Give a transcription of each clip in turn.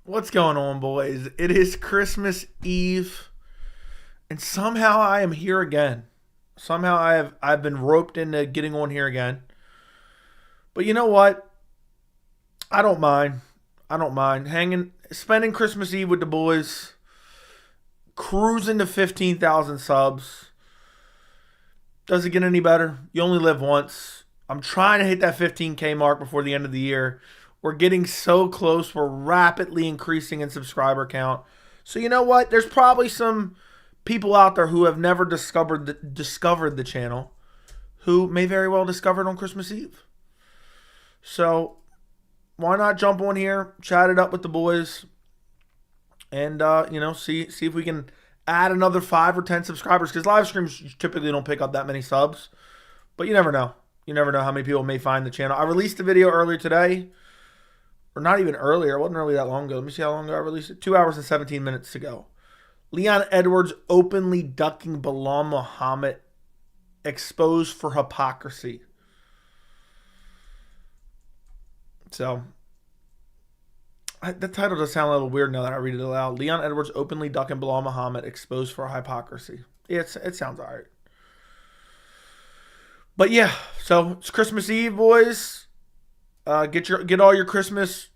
What's going on, boys? It is Christmas Eve, and somehow I am here again. Somehow I've been roped into getting on here again. But you know what? I don't mind. I don't mind spending Christmas Eve with the boys, cruising to 15,000 subs. Does it get any better? You only live once. I'm trying to hit that 15K mark before the end of the year. We're getting so close. We're rapidly increasing in subscriber count. So you know what? There's probably some people out there who have never discovered the channel who may very well discover it on Christmas Eve. So why not jump on here, chat it up with the boys, and see if we can add another 5 or 10 subscribers, because live streams typically don't pick up that many subs. But you never know. You never know how many people may find the channel. I released a video earlier today. Or not even earlier. It wasn't really that long ago. Let me see how long ago I released it. 2 hours and 17 minutes ago. Leon Edwards openly ducking Belal Muhammad, exposed for hypocrisy. So, the title does sound a little weird now that I read it aloud. Leon Edwards openly ducking Belal Muhammad, exposed for hypocrisy. Yeah, it sounds all right. But yeah, so it's Christmas Eve, boys. Get all your Christmas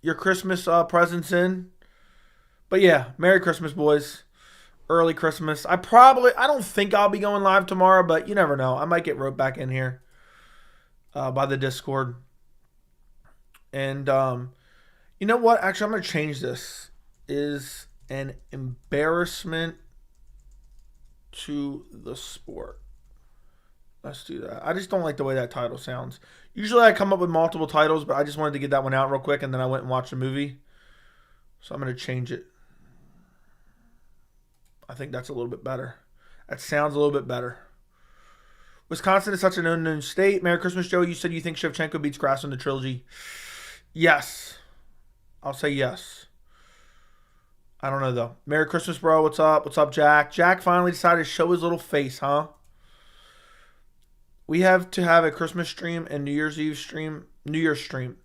presents in. But yeah, Merry Christmas, boys. Early Christmas. I don't think I'll be going live tomorrow, but you never know. I might get roped back in here by the Discord. And you know what? Actually, I'm going to change this. Is an embarrassment to the sport. Let's do that. I just don't like the way that title sounds. Usually I come up with multiple titles, but I just wanted to get that one out real quick, and then I went and watched a movie. So I'm going to change it. I think that's a little bit better. That sounds a little bit better. Wisconsin is such an unknown state. Merry Christmas, Joe. You said you think Shevchenko beats Grass in the trilogy. Yes. I'll say yes. I don't know, though. Merry Christmas, bro. What's up? What's up, Jack? Jack finally decided to show his little face, huh? We have to have a Christmas stream and New Year's stream.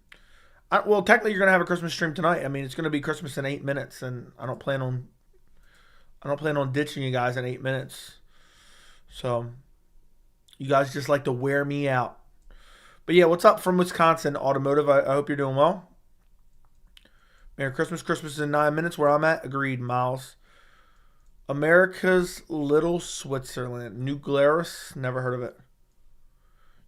Well, technically, you're gonna have a Christmas stream tonight. I mean, it's gonna be Christmas in 8 minutes, and I don't plan on ditching you guys in 8 minutes. So, you guys just like to wear me out. But yeah, what's up from Wisconsin Automotive? I hope you're doing well. Merry Christmas. Christmas is in 9 minutes. Where I'm at. Agreed, Miles. America's Little Switzerland. New Glarus. Never heard of it.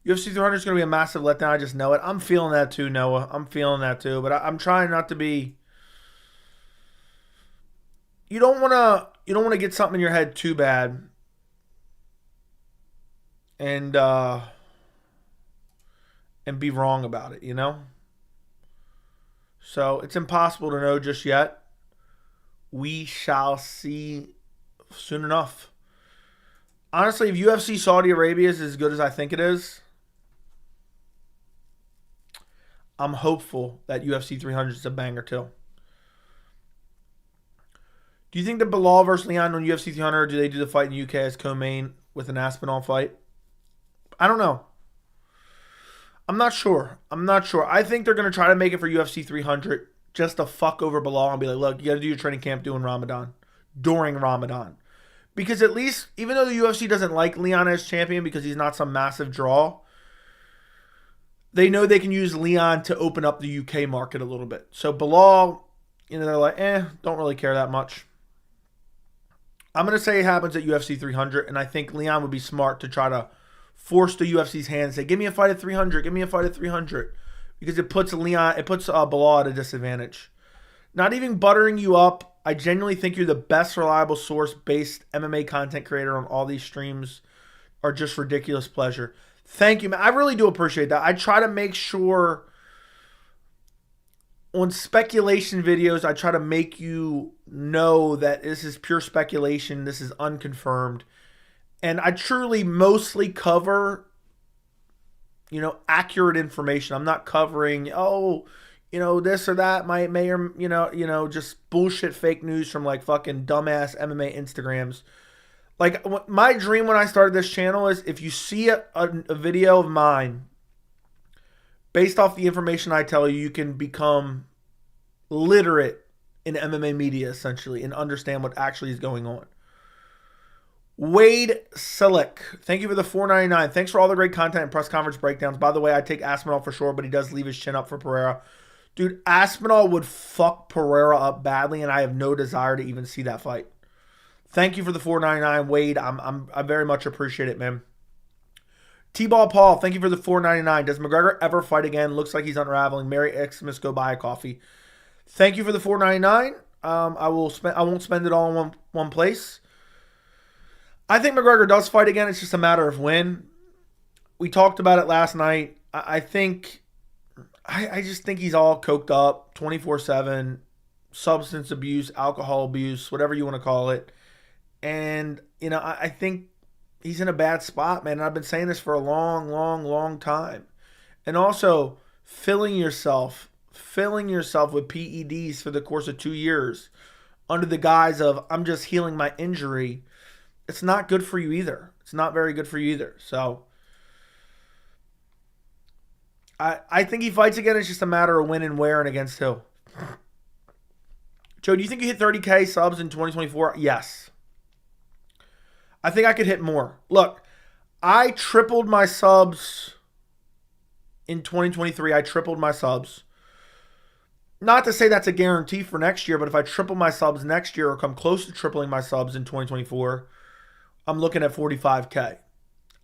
UFC 300 is going to be a massive letdown. I just know it. I'm feeling that too, Noah. I'm feeling that too. But I'm trying not to be. You don't want to get something in your head too bad. And be wrong about it, you know? So it's impossible to know just yet. We shall see soon enough. Honestly, if UFC Saudi Arabia is as good as I think it is, I'm hopeful that UFC 300 is a banger too. Do you think that Belal versus Leon on UFC 300, or do they do the fight in the UK as co-main with an Aspinall fight? I don't know. I'm not sure. I think they're going to try to make it for UFC 300 just to fuck over Belal and be like, look, you got to do your training camp during Ramadan. Because at least, even though the UFC doesn't like Leon as champion because he's not some massive draw, they know they can use Leon to open up the UK market a little bit. So Belal, they're like, don't really care that much. I'm going to say it happens at UFC 300, and I think Leon would be smart to try to force the UFC's hand and say, give me a fight at 300, because it puts Belal at a disadvantage. Not even buttering you up. I genuinely think you're the best reliable source-based MMA content creator on all these streams, are just ridiculous pleasure. Thank you, man. I really do appreciate that. I try to make sure on speculation videos, I try to make you know that this is pure speculation. This is unconfirmed. And I truly mostly cover, accurate information. I'm not covering, this or that may or, just bullshit fake news from like fucking dumbass MMA Instagrams. Like, my dream when I started this channel is if you see a video of mine, based off the information I tell you, you can become literate in MMA media, essentially, and understand what actually is going on. Wade Silic, thank you for the $4.99. Thanks for all the great content and press conference breakdowns. By the way, I take Aspinall for sure, but he does leave his chin up for Pereira. Dude, Aspinall would fuck Pereira up badly, and I have no desire to even see that fight. Thank you for the $4.99, Wade. I very much appreciate it, man. T-Ball Paul, thank you for the $4.99. Does McGregor ever fight again? Looks like he's unraveling. Merry Xmas, go buy a coffee. Thank you for the $4.99. I won't spend it all in one place. I think McGregor does fight again. It's just a matter of when. We talked about it last night. I just think he's all coked up, 24/7, substance abuse, alcohol abuse, whatever you want to call it. And, I think he's in a bad spot, man. And I've been saying this for a long, long, long time. And also, filling yourself with PEDs for the course of 2 years under the guise of, I'm just healing my injury. It's not good for you either. It's not very good for you either. So, I think he fights again. It's just a matter of when and where and against who. Joe, do you think you hit 30K subs in 2024? Yes. I think I could hit more. Look, I tripled my subs in 2023. I tripled my subs. Not to say that's a guarantee for next year, but if I triple my subs next year or come close to tripling my subs in 2024, I'm looking at 45K.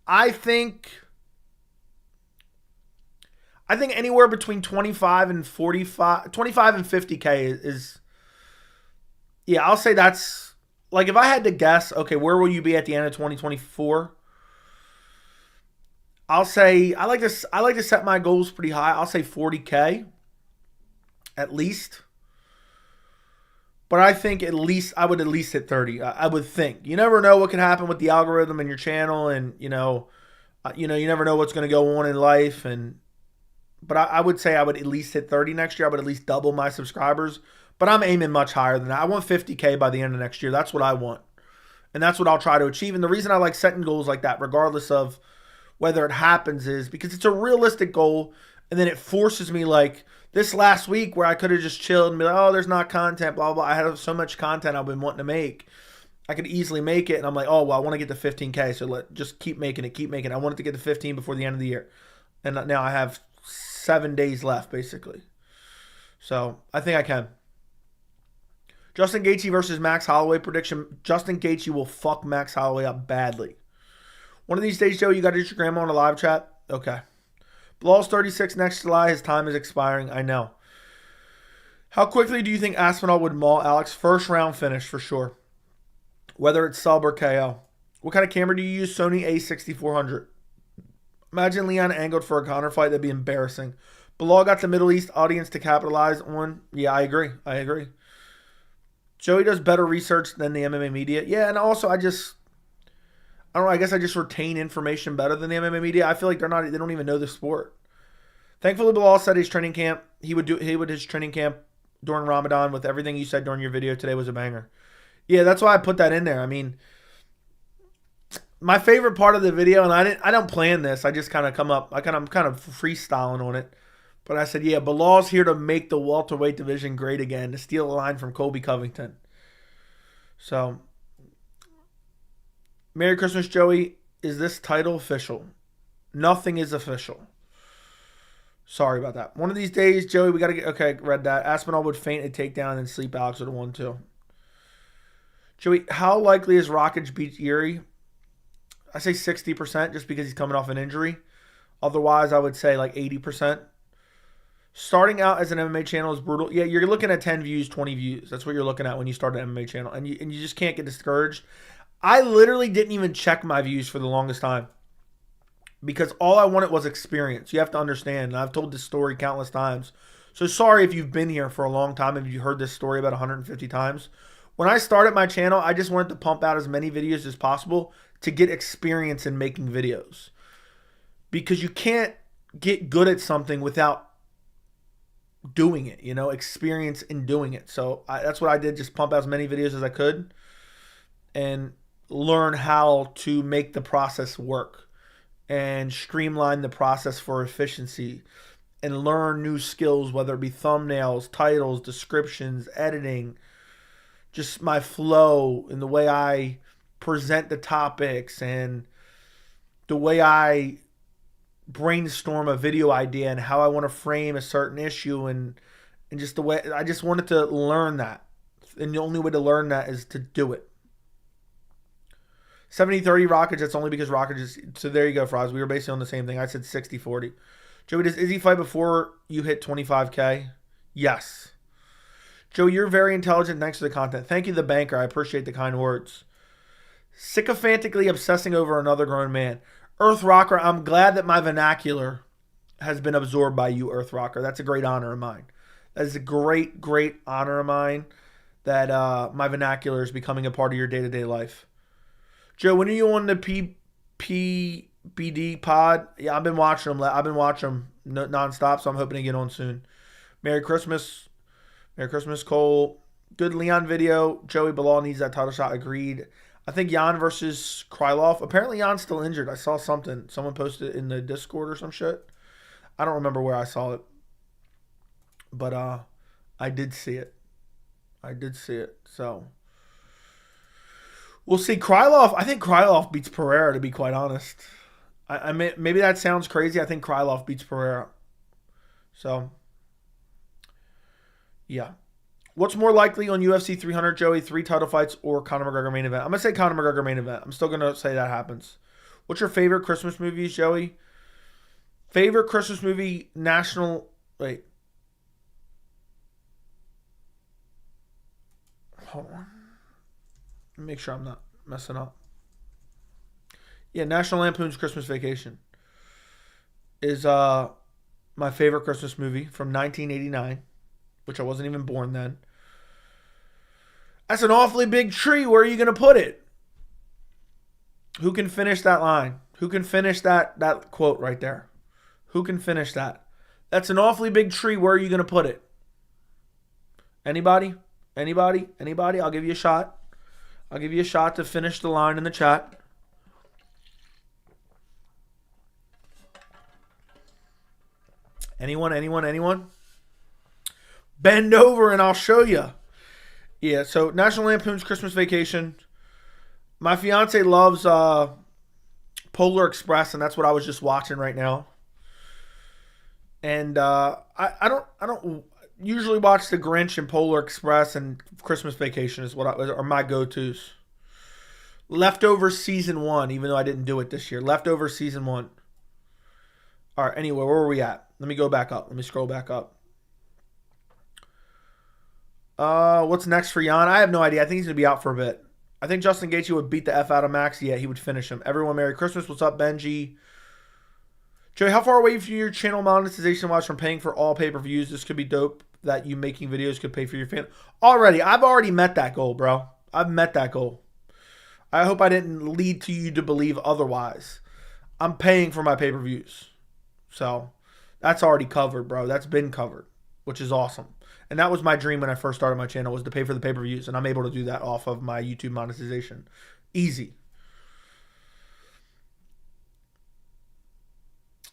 I think anywhere between 25 and 50K is yeah, I'll say that's, like, if I had to guess, okay, where will you be at the end of 2024? I'll say I like to set my goals pretty high. I'll say 40K at least. But I think I would at least hit 30. I would think. You never know what can happen with the algorithm in your channel, and you never know what's going to go on in life. But I would say I would at least hit 30 next year. I would at least double my subscribers. But I'm aiming much higher than that. I want 50K by the end of next year. That's what I want. And that's what I'll try to achieve. And the reason I like setting goals like that, regardless of whether it happens, is because it's a realistic goal. And then it forces me, like this last week where I could have just chilled and be like, oh, there's not content, blah, blah, blah. I had so much content I've been wanting to make. I could easily make it. And I'm like, oh, well, I want to get to 15K. So just keep making it. I want it to get to 15 before the end of the year. And now I have 7 days left, basically. So I think I can. Justin Gaethje versus Max Holloway prediction. Justin Gaethje will fuck Max Holloway up badly. One of these days, Joe, you got to get your grandma on a live chat? Okay. Bilal's 36 next July. His time is expiring. I know. How quickly do you think Aspinall would maul Alex? First round finish for sure. Whether it's sub or KO. What kind of camera do you use? Sony A6400. Imagine Leon angled for a counter fight. That'd be embarrassing. Belal got the Middle East audience to capitalize on. Yeah, I agree. Joey does better research than the MMA media. Yeah, and also I don't know, I guess I just retain information better than the MMA media. I feel like they don't even know the sport. Thankfully, Belal said his training camp, his training camp during Ramadan with everything you said during your video today was a banger. Yeah, that's why I put that in there. I mean, my favorite part of the video, and I don't plan this, I just kind of I'm kind of freestyling on it. But I said, yeah, Bilal's here to make the welterweight division great again, to steal a line from Colby Covington. So, Merry Christmas, Joey. Is this title official? Nothing is official. Sorry about that. One of these days, Joey, we got to get... Okay, read that. Aspinall would feint a takedown and sleep Alex with a 1-2. Joey, how likely is Rockage beat Yuri? I say 60% just because he's coming off an injury. Otherwise, I would say like 80%. Starting out as an MMA channel is brutal. Yeah, you're looking at 10 views, 20 views. That's what you're looking at when you start an MMA channel. And you just can't get discouraged. I literally didn't even check my views for the longest time. Because all I wanted was experience. You have to understand. And I've told this story countless times. So sorry if you've been here for a long time, if you heard this story about 150 times. When I started my channel, I just wanted to pump out as many videos as possible to get experience in making videos. Because you can't get good at something without doing it, experience in doing it. So that's what I did, just pump out as many videos as I could and learn how to make the process work and streamline the process for efficiency and learn new skills, whether it be thumbnails, titles, descriptions, editing, just my flow and the way I present the topics and the way I brainstorm a video idea and how I want to frame a certain issue and just the way I just wanted to learn that. And the only way to learn that is to do it. 70-30 Rockets, that's only because Rockets is... So there you go, Froz. We were basically on the same thing. I said 60-40. Joey, does Izzy fight before you hit 25K? Yes. Joe, you're very intelligent. Thanks for the content. Thank you, the banker. I appreciate the kind words. Sycophantically obsessing over another grown man. Earth Rocker, I'm glad that my vernacular has been absorbed by you, Earth Rocker. That's a great honor of mine. That is a great, great honor of mine that my vernacular is becoming a part of your day-to-day life. Joe, when are you on the PBD pod? Yeah, I've been watching them nonstop, so I'm hoping to get on soon. Merry Christmas. Merry Christmas, Cole. Good Leon video. Joey Belal needs that title shot. Agreed. I think Jan versus Krylov. Apparently Jan's still injured. I saw something. Someone posted it in the Discord or some shit. I don't remember where I saw it. But I did see it. So we'll see. Krylov. I think Krylov beats Pereira, to be quite honest. I mean, maybe that sounds crazy. I think Krylov beats Pereira. So yeah. What's more likely on UFC 300, Joey? 3 title fights or Conor McGregor main event? I'm going to say Conor McGregor main event. I'm still going to say that happens. What's your favorite Christmas movies, Joey? Favorite Christmas movie, national... Wait. Hold on. Make sure I'm not messing up. Yeah, National Lampoon's Christmas Vacation is my favorite Christmas movie from 1989, which I wasn't even born then. That's an awfully big tree. Where are you going to put it? Who can finish that line? Who can finish that quote right there? Who can finish that? That's an awfully big tree. Where are you going to put it? Anybody? Anybody? Anybody? I'll give you a shot. I'll give you a shot to finish the line in the chat. Anyone? Anyone? Anyone? Bend over and I'll show you. Yeah, so National Lampoon's Christmas Vacation. My fiance loves Polar Express, and that's what I was just watching right now. And I don't usually watch The Grinch and Polar Express, and Christmas Vacation is what are my go-tos. Leftovers Season 1, even though I didn't do it this year. Leftovers Season 1. All right, anyway, where were we at? Let me go back up. Let me scroll back up. What's next for Jan? I have no idea. I think he's going to be out for a bit. I think Justin Gaethje would beat the F out of Max. Yeah, he would finish him. Everyone, Merry Christmas. What's up, Benji? Joey, how far away from your channel monetization-wise from paying for all pay-per-views? This could be dope that you making videos could pay for your fan. I've already met that goal, bro. I've met that goal. I hope I didn't lead to you to believe otherwise. I'm paying for my pay-per-views. So, that's already covered, bro. That's been covered, which is awesome. And that was my dream when I first started my channel, was to pay for the pay-per-views. And I'm able to do that off of my YouTube monetization. Easy.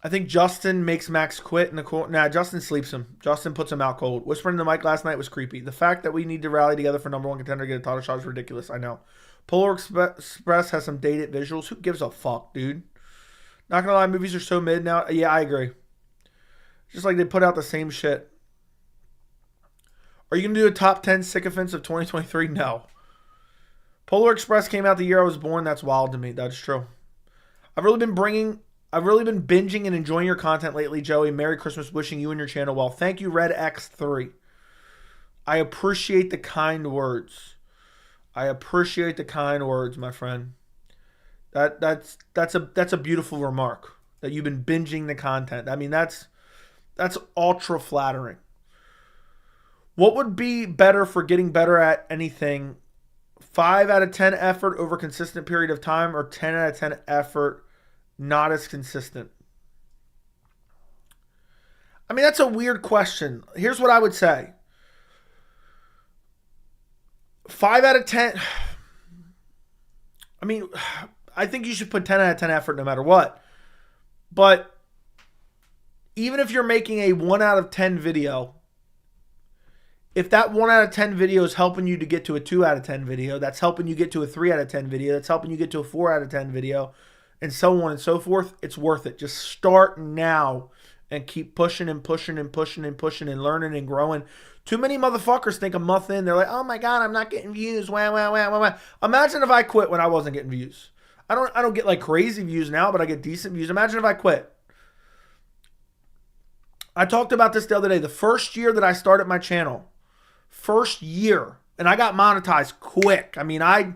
I think Justin makes Max quit in the court. Nah, Justin sleeps him. Justin puts him out cold. Whispering in the mic last night was creepy. The fact that we need to rally together for number 1 contender to get a title shot is ridiculous. I know. Polar Express has some dated visuals. Who gives a fuck, dude? Not gonna lie, movies are so mid now. Yeah, I agree. Just like they put out the same shit. Are you going to do a top 10 sycophants of 2023? No. Polar Express came out the year I was born. That's wild to me. That's true. I've really been binging and enjoying your content lately, Joey. Merry Christmas. Wishing you and your channel well. Thank you, Red X3. I appreciate the kind words. I appreciate the kind words, my friend. That's a beautiful remark. That you've been binging the content. I mean, that's ultra flattering. What would be better for getting better at anything? 5 out of 10 effort over a consistent period of time, or 10 out of 10 effort not as consistent? I mean, that's a weird question. Here's what I would say. 5 out of 10. I mean, I think you should put 10 out of 10 effort no matter what. But Even if you're making a 1 out of 10 video, if that 1 out of 10 video is helping you to get to a 2 out of 10 video, that's helping you get to a 3 out of 10 video, that's helping you get to a 4 out of 10 video, and so on and so forth, it's worth it. Just start now and keep pushing and pushing and pushing and pushing and learning and growing. Too many motherfuckers think a month in, they're like, oh my God, I'm not getting views. Wah, wah, wah, wah, wah. Imagine if I quit when I wasn't getting views. I don't get like crazy views now, but I get decent views. Imagine if I quit. I talked about this the other day. The first year that I started my channel, first year, and I got monetized quick. I mean, I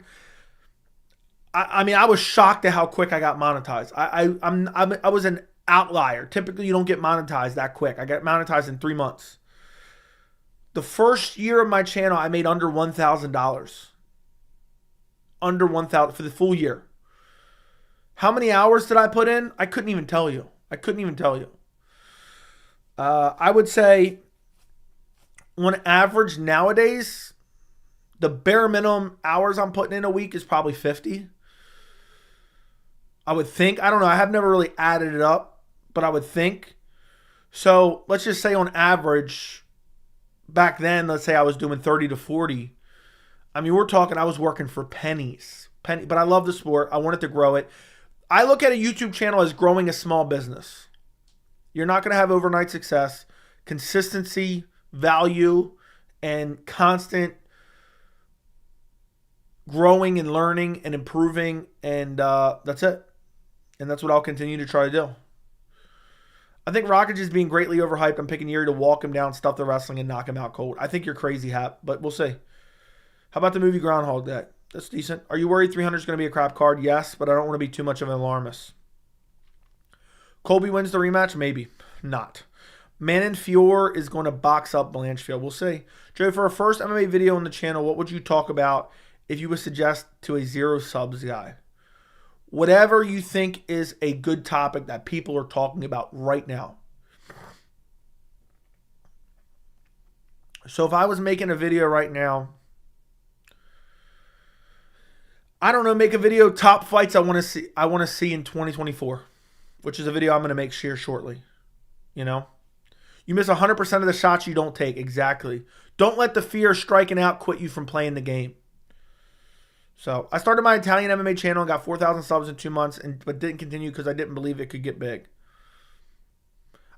was shocked at how quick I got monetized. I was an outlier. Typically, you don't get monetized that quick. I got monetized in 3 months. The first year of my channel, I made under $1,000. Under $1,000 for the full year. How many hours did I put in? I couldn't even tell you. I would say on average nowadays, the bare minimum hours I'm putting in a week is probably 50. I would think. I don't know. I have never really added it up, but I would think. So let's just say on average, back then, let's say I was doing 30 to 40. I mean, we're talking, I was working for pennies. But I love the sport. I wanted to grow it. I look at a YouTube channel as growing a small business. You're not going to have overnight success. Consistency, value, and constant growing and learning and improving. And that's it. And that's what I'll continue to try to do. I think Rockage is being greatly overhyped. I'm picking Yuri to walk him down, stuff the wrestling, and knock him out cold. I think you're crazy, Hap, but we'll see. How about the movie Groundhog Day? That's decent. Are you worried 300 is going to be a crap card? Yes, but I don't want to be too much of an alarmist. Colby wins the rematch? Maybe. Not. Manon Fior is going to box up Blanchfield. We'll see. Joe, for our first MMA video on the channel, what would you talk about if you would suggest to a 0 subs guy? Whatever you think is a good topic that people are talking about right now. So if I was making a video right now, I don't know, make a video top fights I want to see in 2024, which is a video I'm going to make here shortly. You know, you miss 100% of the shots you don't take. Exactly. Don't let the fear of striking out quit you from playing the game. So I started my Italian MMA channel and got 4,000 subs in 2 months, but didn't continue because I didn't believe it could get big.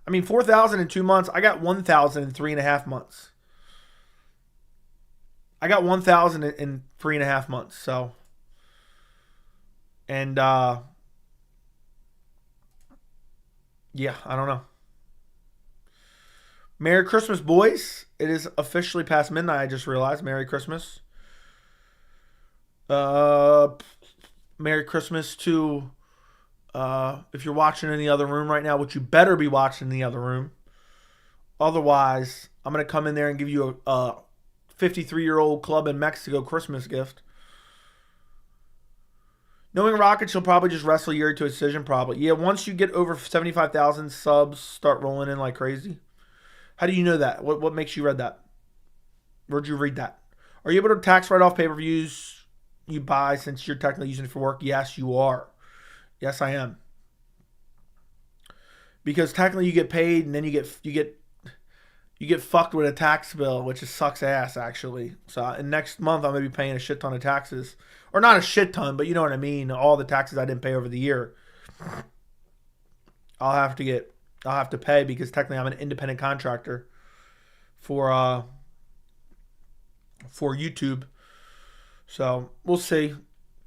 I mean, 4,000 in 2 months. I got 1,000 in 3.5 months. I got 1,000 in 3.5 months. So, and yeah, I don't know. Merry Christmas, boys. It is officially past midnight. I just realized. Merry Christmas. Merry Christmas to if you're watching in the other room right now, which you better be watching in the other room. Otherwise, I'm going to come in there and give you a 53-year-old club in Mexico Christmas gift. Knowing Rocket, she'll probably just wrestle Yuri to a decision, probably. Yeah, once you get over 75,000 subs, start rolling in like crazy. How do you know that? What makes you read that? Where'd you read that? Are you able to tax write-off pay-per-views you buy since you're technically using it for work? Yes, you are. Yes, I am. Because technically you get paid and then you get fucked with a tax bill, which just sucks ass, actually. So and next month I'm going to be paying a shit ton of taxes. Or not a shit ton, but you know what I mean. All the taxes I didn't pay over the year. I'll have to pay because technically I'm an independent contractor for YouTube. So we'll see.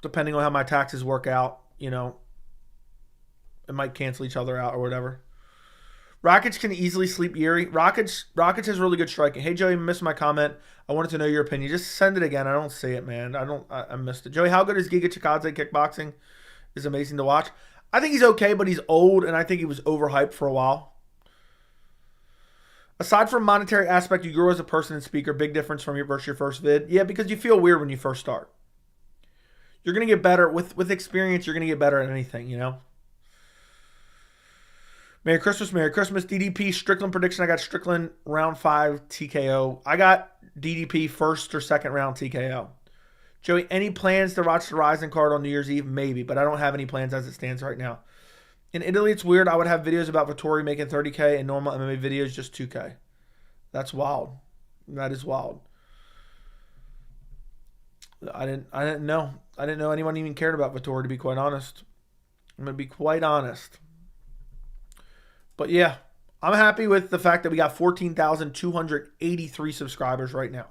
Depending on how my taxes work out, you know, it might cancel each other out or whatever. Rockets can easily sleep Yuri. Rockets has really good striking. Hey, Joey, missed my comment. I wanted to know your opinion. Just send it again. I don't see it, man. I missed it. Joey, how good is Giga Chikadze kickboxing? It's amazing to watch. I think he's okay, but he's old, and I think he was overhyped for a while. Aside from monetary aspect, you grow as a person and speaker. Big difference from versus your first vid. Yeah, because you feel weird when you first start. You're going to get better. With experience, you're going to get better at anything, you know? Merry Christmas, Merry Christmas. DDP Strickland prediction. I got Strickland round 5 TKO. I got DDP first or second round TKO. Joey, any plans to watch the Rising card on New Year's Eve? Maybe, but I don't have any plans as it stands right now. In Italy, it's weird. I would have videos about Vettori making 30K and normal MMA videos just 2K. That's wild. That is wild. I didn't know. I didn't know anyone even cared about Vettori, to be quite honest. I'm going to be quite honest. But yeah, I'm happy with the fact that we got 14,283 subscribers right now.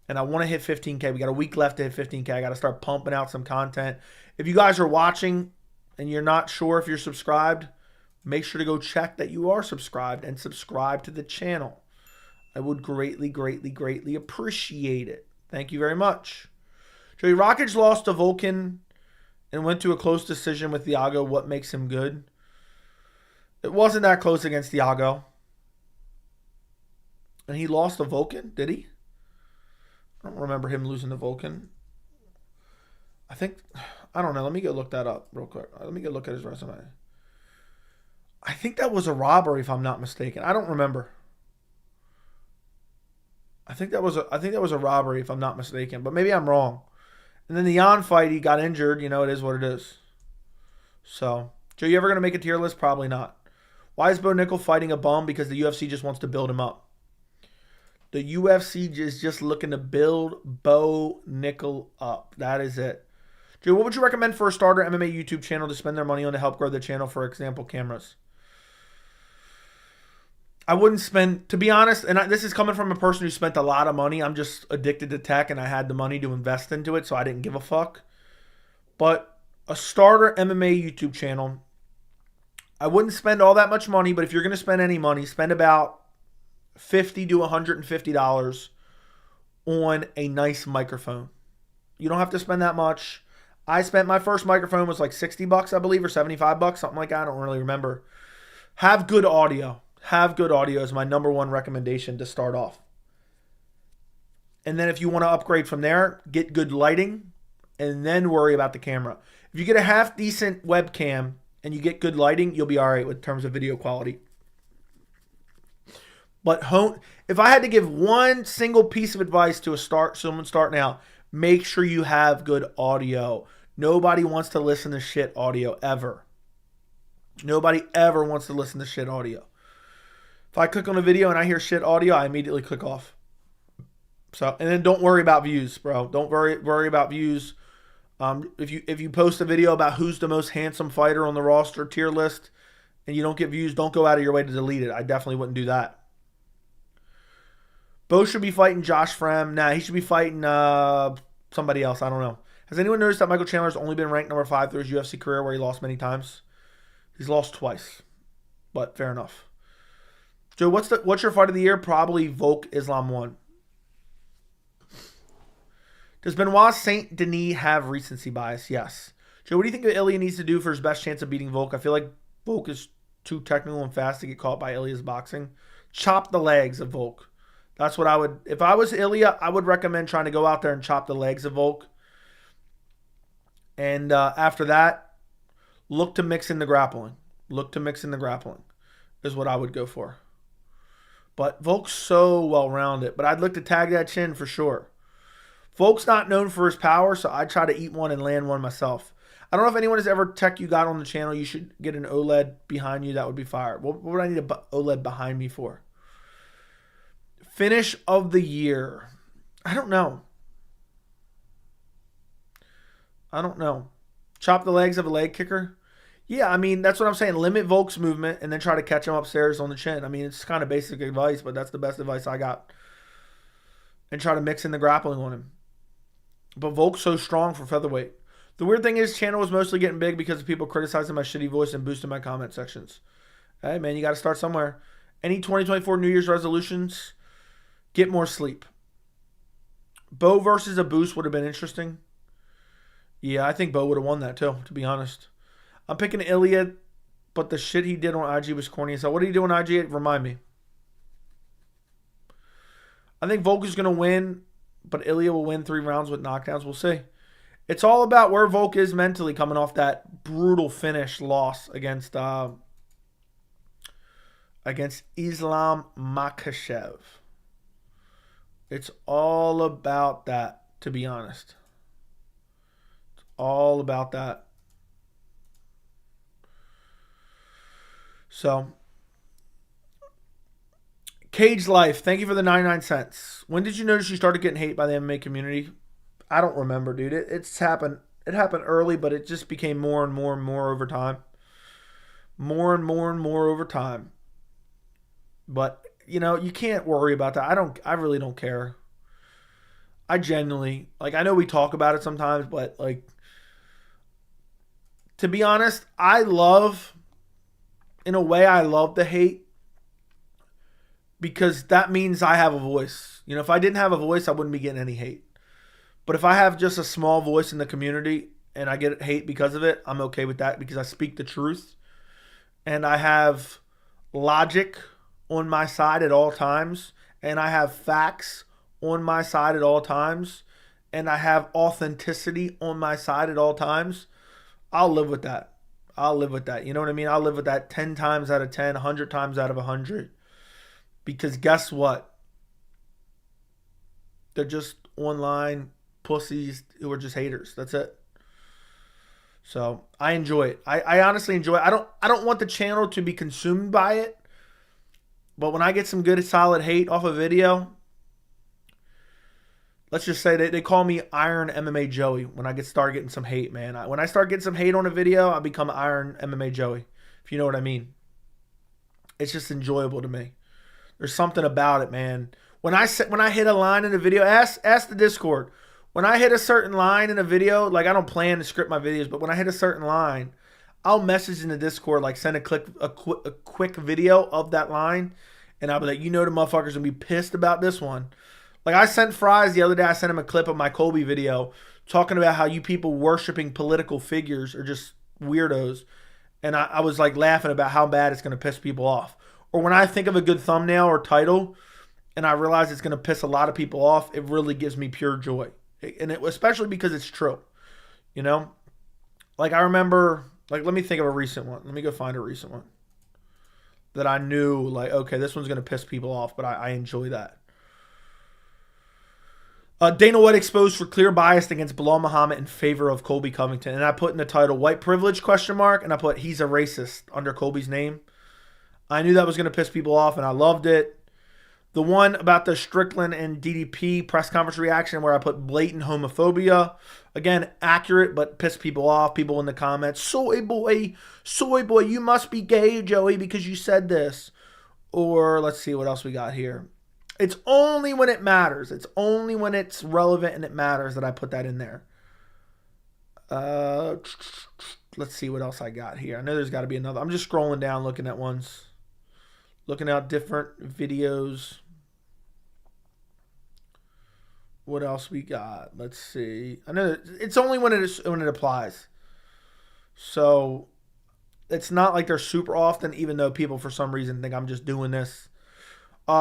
And I want to hit 15K. We got a week left to hit 15K. I got to start pumping out some content. If you guys are watching and you're not sure if you're subscribed, make sure to go check that you are subscribed and subscribe to the channel. I would greatly, greatly, greatly appreciate it. Thank you very much. Joey Rockage lost to Volkan and went to a close decision with Thiago. What makes him good? It wasn't that close against Thiago. And he lost to Volkan, did he? I don't remember him losing to Volkan. I don't know. Let me go look that up real quick. Let me go look at his resume. I think that was a robbery, if I'm not mistaken. I don't remember. I think that was a robbery, if I'm not mistaken. But maybe I'm wrong. And then the Jan fight, he got injured. You know, it is what it is. So, Joe, you ever going to make a tier list? Probably not. Why is Bo Nickel fighting a bum? Because the UFC just wants to build him up. The UFC is just looking to build Bo Nickel up. That is it. Joe, what would you recommend for a starter MMA YouTube channel to spend their money on to help grow the channel? For example, cameras. I wouldn't spend, to be honest, and this is coming from a person who spent a lot of money. I'm just addicted to tech and I had the money to invest into it, so I didn't give a fuck. But a starter MMA YouTube channel, I wouldn't spend all that much money, but if you're going to spend any money, spend about $50 to $150 on a nice microphone. You don't have to spend that much. I spent, my first microphone was like $60, I believe, or $75, something like that. I don't really remember. Have good audio. Have good audio is my number one recommendation to start off. And then if you want to upgrade from there, get good lighting and then worry about the camera. If you get a half decent webcam and you get good lighting, you'll be all right with terms of video quality. But if I had to give one single piece of advice to someone starting out, make sure you have good audio. Nobody wants to listen to shit audio ever. Nobody ever wants to listen to shit audio. If I click on a video and I hear shit audio, I immediately click off. So, and then don't worry about views, bro. Don't worry about views. If you post a video about who's the most handsome fighter on the roster tier list and you don't get views, don't go out of your way to delete it. I definitely wouldn't do that. Bo should be fighting Josh Frem. Nah, he should be fighting somebody else. I don't know. Has anyone noticed that Michael Chandler's only been ranked number 5 through his UFC career where he lost many times? He's lost twice, but fair enough. Joe, what's your fight of the year? Probably Volk Islam 1. Does Benoit Saint Denis have recency bias? Yes. Joe, what do you think Ilya needs to do for his best chance of beating Volk? I feel like Volk is too technical and fast to get caught by Ilya's boxing. Chop the legs of Volk. That's what I would. If I was Ilya, I would recommend trying to go out there and chop the legs of Volk. And after that, look to mix in the grappling. Look to mix in the grappling is what I would go for. But Volk's so well-rounded. But I'd look to tag that chin for sure. Volk's not known for his power, so I'd try to eat one and land one myself. I don't know if anyone has ever tech you got on the channel. You should get an OLED behind you. That would be fire. What would I need an OLED behind me for? Finish of the year. I don't know. Chop the legs of a leg kicker? Yeah, I mean, that's what I'm saying. Limit Volk's movement and then try to catch him upstairs on the chin. I mean, it's kind of basic advice, but that's the best advice I got. And try to mix in the grappling on him. But Volk's so strong for featherweight. The weird thing is, channel was mostly getting big because of people criticizing my shitty voice and boosting my comment sections. Hey, man, you got to start somewhere. Any 2024 New Year's resolutions? Get more sleep. Bo versus a boost would have been interesting. Yeah, I think Bo would have won that too, to be honest. I'm picking Ilya, but the shit he did on IG was corny. So what did he do on IG? Remind me. I think Volk is going to win, but Ilya will win 3 rounds with knockdowns. We'll see. It's all about where Volk is mentally coming off that brutal finish loss against Islam Makhachev. It's all about that, to be honest. It's all about that. So, Cage Life, thank you for the 99 cents. When did you notice you started getting hate by the MMA community? I don't remember, dude. It's happened. It happened early, but it just became more and more and more over time. More and more and more over time. But, you can't worry about that. I really don't care. I genuinely, I know we talk about it sometimes, but, to be honest, in a way, I love the hate because that means I have a voice. If I didn't have a voice, I wouldn't be getting any hate. But if I have just a small voice in the community and I get hate because of it, I'm okay with that because I speak the truth and I have logic on my side at all times and I have facts on my side at all times and I have authenticity on my side at all times. I'll live with that. You know what I mean? I'll live with that 10 times out of 10, 100 times out of 100. Because guess what? They're just online pussies who are just haters. That's it. So I enjoy it. I honestly enjoy it. I don't want the channel to be consumed by it. But when I get some good solid hate off a video, let's just say they call me Iron MMA Joey when I start getting some hate, man. When I start getting some hate on a video, I become Iron MMA Joey, if you know what I mean. It's just enjoyable to me. There's something about it, man. When I hit a line in a video, ask the Discord. When I hit a certain line in a video, I don't plan to script my videos, but when I hit a certain line, I'll message in the Discord, send a quick video of that line, and I'll be like, the motherfuckers gonna be pissed about this one. I sent Fries the other day, I sent him a clip of my Colby video talking about how you people worshiping political figures are just weirdos. And I was laughing about how bad it's going to piss people off. Or when I think of a good thumbnail or title and I realize it's going to piss a lot of people off, it really gives me pure joy. And especially because it's true. I remember, let me think of a recent one. Let me go find a recent one that I knew, okay, this one's going to piss people off, but I enjoy that. Dana White exposed for clear bias against Belal Muhammad in favor of Colby Covington. And I put in the title, white privilege, ? And I put, he's a racist under Colby's name. I knew that was going to piss people off, and I loved it. The one about the Strickland and DDP press conference reaction where I put blatant homophobia. Again, accurate, but pissed people off. People in the comments, soy boy, you must be gay, Joey, because you said this. Or let's see what else we got here. It's only when it matters. It's only when it's relevant and it matters that I put that in there. Let's see what else I got here. I know there's got to be another. I'm just scrolling down looking at ones. Looking at different videos. What else we got? Let's see. I know it's only when it applies. So it's not like they're super often, even though people for some reason think I'm just doing this.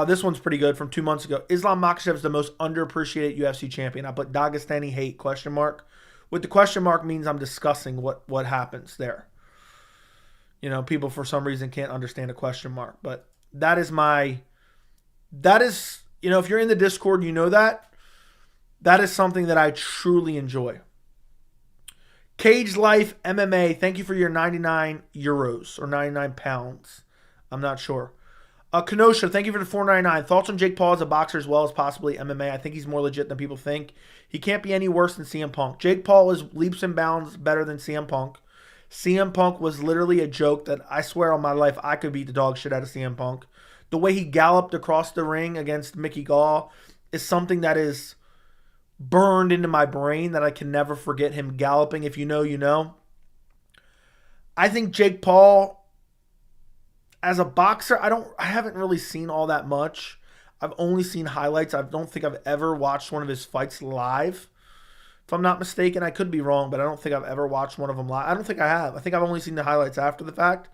This one's pretty good from 2 months ago. Islam Makhachev is the most underappreciated UFC champion. I put Dagestani hate ? With the question mark means I'm discussing what happens there. People for some reason can't understand a question mark. But that is, if you're in the Discord, that is something that I truly enjoy. Cage Life MMA, thank you for your 99 euros or 99 pounds. I'm not sure. Kenosha, thank you for the $4.99. Thoughts on Jake Paul as a boxer as well as possibly MMA? I think he's more legit than people think. He can't be any worse than CM Punk. Jake Paul is leaps and bounds better than CM Punk. CM Punk was literally a joke that I swear on my life I could beat the dog shit out of CM Punk. The way he galloped across the ring against Mickey Gall is something that is burned into my brain that I can never forget him galloping. If you know, you know. I think Jake Paul, as a boxer, I haven't really seen all that much. I've only seen highlights. I don't think I've ever watched one of his fights live. If I'm not mistaken, I could be wrong, but I don't think I've ever watched one of them live. I don't think I have. I think I've only seen the highlights after the fact.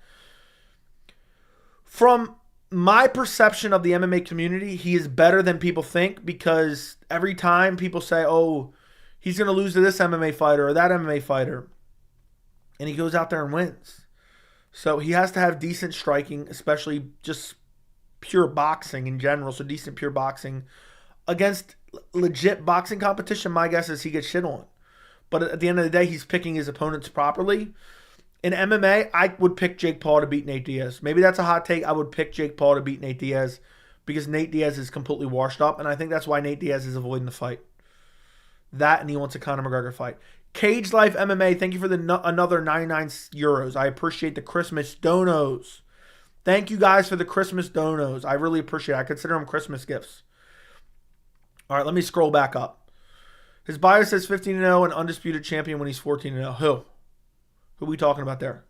From my perception of the MMA community, he is better than people think because every time people say, oh, he's going to lose to this MMA fighter or that MMA fighter, and he goes out there and wins. So he has to have decent striking, especially just pure boxing in general. So decent pure boxing. Against legit boxing competition, my guess is he gets shit on. But at the end of the day, he's picking his opponents properly. In MMA, I would pick Jake Paul to beat Nate Diaz. Maybe that's a hot take. I would pick Jake Paul to beat Nate Diaz because Nate Diaz is completely washed up, and I think that's why Nate Diaz is avoiding the fight. That, and he wants a Conor McGregor fight. Cage Life MMA, thank you for another 99 euros. I appreciate the Christmas donos. Thank you guys for the Christmas donos. I really appreciate it. I consider them Christmas gifts. All right, let me scroll back up. His bio says 15-0 and undisputed champion when he's 14-0. Who are we talking about there?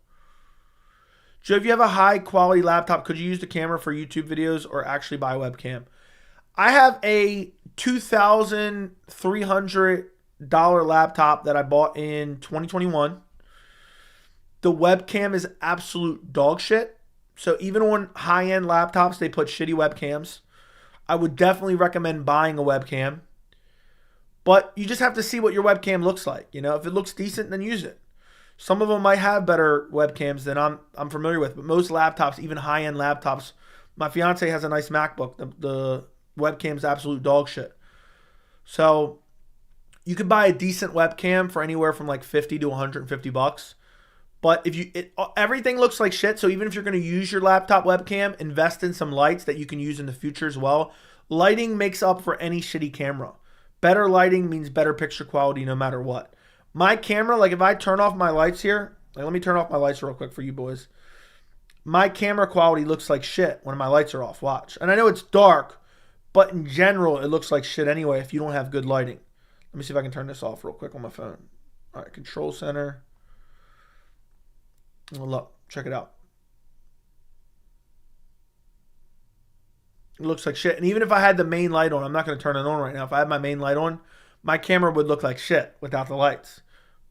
Joe, if you have a high-quality laptop, could you use the camera for YouTube videos or actually buy a webcam? I have a $2,300 laptop that I bought in 2021. The webcam is absolute dog shit. So even on high-end laptops, they put shitty webcams. I would definitely recommend buying a webcam. But you just have to see what your webcam looks like. You know, if it looks decent, then use it. Some of them might have better webcams than I'm familiar with. But most laptops, even high-end laptops, my fiance has a nice MacBook. The webcam's absolute dog shit. So you could buy a decent webcam for anywhere from like $50 to $150. But if everything looks like shit, so even if you're going to use your laptop webcam, invest in some lights that you can use in the future as well. Lighting makes up for any shitty camera. Better lighting means better picture quality no matter what. My camera, like if I turn off my lights here, like let me turn off my lights real quick for you boys. My camera quality looks like shit when my lights are off. Watch. And I know it's dark, but in general, it looks like shit anyway if you don't have good lighting. Let me see if I can turn this off real quick on my phone. All right, control center. Oh, look, check it out. It looks like shit. And even if I had the main light on, I'm not going to turn it on right now. If I had my main light on, my camera would look like shit without the lights.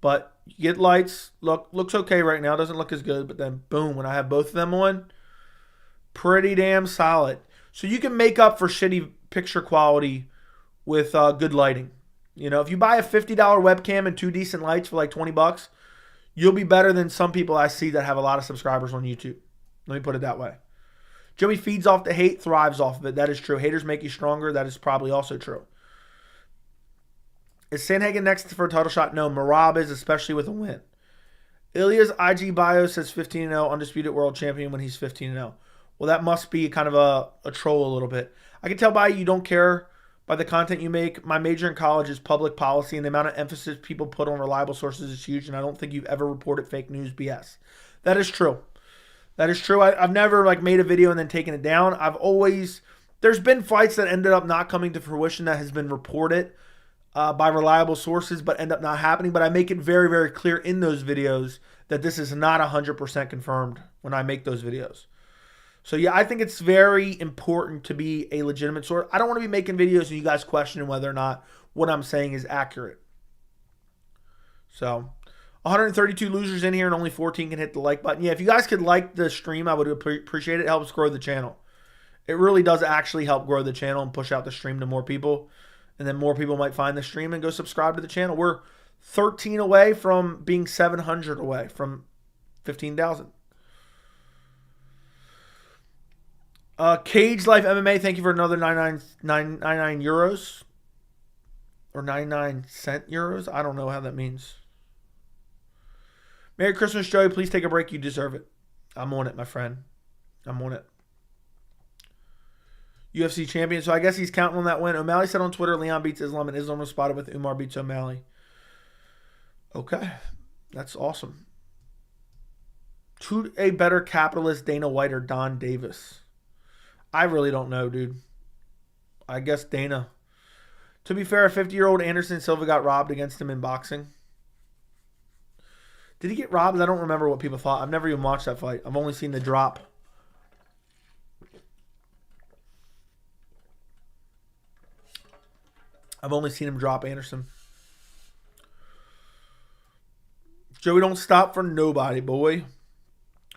But you get lights, looks okay right now. Doesn't look as good, but then boom, when I have both of them on, pretty damn solid. So you can make up for shitty picture quality with good lighting. You know, if you buy a $50 webcam and 2 decent lights for like $20, you'll be better than some people I see that have a lot of subscribers on YouTube. Let me put it that way. Joey feeds off the hate, thrives off of it. That is true. Haters make you stronger. That is probably also true. Is Sandhagen next for a title shot? No, Marab is, especially with a win. Ilya's IG bio says 15-0, undisputed world champion when he's 15-0. Well, that must be kind of a troll a little bit. I can tell by you don't care by the content you make. My major in college is public policy, and the amount of emphasis people put on reliable sources is huge, and I don't think you've ever reported fake news BS. That is true. That is true. I've never like made a video and then taken it down. There's been fights that ended up not coming to fruition that has been reported by reliable sources but end up not happening. But I make it very, very clear in those videos that this is not 100% confirmed when I make those videos. So yeah, I think it's very important to be a legitimate source. I don't want to be making videos and you guys questioning whether or not what I'm saying is accurate. So 132 losers in here and only 14 can hit the like button. Yeah, if you guys could like the stream, I would appreciate it. It helps grow the channel. It really does actually help grow the channel and push out the stream to more people. And then more people might find the stream and go subscribe to the channel. We're 13 away from being 700 away from 15,000. Cage Life MMA, thank you for another 99 euros. Or 99 cent euros. I don't know how that means. Merry Christmas, Joey. Please take a break. You deserve it. I'm on it, my friend. I'm on it. UFC champion. So I guess he's counting on that win. O'Malley said on Twitter, Leon beats Islam and Islam was spotted with Umar beats O'Malley. Okay. That's awesome. To a better capitalist, Dana White or Don Davis? I really don't know, dude. I guess Dana. To be fair, a 50-year-old Anderson Silva got robbed against him in boxing. Did he get robbed? I don't remember what people thought. I've never even watched that fight. I've only seen the drop. I've only seen him drop Anderson. Joey, don't stop for nobody, boy.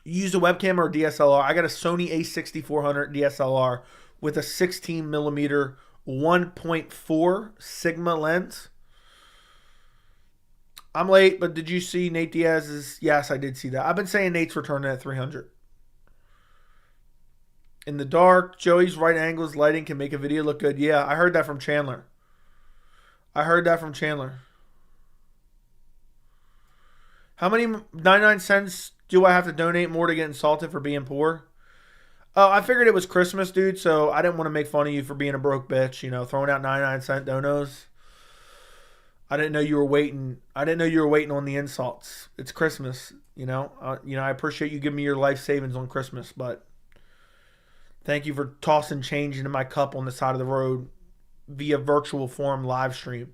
You use a webcam or a DSLR. I got a Sony a6400 DSLR with a 16 millimeter 1.4 Sigma lens. I'm late, but did you see Nate Diaz's? Yes, I did see that. I've been saying Nate's returning at 300. In the dark, Joey's right angles lighting can make a video look good. Yeah, I heard that from Chandler. How many 99 cents Do I have to donate more to get insulted for being poor? Oh, I figured it was Christmas, dude, so I didn't want to make fun of you for being a broke bitch, throwing out 99-cent donos. I didn't know you were waiting. I didn't know you were waiting on the insults. It's Christmas, I appreciate you giving me your life savings on Christmas, but thank you for tossing change into my cup on the side of the road via virtual form live stream.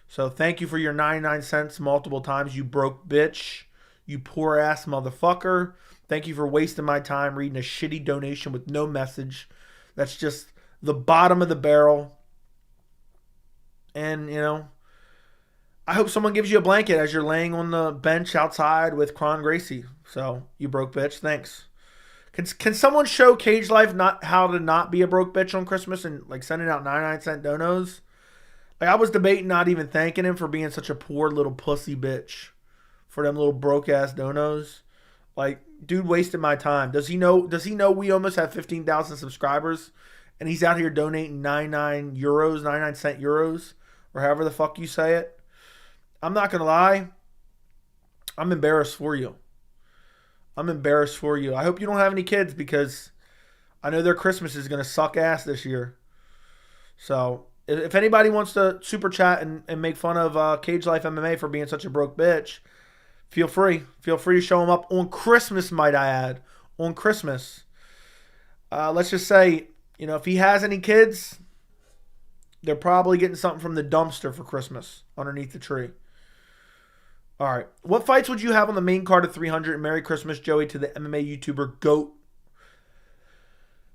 So thank you for your 99 cents multiple times, you broke bitch. You poor ass motherfucker. Thank you for wasting my time reading a shitty donation with no message. That's just the bottom of the barrel. And, I hope someone gives you a blanket as you're laying on the bench outside with Cron Gracie. So, you broke bitch. Thanks. Can someone show Cage Life how to not be a broke bitch on Christmas and sending out 99-cent donos? I was debating not even thanking him for being such a poor little pussy bitch for them little broke ass donos. Dude wasted my time. Does he know we almost have 15,000 subscribers and he's out here donating 99 cent euros, or however the fuck you say it? I'm not gonna lie, I'm embarrassed for you. I hope you don't have any kids, because I know their Christmas is gonna suck ass this year. So if anybody wants to super chat and make fun of Cage Life MMA for being such a broke bitch, feel free to show them up on Christmas, might I add. On Christmas. Let's just say, if he has any kids, they're probably getting something from the dumpster for Christmas underneath the tree. All right. What fights would you have on the main card of 300? And Merry Christmas, Joey, to the MMA YouTuber GOAT.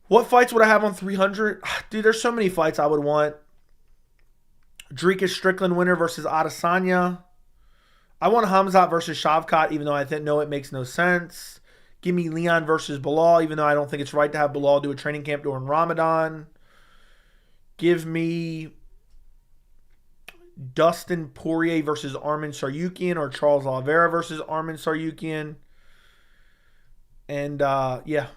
What fights would I have on 300? Dude, there's so many fights I would want. Dricus Strickland winner versus Adesanya. I want Khamzat versus Shavkat, even though I know it makes no sense. Give me Leon versus Belal, even though I don't think it's right to have Belal do a training camp during Ramadan. Give me Dustin Poirier versus Arman Tsarukyan, or Charles Oliveira versus Arman Tsarukyan. And, yeah.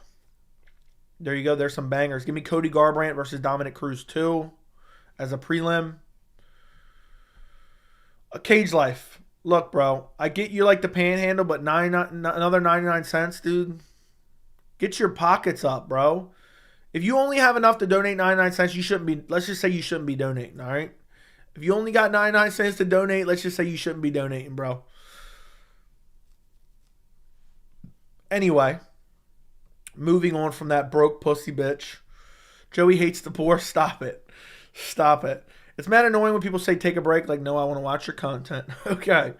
There you go. There's some bangers. Give me Cody Garbrandt versus Dominic Cruz 2 as a prelim. A Cage Life. Look, bro, I get you like the panhandle, but another 99 cents, dude. Get your pockets up, bro. If you only have enough to donate 99 cents, you shouldn't be, let's just say you shouldn't be donating, all right? If you only got 99 cents to donate, let's just say you shouldn't be donating, bro. Anyway, moving on from that broke pussy bitch. Joey hates the poor. Stop it. Stop it. It's mad annoying when people say take a break. No, I want to watch your content. Okay.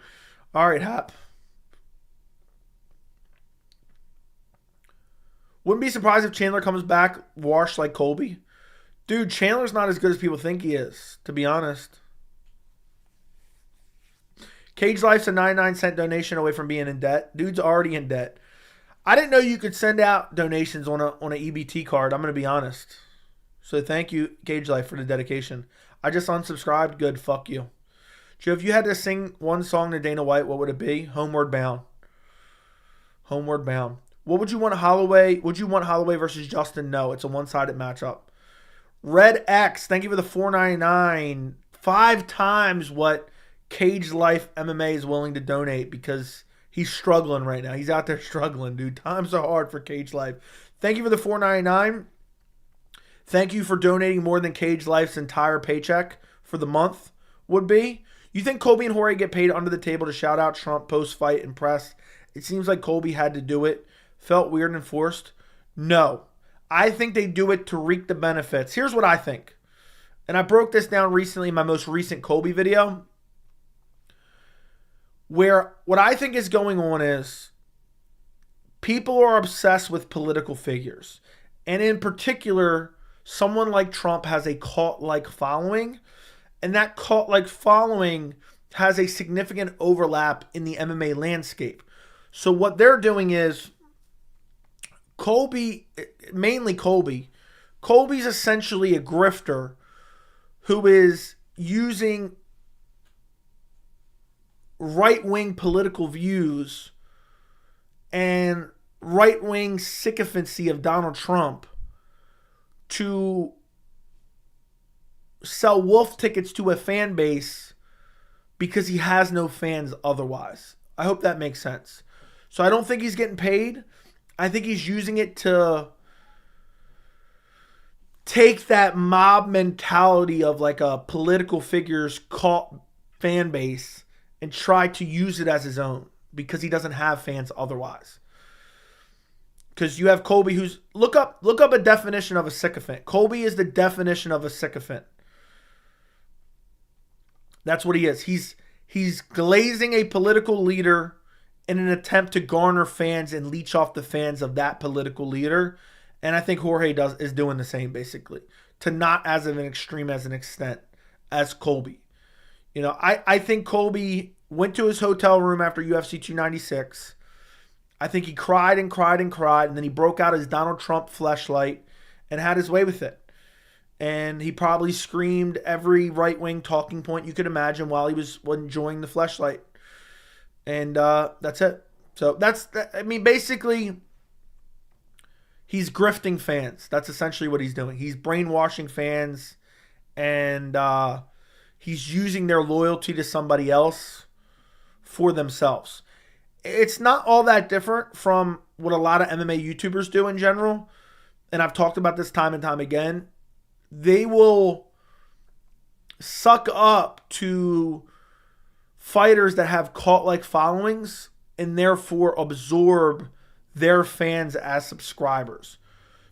All right, Hap. Wouldn't be surprised if Chandler comes back washed like Colby. Dude, Chandler's not as good as people think he is, to be honest. Cage Life's a 99-cent donation away from being in debt. Dude's already in debt. I didn't know you could send out donations on a EBT card. I'm going to be honest. So thank you, Cage Life, for the dedication. I just unsubscribed. Good. Fuck you. Joe, if you had to sing one song to Dana White, what would it be? Homeward Bound. Homeward Bound. What would you want, Holloway? Would you want Holloway versus Justin? No, it's a one-sided matchup. Red X, thank you for the $4.99. 5 times what Cage Life MMA is willing to donate, because he's struggling right now. He's out there struggling, dude. Times are hard for Cage Life. Thank you for the $4.99. Thank you for donating more than Cage Life's entire paycheck for the month would be. You think Colby and Jorge get paid under the table to shout out Trump post-fight and press? It seems like Colby had to do it. Felt weird and forced. No. I think they do it to reap the benefits. Here's what I think. And I broke this down recently in my most recent Colby video. Where what I think is going on is people are obsessed with political figures. And in particular, someone like Trump has a cult-like following, and that cult-like following has a significant overlap in the MMA landscape. So what they're doing is Colby's essentially a grifter who is using right-wing political views and right-wing sycophancy of Donald Trump to sell wolf tickets to a fan base because he has no fans otherwise. I hope that makes sense. So I don't think he's getting paid. I think he's using it to take that mob mentality of like a political figure's cult fan base and try to use it as his own because he doesn't have fans otherwise. Because you have Colby, who's look up a definition of a sycophant. Colby is the definition of a sycophant. That's what he is. He's glazing a political leader in an attempt to garner fans and leech off the fans of that political leader. And I think Jorge is doing the same, basically, to not as of an extreme as an extent as Colby. You know, I think Colby went to his hotel room after UFC 296. I think he cried and cried and cried, and then he broke out his Donald Trump fleshlight and had his way with it. And he probably screamed every right-wing talking point you could imagine while he was enjoying the fleshlight. And that's it. So basically, he's grifting fans. That's essentially what he's doing. He's brainwashing fans, and he's using their loyalty to somebody else for themselves. It's not all that different from what a lot of MMA YouTubers do in general. And I've talked about this time and time again. They will suck up to fighters that have cult-like followings and therefore absorb their fans as subscribers.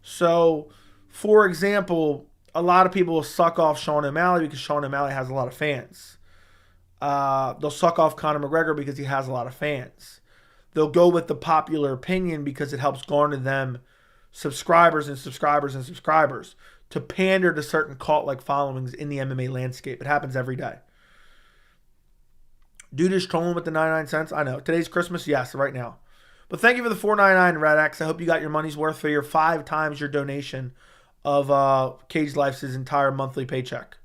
So, for example, a lot of people will suck off Sean O'Malley because Sean O'Malley has a lot of fans. They'll suck off Conor McGregor because he has a lot of fans. They'll go with the popular opinion because it helps garner them subscribers and subscribers and subscribers to pander to certain cult-like followings in the MMA landscape. It happens every day. Dude is trolling with the 99 cents. I know. Today's Christmas? Yes, right now. But thank you for the $4.99, Radax. I hope you got your money's worth for your 5 times your donation of Cage Life's entire monthly paycheck.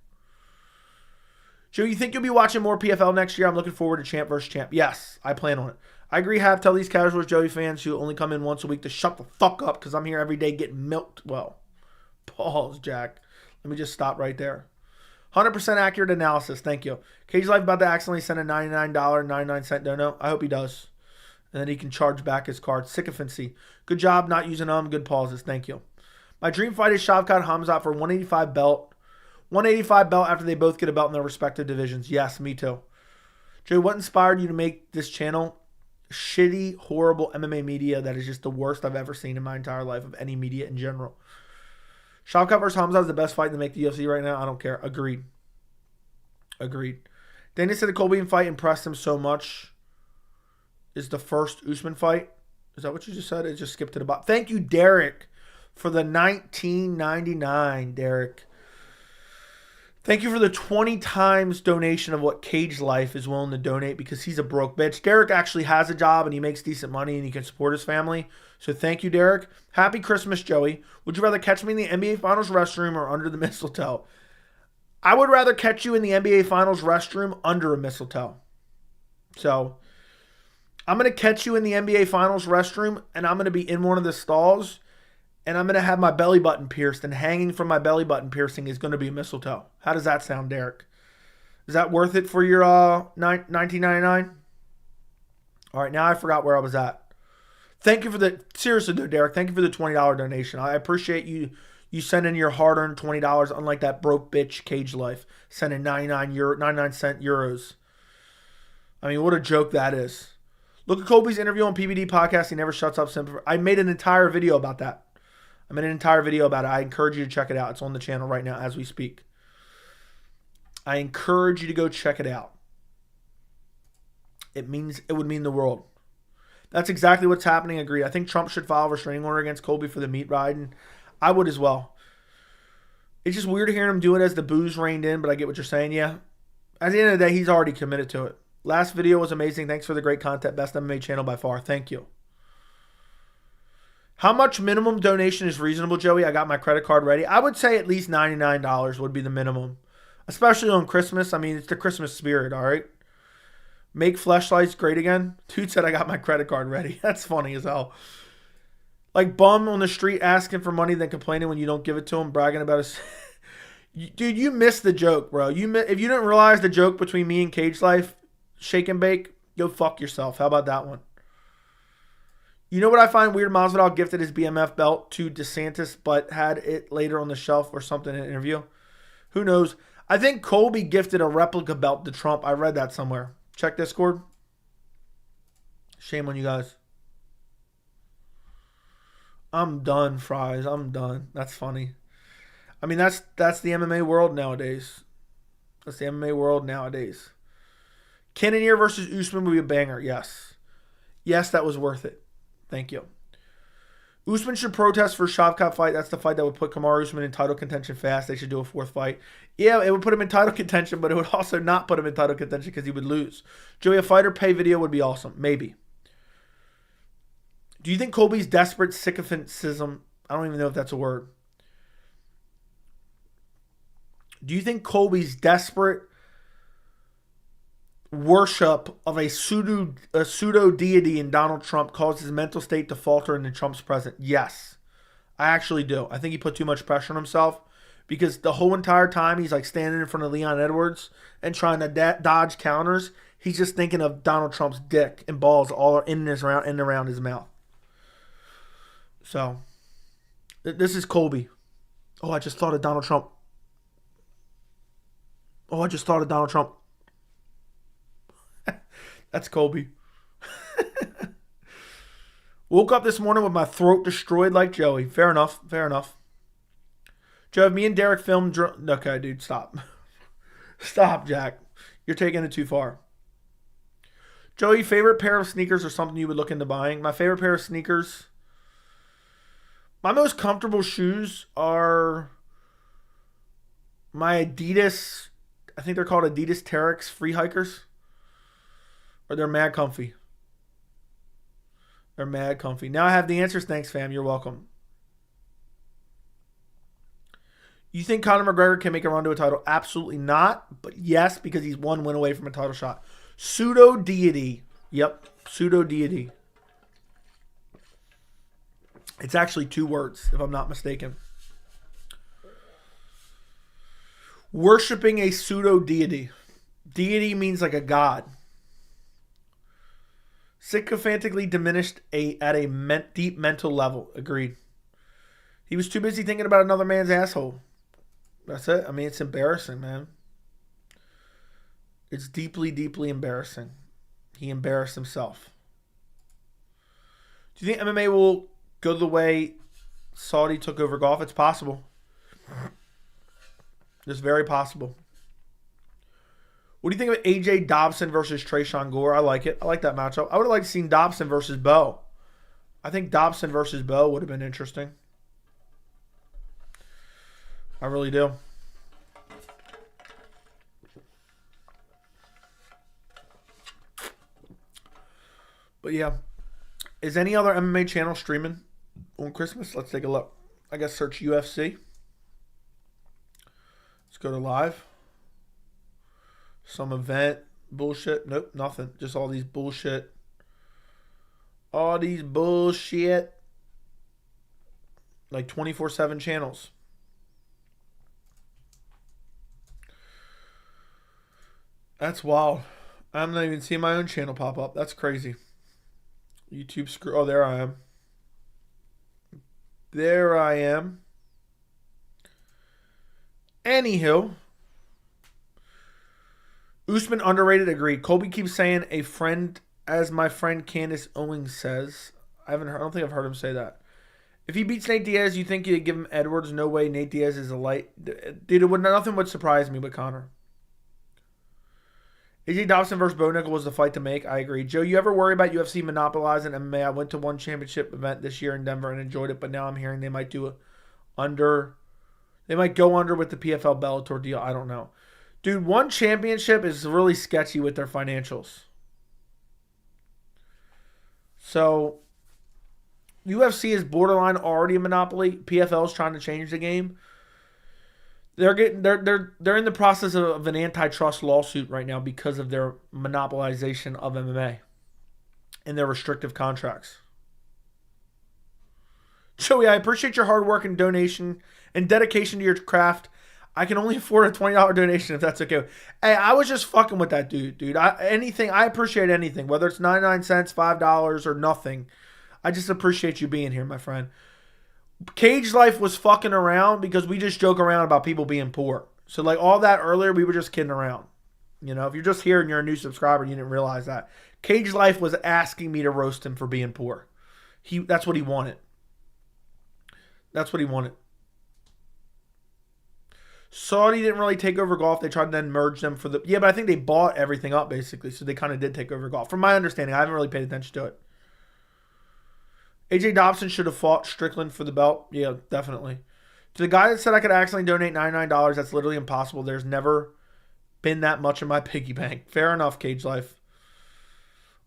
Joe, you think you'll be watching more PFL next year? I'm looking forward to Champ versus Champ. Yes, I plan on it. I agree, Have. Tell these casuals, Joey fans who only come in once a week to shut the fuck up because I'm here every day getting milked. Well, pause, Jack. Let me just stop right there. 100% accurate analysis. Thank you. Cage Life about to accidentally send a $99.99 dono. I hope he does. And then he can charge back his card. Sycophancy. Good job not using good pauses. Thank you. My dream fight is Shavkat Khamzat for 185 belt. 185 belt after they both get a belt in their respective divisions. Yes, me too. Joey, what inspired you to make this channel? Shitty, horrible MMA media that is just the worst I've ever seen in my entire life of any media in general. Shavkat versus Khamzat is the best fight to make the UFC right now. I don't care. Agreed. Danny said the Colby fight impressed him so much. Is the first Usman fight. Is that what you just said? It just skipped to the bottom. Thank you, Derek, for the $19.99, Derek. Thank you for the 20 times donation of what Cage Life is willing to donate because he's a broke bitch. Derek actually has a job and he makes decent money and he can support his family. So thank you, Derek. Happy Christmas, Joey. Would you rather catch me in the NBA Finals restroom or under the mistletoe? I would rather catch you in the NBA Finals restroom under a mistletoe. So I'm going to catch you in the NBA Finals restroom and I'm going to be in one of the stalls. And I'm going to have my belly button pierced, and hanging from my belly button piercing is going to be a mistletoe. How does that sound, Derek? Is that worth it for your $19.99? All right, now I forgot where I was at. Thank you for the, seriously though, Derek, thank you for the $20 donation. I appreciate you sending your hard-earned $20, unlike that broke bitch Cage Life, sending 99 cent euros. I mean, what a joke that is. Look at Colby's interview on PBD Podcast. He never shuts up. I made an entire video about that. I encourage you to check it out. It's on the channel right now as we speak. I encourage you to go check it out. It would mean the world. That's exactly what's happening. Agreed. I think Trump should file a restraining order against Colby for the meat riding. I would as well. It's just weird hearing him do it as the booze rained in, but I get what you're saying. Yeah. At the end of the day, he's already committed to it. Last video was amazing. Thanks for the great content. Best MMA channel by far. Thank you. How much minimum donation is reasonable, Joey? I got my credit card ready. I would say at least $99 would be the minimum. Especially on Christmas. I mean, it's the Christmas spirit, all right? Make fleshlights great again. Dude said I got my credit card ready. That's funny as hell. Like bum on the street asking for money, then complaining when you don't give it to him, bragging about his... Dude, you missed the joke, bro. If you didn't realize the joke between me and Cage Life, shake and bake, go fuck yourself. How about that one? You know what I find weird? Masvidal gifted his BMF belt to DeSantis, but had it later on the shelf or something in an interview. Who knows? I think Colby gifted a replica belt to Trump. I read that somewhere. Check Discord. Shame on you guys. I'm done, Fries. I'm done. That's funny. I mean, that's the MMA world nowadays. That's the MMA world nowadays. Cannonier versus Usman would be a banger. Yes. Yes, that was worth it. Thank you. Usman should protest for Shavkat fight. That's the fight that would put Kamaru Usman in title contention fast. They should do a fourth fight. Yeah, it would put him in title contention, but it would also not put him in title contention because he would lose. Joey, a fighter pay video would be awesome. Maybe. Do you think Colby's desperate sycophantism, I don't even know if that's a word. Do you think Colby's desperate worship of a pseudo deity in Donald Trump caused his mental state to falter in Trump's presence? Yes, I actually do. I think he put too much pressure on himself because the whole entire time he's like standing in front of Leon Edwards and trying to dodge counters. He's just thinking of Donald Trump's dick and balls all in and around his mouth. So, this is Colby. Oh, I just thought of Donald Trump. That's Colby. Woke up this morning with my throat destroyed like Joey. Fair enough. Joe, me and Derek filmed... Okay, dude, stop. Stop, Jack. You're taking it too far. Joey, favorite pair of sneakers or something you would look into buying? My favorite pair of sneakers... My most comfortable shoes are my Adidas... I think they're called Adidas Terex Free Hikers. Or they're mad comfy. Now I have the answers. Thanks, fam. You're welcome. You think Conor McGregor can make a run to a title? Absolutely not. But yes, because he's one win away from a title shot. Pseudo deity. Yep. Pseudo deity. It's actually 2 words, if I'm not mistaken. Worshipping a pseudo deity. Deity means like a god. Sycophantically diminished at a deep mental level. Agreed. He was too busy thinking about another man's asshole. That's it. I mean, it's embarrassing, man. It's deeply, deeply embarrassing. He embarrassed himself. Do you think MMA will go the way Saudi took over golf? It's possible. It's very possible. What do you think of AJ Dobson versus Tresean Gore? I like it. I like that matchup. I would have liked to see Dobson versus Bo. I think Dobson versus Bo would have been interesting. I really do. But yeah. Is any other MMA channel streaming on Christmas? Let's take a look. I guess search UFC. Let's go to live. Some event. Bullshit. Nope, nothing. Just all these bullshit. All these bullshit. Like 24/7 channels. That's wild. I'm not even seeing my own channel pop up. That's crazy. YouTube screw. Oh, there I am. There I am. Anywho. Usman underrated, agreed. Colby keeps saying a friend, as my friend Candace Owens says. I don't think I've heard him say that. If he beats Nate Diaz, you think you'd give him Edwards? No way. Nate Diaz is a light. Dude, nothing would surprise me with Conor. AJ Dobson versus Bo Nickel was the fight to make. I agree. Joe, you ever worry about UFC monopolizing MMA? I went to one championship event this year in Denver and enjoyed it, but now I'm hearing they might do They might go under with the PFL Bellator deal. I don't know. Dude, one championship is really sketchy with their financials. So, UFC is borderline already a monopoly. PFL is trying to change the game. They're in the process of an antitrust lawsuit right now because of their monopolization of MMA and their restrictive contracts. Joey, I appreciate your hard work and donation and dedication to your craft. I can only afford a $20 donation if that's okay. Hey, I was just fucking with that dude. I appreciate anything, whether it's 99 cents, $5, or nothing. I just appreciate you being here, my friend. Cage Life was fucking around because we just joke around about people being poor. So like all that earlier, we were just kidding around. You know, if you're just here and you're a new subscriber, you didn't realize that. Cage Life was asking me to roast him for being poor. That's what he wanted. That's what he wanted. Saudi didn't really take over golf. They tried to then merge them for the... Yeah, but I think they bought everything up, basically. So they kind of did take over golf. From my understanding, I haven't really paid attention to it. AJ Dobson should have fought Strickland for the belt. Yeah, definitely. To the guy that said I could accidentally donate $99, that's literally impossible. There's never been that much in my piggy bank. Fair enough, Cage Life.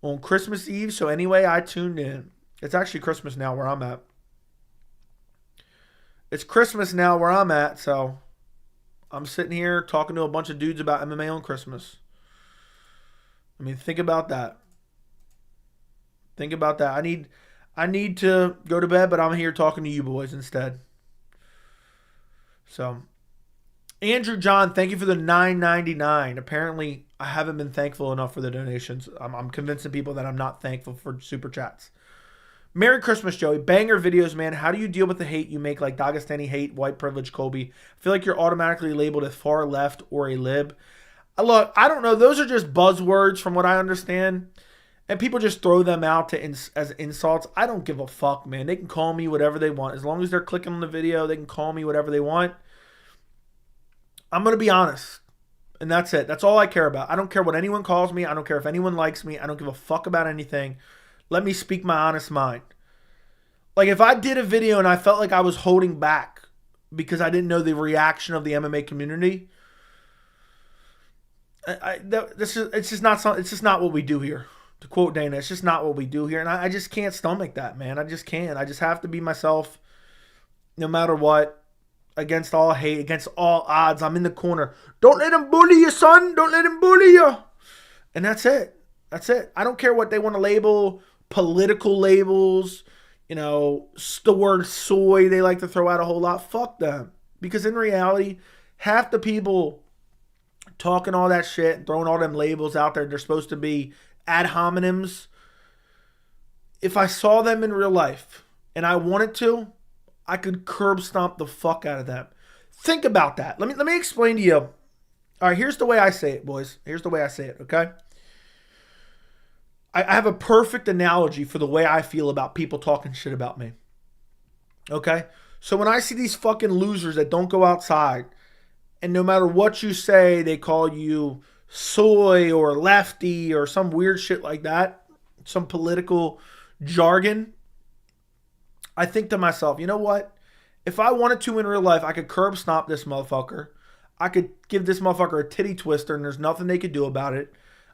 On Christmas Eve, so anyway, I tuned in. It's actually Christmas now where I'm at. It's Christmas now where I'm at, so I'm sitting here talking to a bunch of dudes about MMA on Christmas. I mean, think about that. Think about that. I need to go to bed, but I'm here talking to you boys instead. So, Andrew John, thank you for the $9.99. Apparently, I haven't been thankful enough for the donations. I'm convincing people that I'm not thankful for super chats. Merry Christmas, Joey. Banger videos, man. How do you deal with the hate you make, like Dagestani hate, white privilege, Colby? I feel like you're automatically labeled as far left or a lib. Look, I don't know. Those are just buzzwords from what I understand. And people just throw them out as insults. I don't give a fuck, man. They can call me whatever they want. As long as they're clicking on the video, they can call me whatever they want. I'm going to be honest. And that's it. That's all I care about. I don't care what anyone calls me. I don't care if anyone likes me. I don't give a fuck about anything. Let me speak my honest mind. Like if I did a video and I felt like I was holding back because I didn't know the reaction of the MMA community, it's just not what we do here. To quote Dana, it's just not what we do here. And I just can't stomach that, man. I just can't. I just have to be myself no matter what, against all hate, against all odds. I'm in the corner. Don't let him bully you, son. Don't let him bully you. And that's it. That's it. I don't care what they want to label, political labels, you know, the word soy they like to throw out a whole lot. Fuck them. Because in reality, half the people talking all that shit and throwing all them labels out there, they're supposed to be ad hominems. If I saw them in real life and I wanted to, I could curb stomp the fuck out of them. Think about that. Let me explain to you. All right, here's the way I say it, boys. Here's the way I say it, okay? I have a perfect analogy for the way I feel about people talking shit about me. Okay? So when I see these fucking losers that don't go outside, and no matter what you say, they call you soy or lefty or some weird shit like that, some political jargon, I think to myself, you know what? If I wanted to in real life, I could curb stomp this motherfucker. I could give this motherfucker a titty twister and there's nothing they could do about it.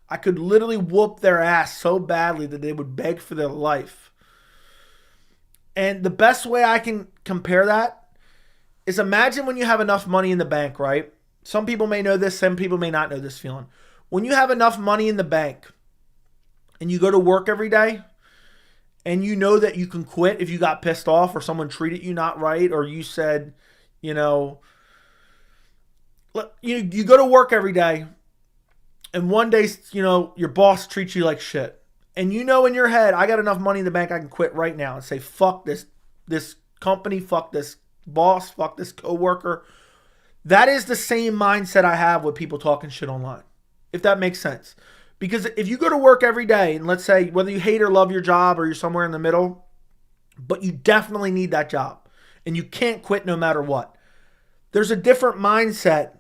I could literally whoop their ass so badly that they would beg for their life. And the best way I can compare that is imagine when you have enough money in the bank, right? Some people may know this, some people may not know this feeling. When you have enough money in the bank and you go to work every day and you know that you can quit if you got pissed off or someone treated you not right or you said, you know, you go to work every day and one day, you know, your boss treats you like shit. And you know in your head, I got enough money in the bank, I can quit right now and say, fuck this company, fuck this boss, fuck this coworker. That is the same mindset I have with people talking shit online, if that makes sense. Because if you go to work every day, and let's say whether you hate or love your job or you're somewhere in the middle, but you definitely need that job and you can't quit no matter what, there's a different mindset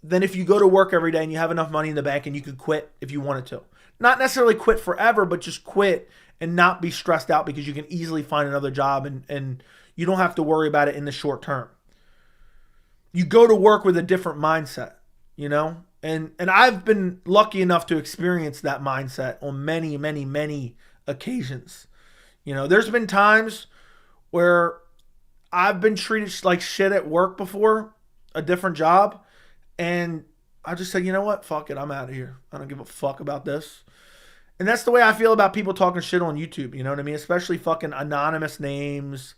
than if you go to work every day and you have enough money in the bank and you could quit if you wanted to. Not necessarily quit forever, but just quit and not be stressed out because you can easily find another job and you don't have to worry about it in the short term. You go to work with a different mindset, you know? And I've been lucky enough to experience that mindset on many, many, many occasions. You know, there's been times where I've been treated like shit at work before, a different job, and I just said, you know what? Fuck it. I'm out of here. I don't give a fuck about this. And that's the way I feel about people talking shit on YouTube. You know what I mean? Especially fucking anonymous names.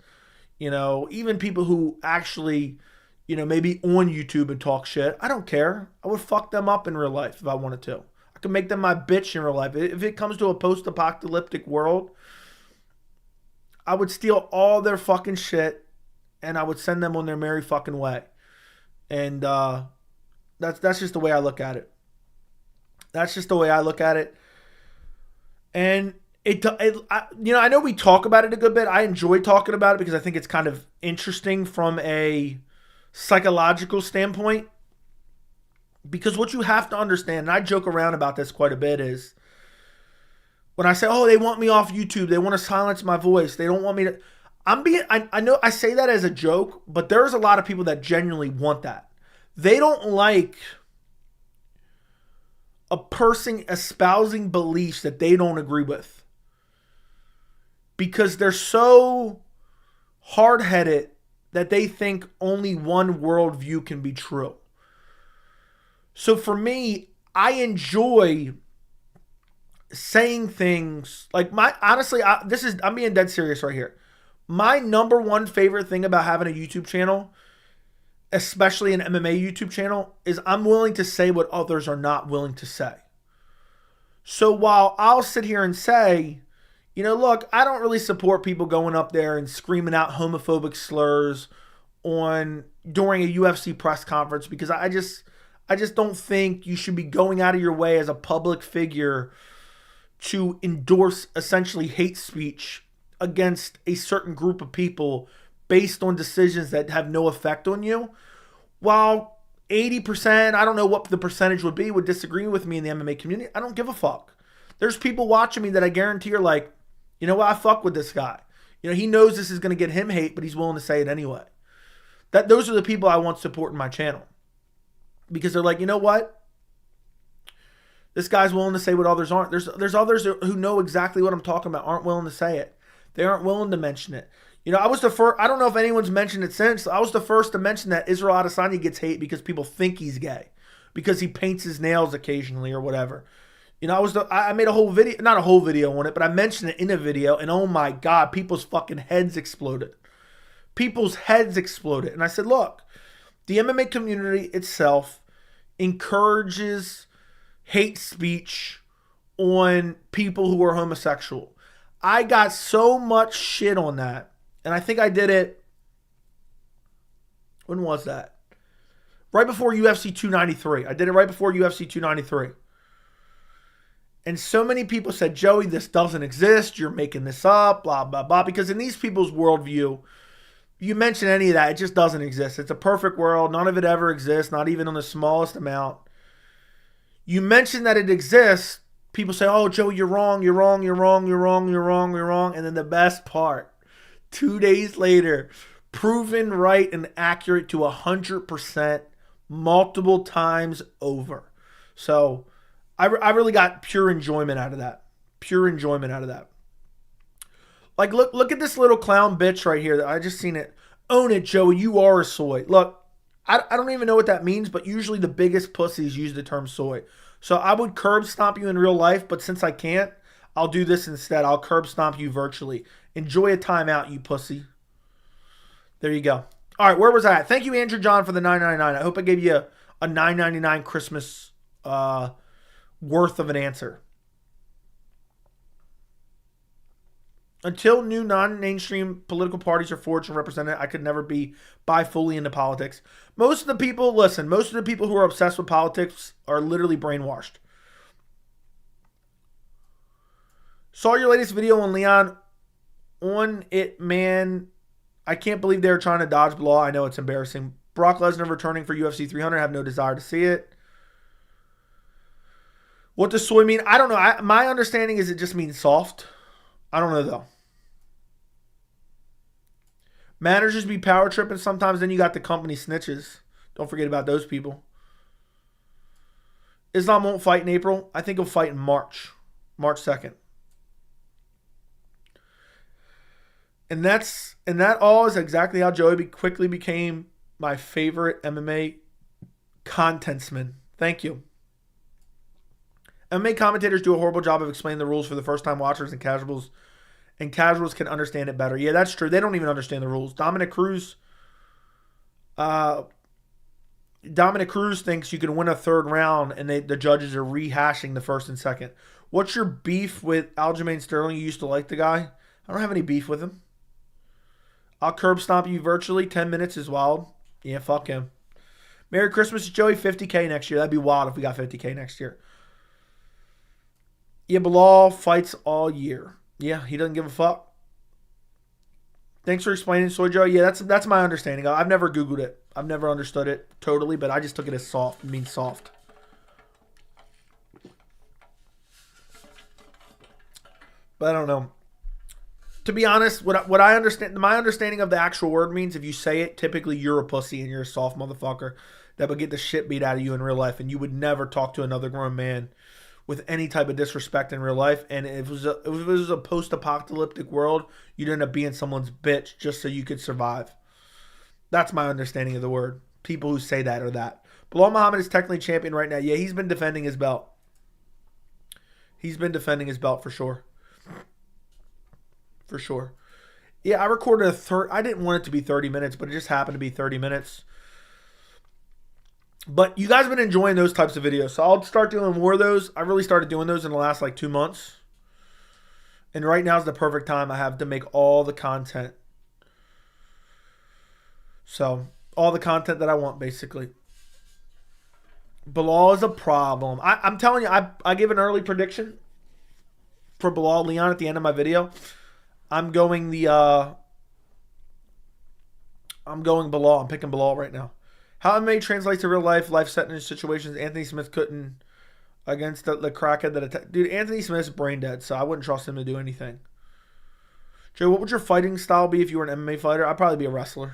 You know, even people who actually, you know, maybe on YouTube and talk shit. I don't care. I would fuck them up in real life if I wanted to. I could make them my bitch in real life. If it comes to a post-apocalyptic world, I would steal all their fucking shit and I would send them on their merry fucking way. And that's just the way I look at it. That's just the way I look at it. And I know we talk about it a good bit. I enjoy talking about it because I think it's kind of interesting from a psychological standpoint. Because what you have to understand, and I joke around about this quite a bit, is when I say, oh, they want me off YouTube, they want to silence my voice, they don't want me to. I know I say that as a joke, but there's a lot of people that genuinely want that. They don't like a person espousing beliefs that they don't agree with because they're so hard-headed that they think only one worldview can be true. So for me, I enjoy saying things like I'm being dead serious right here. My number one favorite thing about having a YouTube channel, especially an MMA YouTube channel, is I'm willing to say what others are not willing to say. So while I'll sit here and say, look, I don't really support people going up there and screaming out homophobic slurs during a UFC press conference because I just don't think you should be going out of your way as a public figure to endorse essentially hate speech against a certain group of people based on decisions that have no effect on you. While 80%, I don't know what the percentage would be, would disagree with me in the MMA community, I don't give a fuck. There's people watching me that I guarantee are like, you know what, I fuck with this guy. He knows this is going to get him hate, but he's willing to say it anyway. Those are the people I want supporting my channel. Because they're like, you know what? This guy's willing to say what others aren't. There's others who know exactly what I'm talking about, aren't willing to say it. They aren't willing to mention it. I was the first. I don't know if anyone's mentioned it since. I was the first to mention that Israel Adesanya gets hate because people think he's gay, because he paints his nails occasionally or whatever. I made a whole video, not a whole video on it, but I mentioned it in a video, and oh my God, people's fucking heads exploded. People's heads exploded, and I said, look, the MMA community itself encourages hate speech on people who are homosexual. I got so much shit on that. And I think I did it. When was that? Right before UFC 293. I did it right before UFC 293. And so many people said, Joey, this doesn't exist. You're making this up, blah, blah, blah. Because in these people's worldview, you mention any of that, it just doesn't exist. It's a perfect world. None of it ever exists, not even on the smallest amount. You mention that it exists, people say, oh, Joey, you're wrong, you're wrong, you're wrong, you're wrong, you're wrong, you're wrong. And then the best part, 2 days later, proven right and accurate to 100% multiple times over. So I really got pure enjoyment out of that. Pure enjoyment out of that. Like, look at this little clown bitch right here. I just seen it. Own it, Joey. You are a soy. Look, I don't even know what that means, but usually the biggest pussies use the term soy. So I would curb stomp you in real life, but since I can't, I'll do this instead. I'll curb stomp you virtually. Enjoy a timeout, you pussy. There you go. All right, where was I at? Thank you, Andrew John, for the $9.99. I hope I gave you a $9.99 Christmas worth of an answer. Until new non-mainstream political parties are forged and represented, I could never buy fully into politics. Most of the people who are obsessed with politics are literally brainwashed. Saw your latest video on Leon. On it, man. I can't believe they're trying to dodge the law. I know it's embarrassing. Brock Lesnar returning for UFC 300. I have no desire to see it. What does soy mean? I don't know. My understanding is it just means soft. I don't know, though. Managers be power tripping sometimes. Then you got the company snitches. Don't forget about those people. Islam won't fight in April. I think he'll fight in March. March 2nd. And that all is exactly how Joey quickly became my favorite MMA contentsman. Thank you. MMA commentators do a horrible job of explaining the rules for the first-time watchers and casuals can understand it better. Yeah, that's true. They don't even understand the rules. Dominic Cruz thinks you can win a third round, and the judges are rehashing the first and second. What's your beef with Aljamain Sterling? You used to like the guy. I don't have any beef with him. I'll curb stomp you virtually. 10 minutes is wild. Yeah, fuck him. Merry Christmas, Joey. 50K next year. That'd be wild if we got 50K next year. Yeah, Belal fights all year. Yeah, he doesn't give a fuck. Thanks for explaining, Soy Joe. Yeah, that's my understanding. I've never Googled it. I've never understood it totally, but I just took it as soft. It means soft. But I don't know. To be honest, what I understand, my understanding of the actual word means, if you say it, typically you're a pussy and you're a soft motherfucker that would get the shit beat out of you in real life, and you would never talk to another grown man with any type of disrespect in real life. And if it was a post-apocalyptic world, you'd end up being someone's bitch just so you could survive. That's my understanding of the word. People who say that or that. Belal Muhammad is technically champion right now. Yeah, he's been defending his belt. He's been defending his belt for sure. For sure. Yeah, I recorded I didn't want it to be 30 minutes, but it just happened to be 30 minutes. But you guys have been enjoying those types of videos, so I'll start doing more of those. I really started doing those in the last 2 months. And right now is the perfect time I have to make all the content. So, all the content that I want, basically. Belal is a problem. I'm telling you, I gave an early prediction for Belal Leon at the end of my video. I'm going Belal. I'm picking Belal right now. How MMA translates to real life setting situations. Anthony Smith couldn't against the crackhead that attacked. Dude, Anthony Smith's brain dead, so I wouldn't trust him to do anything. Joe, what would your fighting style be if you were an MMA fighter? I'd probably be a wrestler.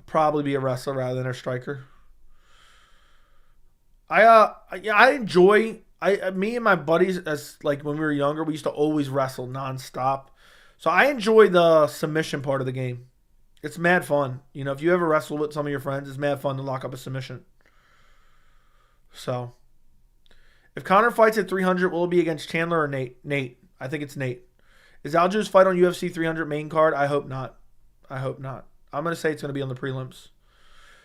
I'd probably be a wrestler rather than a striker. I enjoy. Me and my buddies, as when we were younger, we used to always wrestle nonstop. So I enjoy the submission part of the game. It's mad fun. If you ever wrestle with some of your friends, it's mad fun to lock up a submission. So, if Conor fights at 300, will it be against Chandler or Nate? Nate. I think it's Nate. Is Aljo's fight on UFC 300 main card? I hope not. I hope not. I'm going to say it's going to be on the prelims.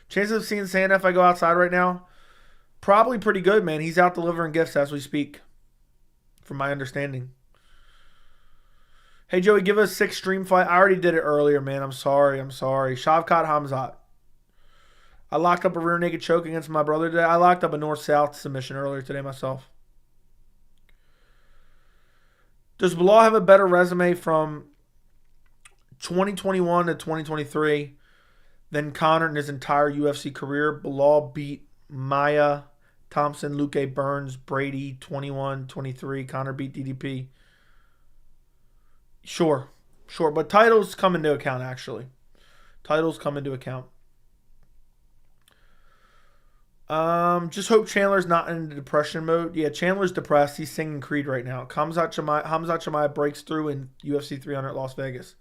Chances of seeing Santa if I go outside right now? Probably pretty good, man. He's out delivering gifts as we speak, from my understanding. Hey, Joey, give us 6 stream fight. I already did it earlier, man. I'm sorry. Shavkat Khamzat. I locked up a rear naked choke against my brother today. I locked up a north-south submission earlier today myself. Does Belal have a better resume from 2021 to 2023 than Conor in his entire UFC career? Belal beat Maya, Thompson, Luque, Burns, Brady, 21, 23. Conor beat DDP. Sure. But titles come into account, actually. Titles come into account. Just hope Chandler's not in depression mode. Yeah, Chandler's depressed. He's singing Creed right now. Khamzat Chimaev breaks through in UFC 300 Las Vegas.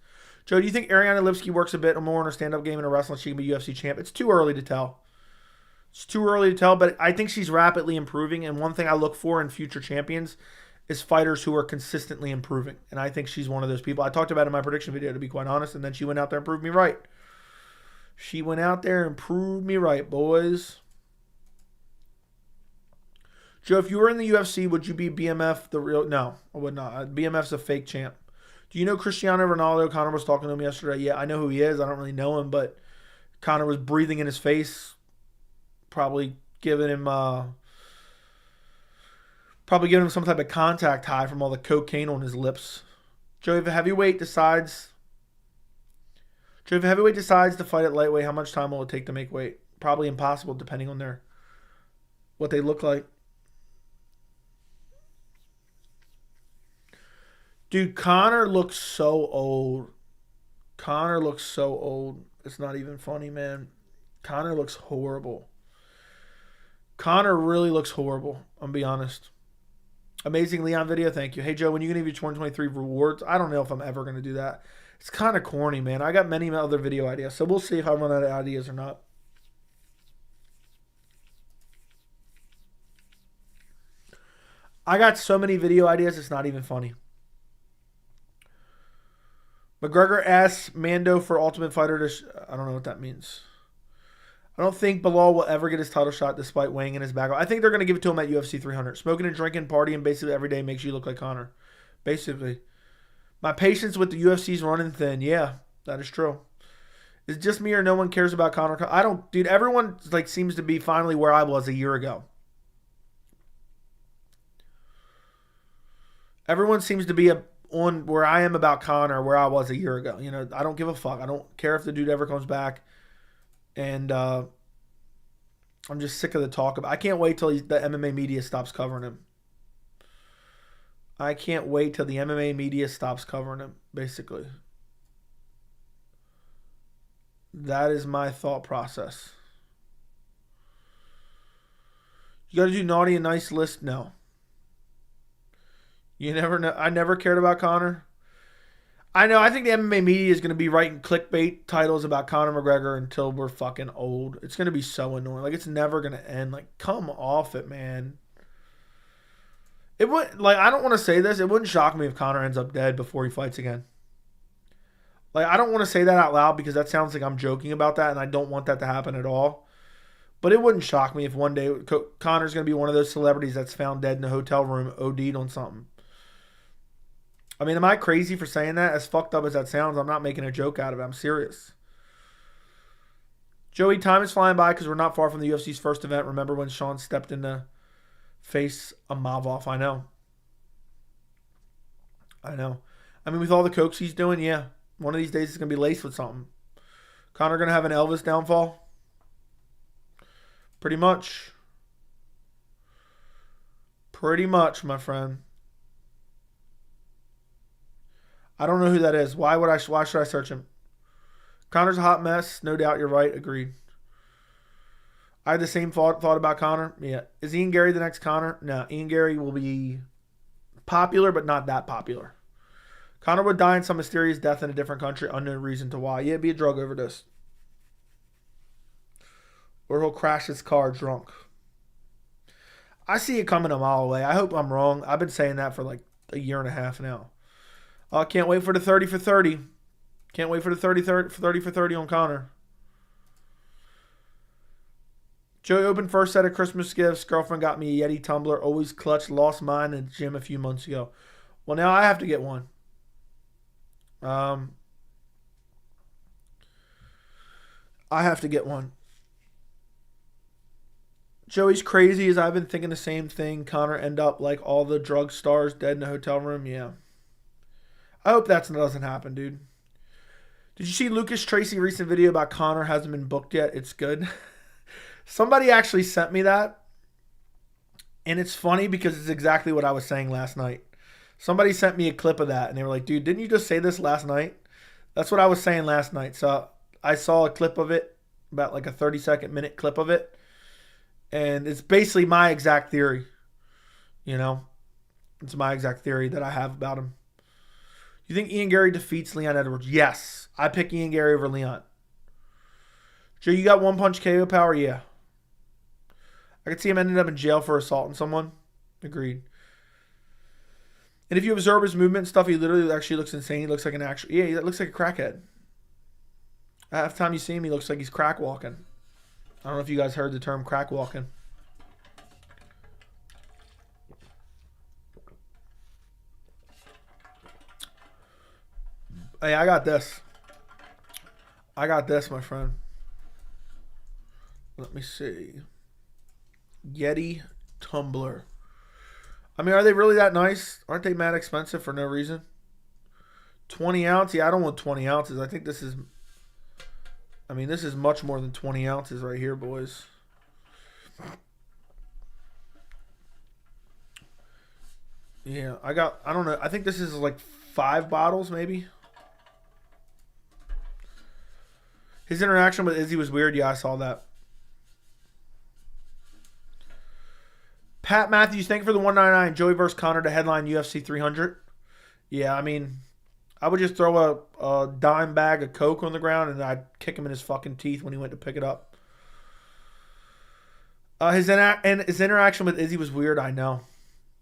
Joe, do you think Ariane Lipsky works a bit more in her stand-up game in a wrestling? She can be UFC champ. It's too early to tell. But I think she's rapidly improving. And one thing I look for in future champions is fighters who are consistently improving. And I think she's one of those people. I talked about it in my prediction video, to be quite honest, and then she went out there and proved me right. Boys. Joe, if you were in the UFC, would you be BMF the real? No, I would not. BMF's a fake champ. Do you know Cristiano Ronaldo? Conor was talking to him yesterday. Yeah, I know who he is. I don't really know him, but Conor was breathing in his face, probably giving him some type of contact high from all the cocaine on his lips. Joe, if a heavyweight decides to fight at lightweight, how much time will it take to make weight? Probably impossible, depending on what they look like. Dude, Conor looks so old. It's not even funny, man. Conor looks horrible. Conor really looks horrible, I'm going to be honest. Amazing Leon video, thank you. Hey, Joe, when are you going to give your 2023 rewards? I don't know if I'm ever going to do that. It's kind of corny, man. I got many other video ideas, so we'll see if I run out of ideas or not. I got so many video ideas, it's not even funny. McGregor asks Mando for Ultimate Fighter to... I don't know what that means. I don't think Belal will ever get his title shot despite weighing in his back. I think they're going to give it to him at UFC 300. Smoking and drinking, partying basically every day makes you look like Conor. Basically. My patience with the UFC's running thin. Yeah. That is true. Is it just me or no one cares about Conor? I don't, dude. Everyone like seems to be finally where I was a year ago. Everyone seems to be on where I am about Conor, where I was a year ago. You know, I don't give a fuck. I don't care if the dude ever comes back. And I'm just sick of the talk about. I can't wait till the MMA media stops covering him. I can't wait till the MMA media stops covering him. Basically, that is my thought process. You got to do naughty and nice list? No. You never know. I never cared about Conor. I know. I think the MMA media is going to be writing clickbait titles about Conor McGregor until we're fucking old. It's going to be so annoying. Like, it's never going to end. Like, come off it, man. It would, like, I don't want to say this. It wouldn't shock me if Conor ends up dead before he fights again. Like, I don't want to say that out loud because that sounds like I'm joking about that, and I don't want that to happen at all. But it wouldn't shock me if one day Conor's going to be one of those celebrities that's found dead in a hotel room, OD'd on something. I mean, am I crazy for saying that? As fucked up as that sounds, I'm not making a joke out of it. I'm serious. Joey, time is flying by because we're not far from the UFC's first event. Remember when Sean stepped in to face a Mavov? I know. I mean, with all the cokes he's doing, yeah. One of these days it's going to be laced with something. Conor going to have an Elvis downfall? Pretty much. Pretty much, my friend. I don't know who that is. Why should I search him? Conor's a hot mess. No doubt, you're right. Agreed. I had the same thought about Conor. Yeah. Is Ian Gary the next Conor? No. Ian Gary will be popular, but not that popular. Conor would die in some mysterious death in a different country. Unknown reason to why. Yeah, it'd be a drug overdose. Or he'll crash his car drunk. I see it coming a mile away. I hope I'm wrong. I've been saying that for like a year and a half now. Can't wait for the 30 for 30. Can't wait for the 30 for 30 on Conor. Joey opened first set of Christmas gifts. Girlfriend got me a Yeti tumbler. Always clutch. Lost mine in the gym a few months ago. Well, now I have to get one. I have to get one. Joey's crazy as I've been thinking the same thing. Conor end up like all the drug stars dead in a hotel room. Yeah. I hope that doesn't happen, dude. Did you see Lucas Tracy recent video about Conor hasn't been booked yet? It's good. Somebody actually sent me that. And it's funny because it's exactly what I was saying last night. Somebody sent me a clip of that and they were like, dude, didn't you just say this last night? That's what I was saying last night. So I saw a clip of it, about like a 30-minute clip of it. And it's basically my exact theory. You know? It's my exact theory that I have about him. You think Ian Gary defeats Leon Edwards? Yes. I pick Ian Gary over Leon. Joe, you got one punch KO power? Yeah. I could see him ending up in jail for assaulting someone. Agreed. And if you observe his movement and stuff, he literally actually looks insane. He looks like an actual... Yeah, he looks like a crackhead. Half the time you see him, he looks like he's crack walking. I don't know if you guys heard the term crack walking. Hey, I got this. I got this, my friend. Let me see. Yeti tumbler. I mean, are they really that nice? Aren't they mad expensive for no reason? 20 ounce? Yeah, I don't want 20 ounces. I think this is... I mean, this is much more than 20 ounces right here, boys. Yeah, I don't know. I think this is like 5 bottles, maybe. His interaction with Izzy was weird. Yeah, I saw that. Pat Matthews, thank you for the 199. Joey versus Conor to headline UFC 300. Yeah, I mean, I would just throw a dime bag of Coke on the ground and I'd kick him in his fucking teeth when he went to pick it up. His interaction with Izzy was weird. I know.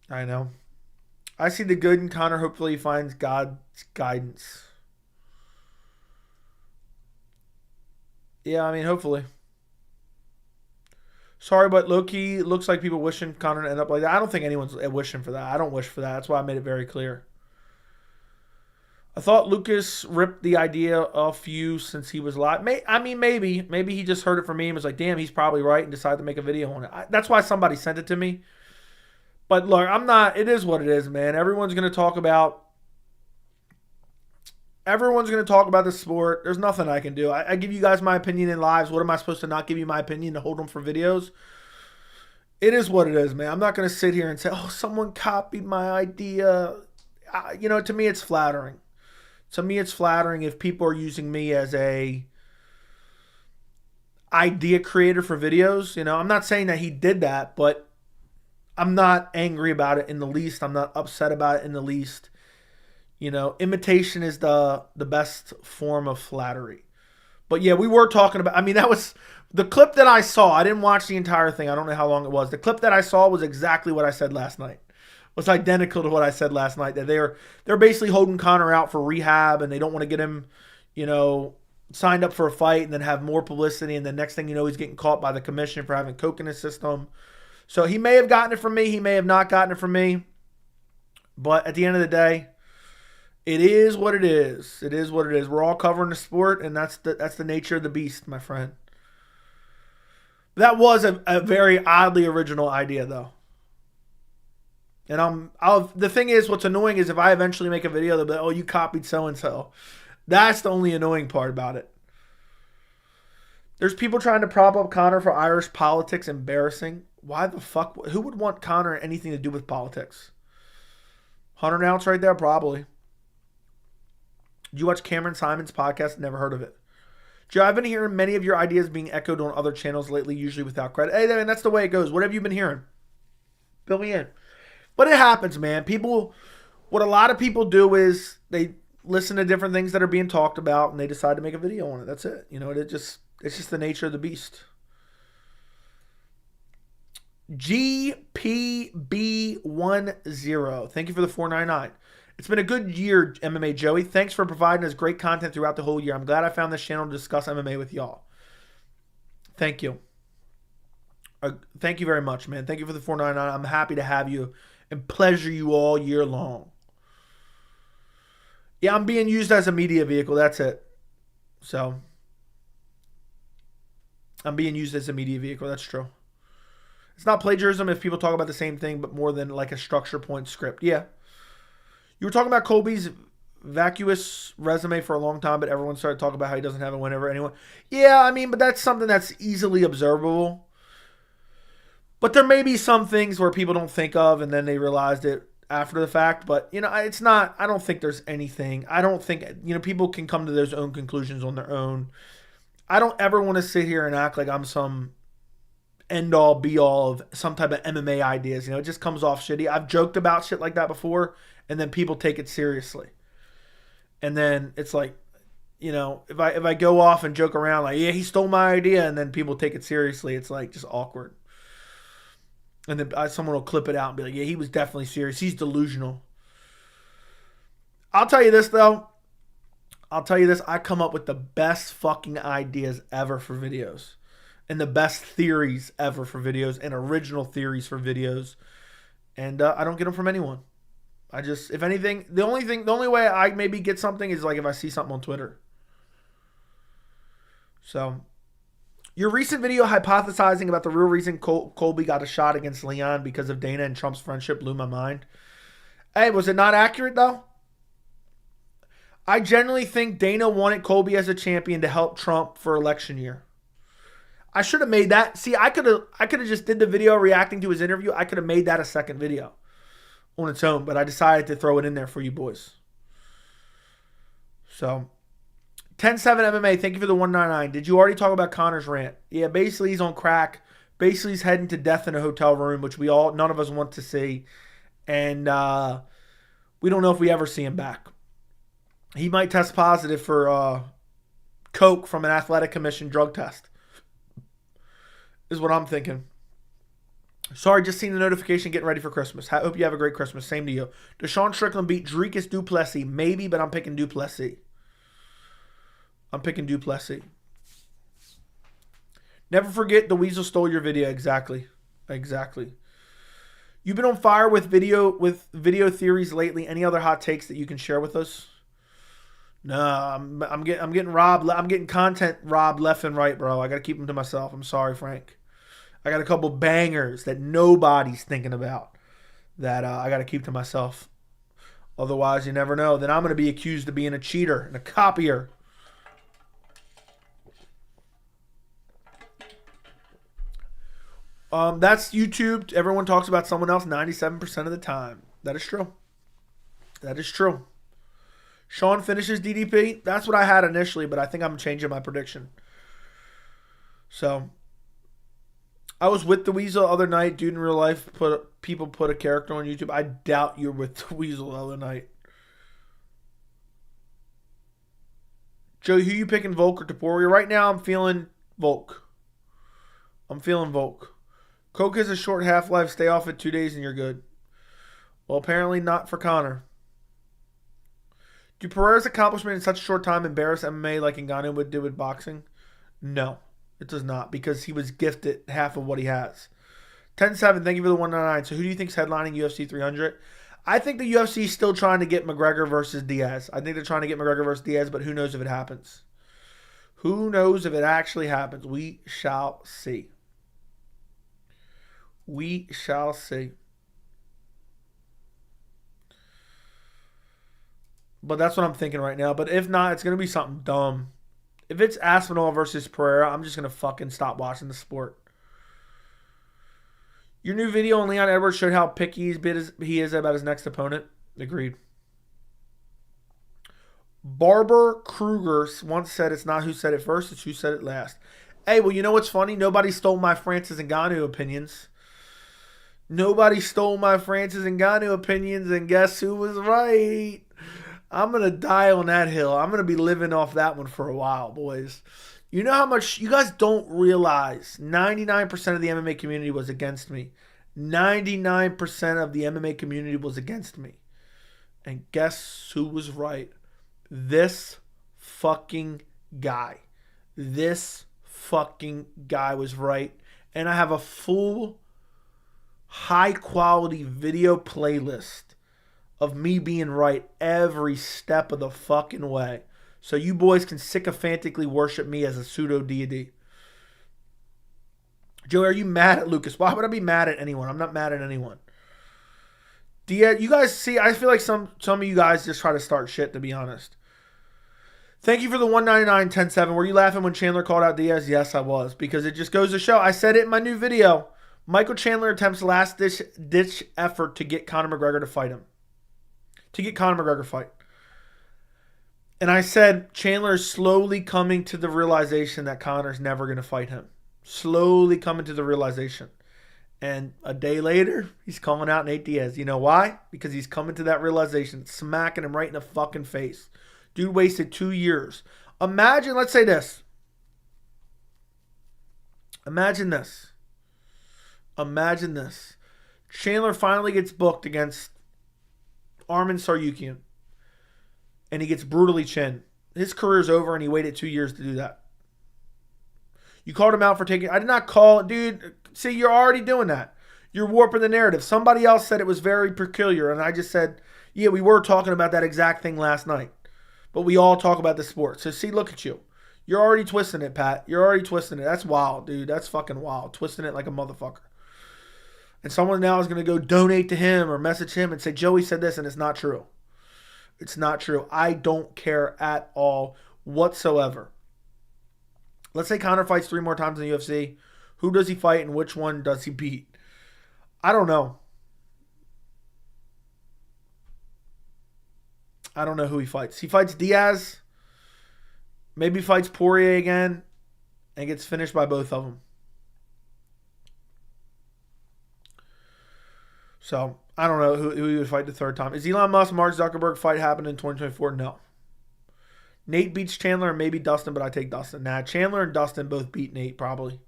I see the good in Conor. Hopefully he finds God's guidance. Yeah, I mean, hopefully. Sorry, but low-key, looks like people wishing Conor to end up like that. I don't think anyone's wishing for that. I don't wish for that. That's why I made it very clear. I thought Lucas ripped the idea off you since he was live. Maybe he just heard it from me and was like, damn, he's probably right, and decided to make a video on it. That's why somebody sent it to me. But look, it is what it is, man. Everyone's going to talk about the sport. There's nothing I can do. I give you guys my opinion in lives. What am I supposed to not give you my opinion to hold them for videos? It is what it is, man. I'm not going to sit here and say, oh, someone copied my idea. To me, it's flattering. To me, it's flattering if people are using me as a idea creator for videos. I'm not saying that he did that, but I'm not angry about it in the least. I'm not upset about it in the least. Imitation is the best form of flattery. But yeah, we were talking about, that was the clip that I saw. I didn't watch the entire thing. I don't know how long it was. The clip that I saw was exactly what I said last night. Was identical to what I said last night, that they're basically holding Conor out for rehab, and they don't want to get him, signed up for a fight and then have more publicity, and the next thing you know, he's getting caught by the commission for having coke in his system. So he may have gotten it from me, he may have not gotten it from me, but at the end of the day, it is what it is. It is what it is. We're all covering the sport, and that's the nature of the beast, my friend. That was a very oddly original idea, though. And the thing is, what's annoying is if I eventually make a video, they'll be like, oh, you copied so-and-so. That's the only annoying part about it. There's people trying to prop up Conor for Irish politics. Embarrassing. Why the fuck? Who would want Conor anything to do with politics? 100 ounce right there? Probably. Did you watch Cameron Simon's podcast? Never heard of it. Joe, I've been hearing many of your ideas being echoed on other channels lately, usually without credit. Hey, man, that's the way it goes. What have you been hearing? Fill me in. But it happens, man. What a lot of people do is they listen to different things that are being talked about and they decide to make a video on it. That's it. It's just the nature of the beast. GPB10. Thank you for the $4.99. It's been a good year, MMA Joey. Thanks for providing us great content throughout the whole year. I'm glad I found this channel to discuss MMA with y'all. Thank you. Thank you very much, man. Thank you for the $4.99. I'm happy to have you and pleasure you all year long. Yeah, I'm being used as a media vehicle. That's it. So, I'm being used as a media vehicle. That's true. It's not plagiarism if people talk about the same thing, but more than like a structure point script. Yeah. You were talking about Colby's vacuous resume for a long time, but everyone started talking about how he doesn't have a win over anyone. Yeah, but that's something that's easily observable. But there may be some things where people don't think of and then they realized it after the fact. But, it's not, I don't think there's anything. I don't think, people can come to their own conclusions on their own. I don't ever want to sit here and act like I'm some end-all, be-all of some type of MMA ideas. It just comes off shitty. I've joked about shit like that before, and then people take it seriously. And then it's like, if I go off and joke around like, yeah, he stole my idea, and then people take it seriously, it's like just awkward. And then someone will clip it out and be like, yeah, he was definitely serious. He's delusional. I'll tell you this, though. I come up with the best fucking ideas ever for videos. And the best theories ever for videos. And original theories for videos. And I don't get them from anyone. If anything, the only way I maybe get something is like if I see something on Twitter. So, your recent video hypothesizing about the real reason Colby got a shot against Leon because of Dana and Trump's friendship blew my mind. Hey, was it not accurate, though? I generally think Dana wanted Colby as a champion to help Trump for election year. I should have made that. See, I could have just did the video reacting to his interview. I could have made that a second video on its own, but I decided to throw it in there for you boys. So, 10-7 MMA, thank you for the $1.99. Did you already talk about Conor's rant? Yeah, basically he's on crack. Basically he's heading to death in a hotel room, which none of us want to see. And we don't know if we ever see him back. He might test positive for coke from an athletic commission drug test. Is what I'm thinking. Sorry, just seen the notification getting ready for Christmas. Hope you have a great Christmas. Same to you. Deshaun Strickland beat Dricus du Plessis. Maybe, but I'm picking du Plessis. Never forget the Weasel stole your video. Exactly. You've been on fire with video theories lately. Any other hot takes that you can share with us? No, I'm getting robbed. I'm getting content robbed left and right, bro. I gotta keep them to myself. I'm sorry, Frank. I got a couple bangers that nobody's thinking about that I gotta keep to myself. Otherwise, you never know. Then I'm gonna be accused of being a cheater and a copier. That's YouTube. Everyone talks about someone else 97% of the time. That is true. That is true. Sean finishes DDP. That's what I had initially, but I think I'm changing my prediction. So, I was with the Weasel the other night. Dude, in real life, people put a character on YouTube. I doubt you're with the Weasel the other night. Joey, who you picking, Volk or Taporia? Right now, I'm feeling Volk. I'm feeling Volk. Coke has a short half-life. Stay off it 2 days and you're good. Well, apparently not for Connor. Do Pereira's accomplishment in such a short time embarrass MMA like Ngannou did with boxing? No, it does not, because he was gifted half of what he has. 10-7, thank you for the 199. So who do you think is headlining UFC 300? I think the UFC is still trying to get McGregor versus Diaz. I think they're trying to get McGregor versus Diaz, but who knows if it happens? Who knows if it actually happens? We shall see. We shall see. But that's what I'm thinking right now. But if not, it's going to be something dumb. If it's Aspinall versus Pereira, I'm just going to fucking stop watching the sport. Your new video on Leon Edwards showed how picky he is about his next opponent. Agreed. Barbara Kruger once said it's not who said it first, it's who said it last. Hey, well, you know what's funny? Nobody stole my Francis Ngannou opinions. Nobody stole my Francis Ngannou opinions, and guess who was right? I'm going to die on that hill. I'm going to be living off that one for a while, boys. You know how much you guys don't realize 99% of the MMA community was against me. 99% of the MMA community was against me. And guess who was right? This fucking guy. This fucking guy was right. And I have a full high quality video playlist of me being right every step of the fucking way. So you boys can sycophantically worship me as a pseudo deity. Joey, are you mad at Lucas? Why would I be mad at anyone? I'm not mad at anyone. You guys see, I feel like some of you guys just try to start shit, to be honest. Thank you for the 199 10-7. Were you laughing when Chandler called out Diaz? Yes, I was. Because it just goes to show. I said it in my new video. Michael Chandler attempts last-ditch effort to get Conor McGregor to fight him. To get Conor McGregor fight. And I said Chandler is slowly coming to the realization that Conor's never going to fight him. Slowly coming to the realization. And a day later, he's calling out Nate Diaz. You know why? Because he's coming to that realization. Smacking him right in the fucking face. Dude wasted 2 years. Imagine, let's say this. Imagine this. Imagine this. Chandler finally gets booked against Arman Tsarukyan. And he gets brutally chinned. His career's over and he waited 2 years to do that. You called him out for taking... I did not call... Dude, see, you're already doing that. You're warping the narrative. Somebody else said it was very peculiar. And I just said, yeah, we were talking about that exact thing last night. But we all talk about the sport. So see, look at you. You're already twisting it, Pat. You're already twisting it. That's wild, dude. That's fucking wild. Twisting it like a motherfucker. And someone now is going to go donate to him or message him and say, Joey said this, and it's not true. It's not true. I don't care at all whatsoever. Let's say Conor fights 3 more times in the UFC. Who does he fight and which one does he beat? I don't know. I don't know who he fights. He fights Diaz. Maybe fights Poirier again. And gets finished by both of them. So, I don't know who he would fight the third time. Is Elon Musk, Mark Zuckerberg fight happening in 2024? No. Nate beats Chandler and maybe Dustin, but I take Dustin. Nah, Chandler and Dustin both beat Nate, probably.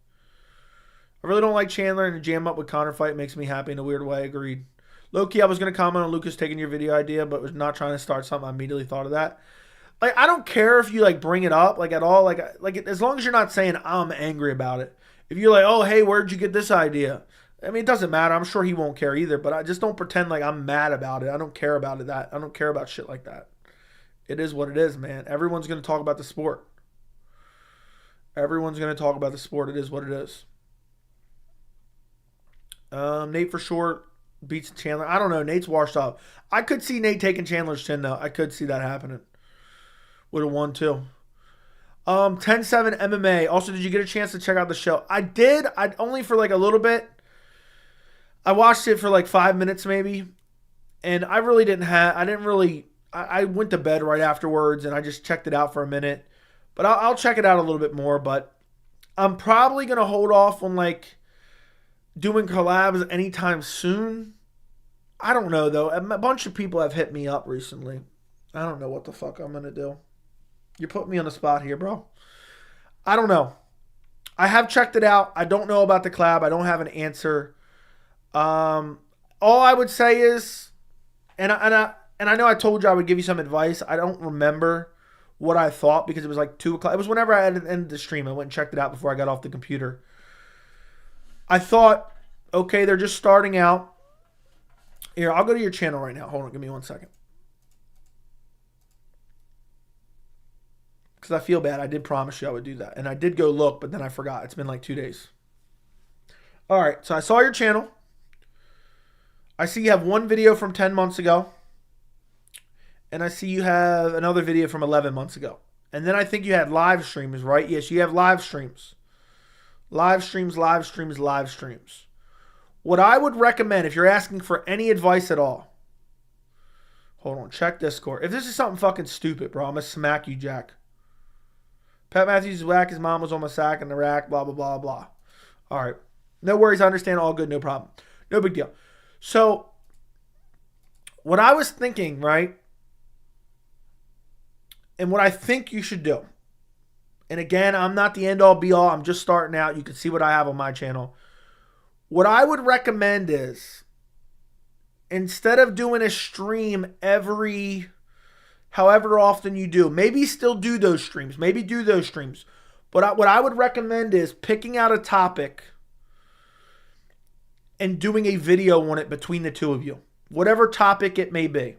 I really don't like Chandler, and the jam up with Conor fight makes me happy in a weird way. Agreed. Low-key, I was going to comment on Lucas taking your video idea, but was not trying to start something. I immediately thought of that. Like, I don't care if you, like, bring it up, like, at all. Like as long as you're not saying I'm angry about it. If you're like, oh, hey, where'd you get this idea? I mean, it doesn't matter. I'm sure he won't care either, but I just don't pretend like I'm mad about it. I don't care about it. I don't care about shit like that. It is what it is, man. Everyone's going to talk about the sport. Everyone's going to talk about the sport. It is what it is. Nate for sure beats Chandler. I don't know. Nate's washed up. I could see Nate taking Chandler's chin, though. I could see that happening. Would have won, too. 10-7 MMA. Also, did you get a chance to check out the show? I did. I only for like a little bit. I watched it for like 5 minutes maybe. And I really didn't have... I went to bed right afterwards and I just checked it out for a minute. But I'll check it out a little bit more. But I'm probably going to hold off on like doing collabs anytime soon. I don't know though. A bunch of people have hit me up recently. I don't know what the fuck I'm going to do. You're putting me on the spot here, bro. I don't know. I have checked it out. I don't know about the collab. I don't have an answer. All I would say is, and I know I told you I would give you some advice. I don't remember what I thought because it was like 2 o'clock. It was whenever I had ended the stream. I went and checked it out before I got off the computer. I thought, okay, they're just starting out. Here, I'll go to your channel right now. Hold on, give me 1 second. Because I feel bad. I did promise you I would do that. And I did go look, but then I forgot. It's been like 2 days. All right, so I saw your channel. I see you have one video from 10 months ago. And I see you have another video from 11 months ago. And then I think you had live streams, right? Yes, you have live streams. Live streams, live streams, live streams. What I would recommend, if you're asking for any advice at all. Hold on, check Discord. If this is something fucking stupid, bro, I'm going to smack you, Jack. Pat Matthews is whack. His mom was on my sack in the rack, blah, blah, blah, blah. All right. No worries. I understand. All good. No problem. No big deal. So, what I was thinking, right, and what I think you should do, and again, I'm not the end-all, be-all. I'm just starting out. You can see what I have on my channel. What I would recommend is, instead of doing a stream every... however often you do. Maybe still do those streams. Maybe do those streams. But what I would recommend is picking out a topic and doing a video on it between the two of you. Whatever topic it may be.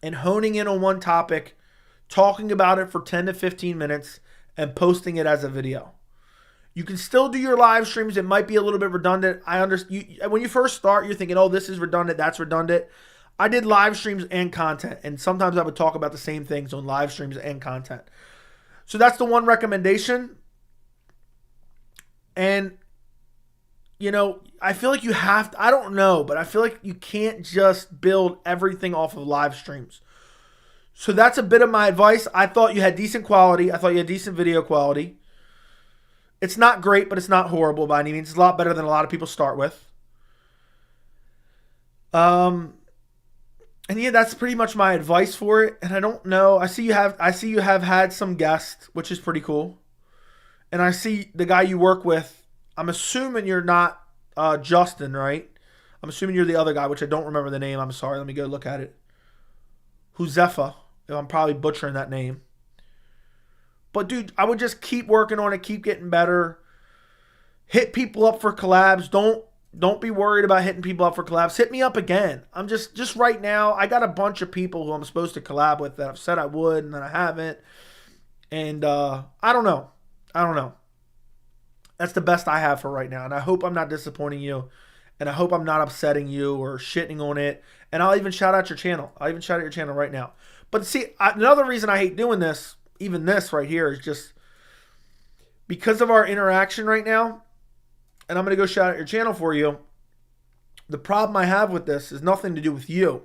And honing in on one topic, talking about it for 10 to 15 minutes, and posting it as a video. You can still do your live streams. It might be a little bit redundant. I understand. When you first start, you're thinking, oh, this is redundant, that's redundant. I did live streams and content, and sometimes I would talk about the same things on live streams and content. So that's the one recommendation. And, you know, I feel like you have to, I don't know, but I feel like you can't just build everything off of live streams. So that's a bit of my advice. I thought you had decent quality. I thought you had decent video quality. It's not great, but it's not horrible by any means. It's a lot better than a lot of people start with. And yeah, that's pretty much my advice for it. And I don't know. I see you have had some guests, which is pretty cool. And I see the guy you work with. I'm assuming you're not Justin, right? I'm assuming you're the other guy, which I don't remember the name. I'm sorry. Let me go look at it. Huzefa. I'm probably butchering that name. But dude, I would just keep working on it, keep getting better. Hit people up for collabs. Don't be worried about hitting people up for collabs. Hit me up again. I'm just right now, I got a bunch of people who I'm supposed to collab with that I've said I would and then I haven't. And I don't know. That's the best I have for right now. And I hope I'm not disappointing you. And I hope I'm not upsetting you or shitting on it. And I'll even shout out your channel. I'll even shout out your channel right now. But see, another reason I hate doing this, even this right here, is just because of our interaction right now. And I'm going to go shout out your channel for you. The problem I have with this is nothing to do with you.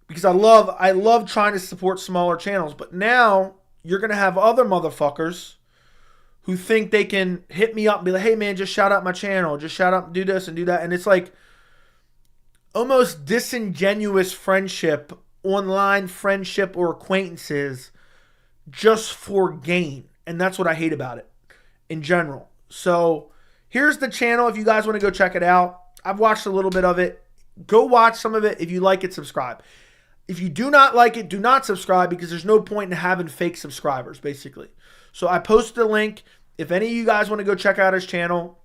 Because I love trying to support smaller channels. But now you're going to have other motherfuckers who think they can hit me up and be like, hey man, just shout out my channel. Just shout out and do this and do that. And it's like almost disingenuous friendship, online friendship or acquaintances just for gain. And that's what I hate about it in general. So here's the channel if you guys want to go check it out. I've watched a little bit of it. Go watch some of it. If you like it, subscribe. If you do not like it, do not subscribe because there's no point in having fake subscribers, basically. So I posted a link. If any of you guys want to go check out his channel,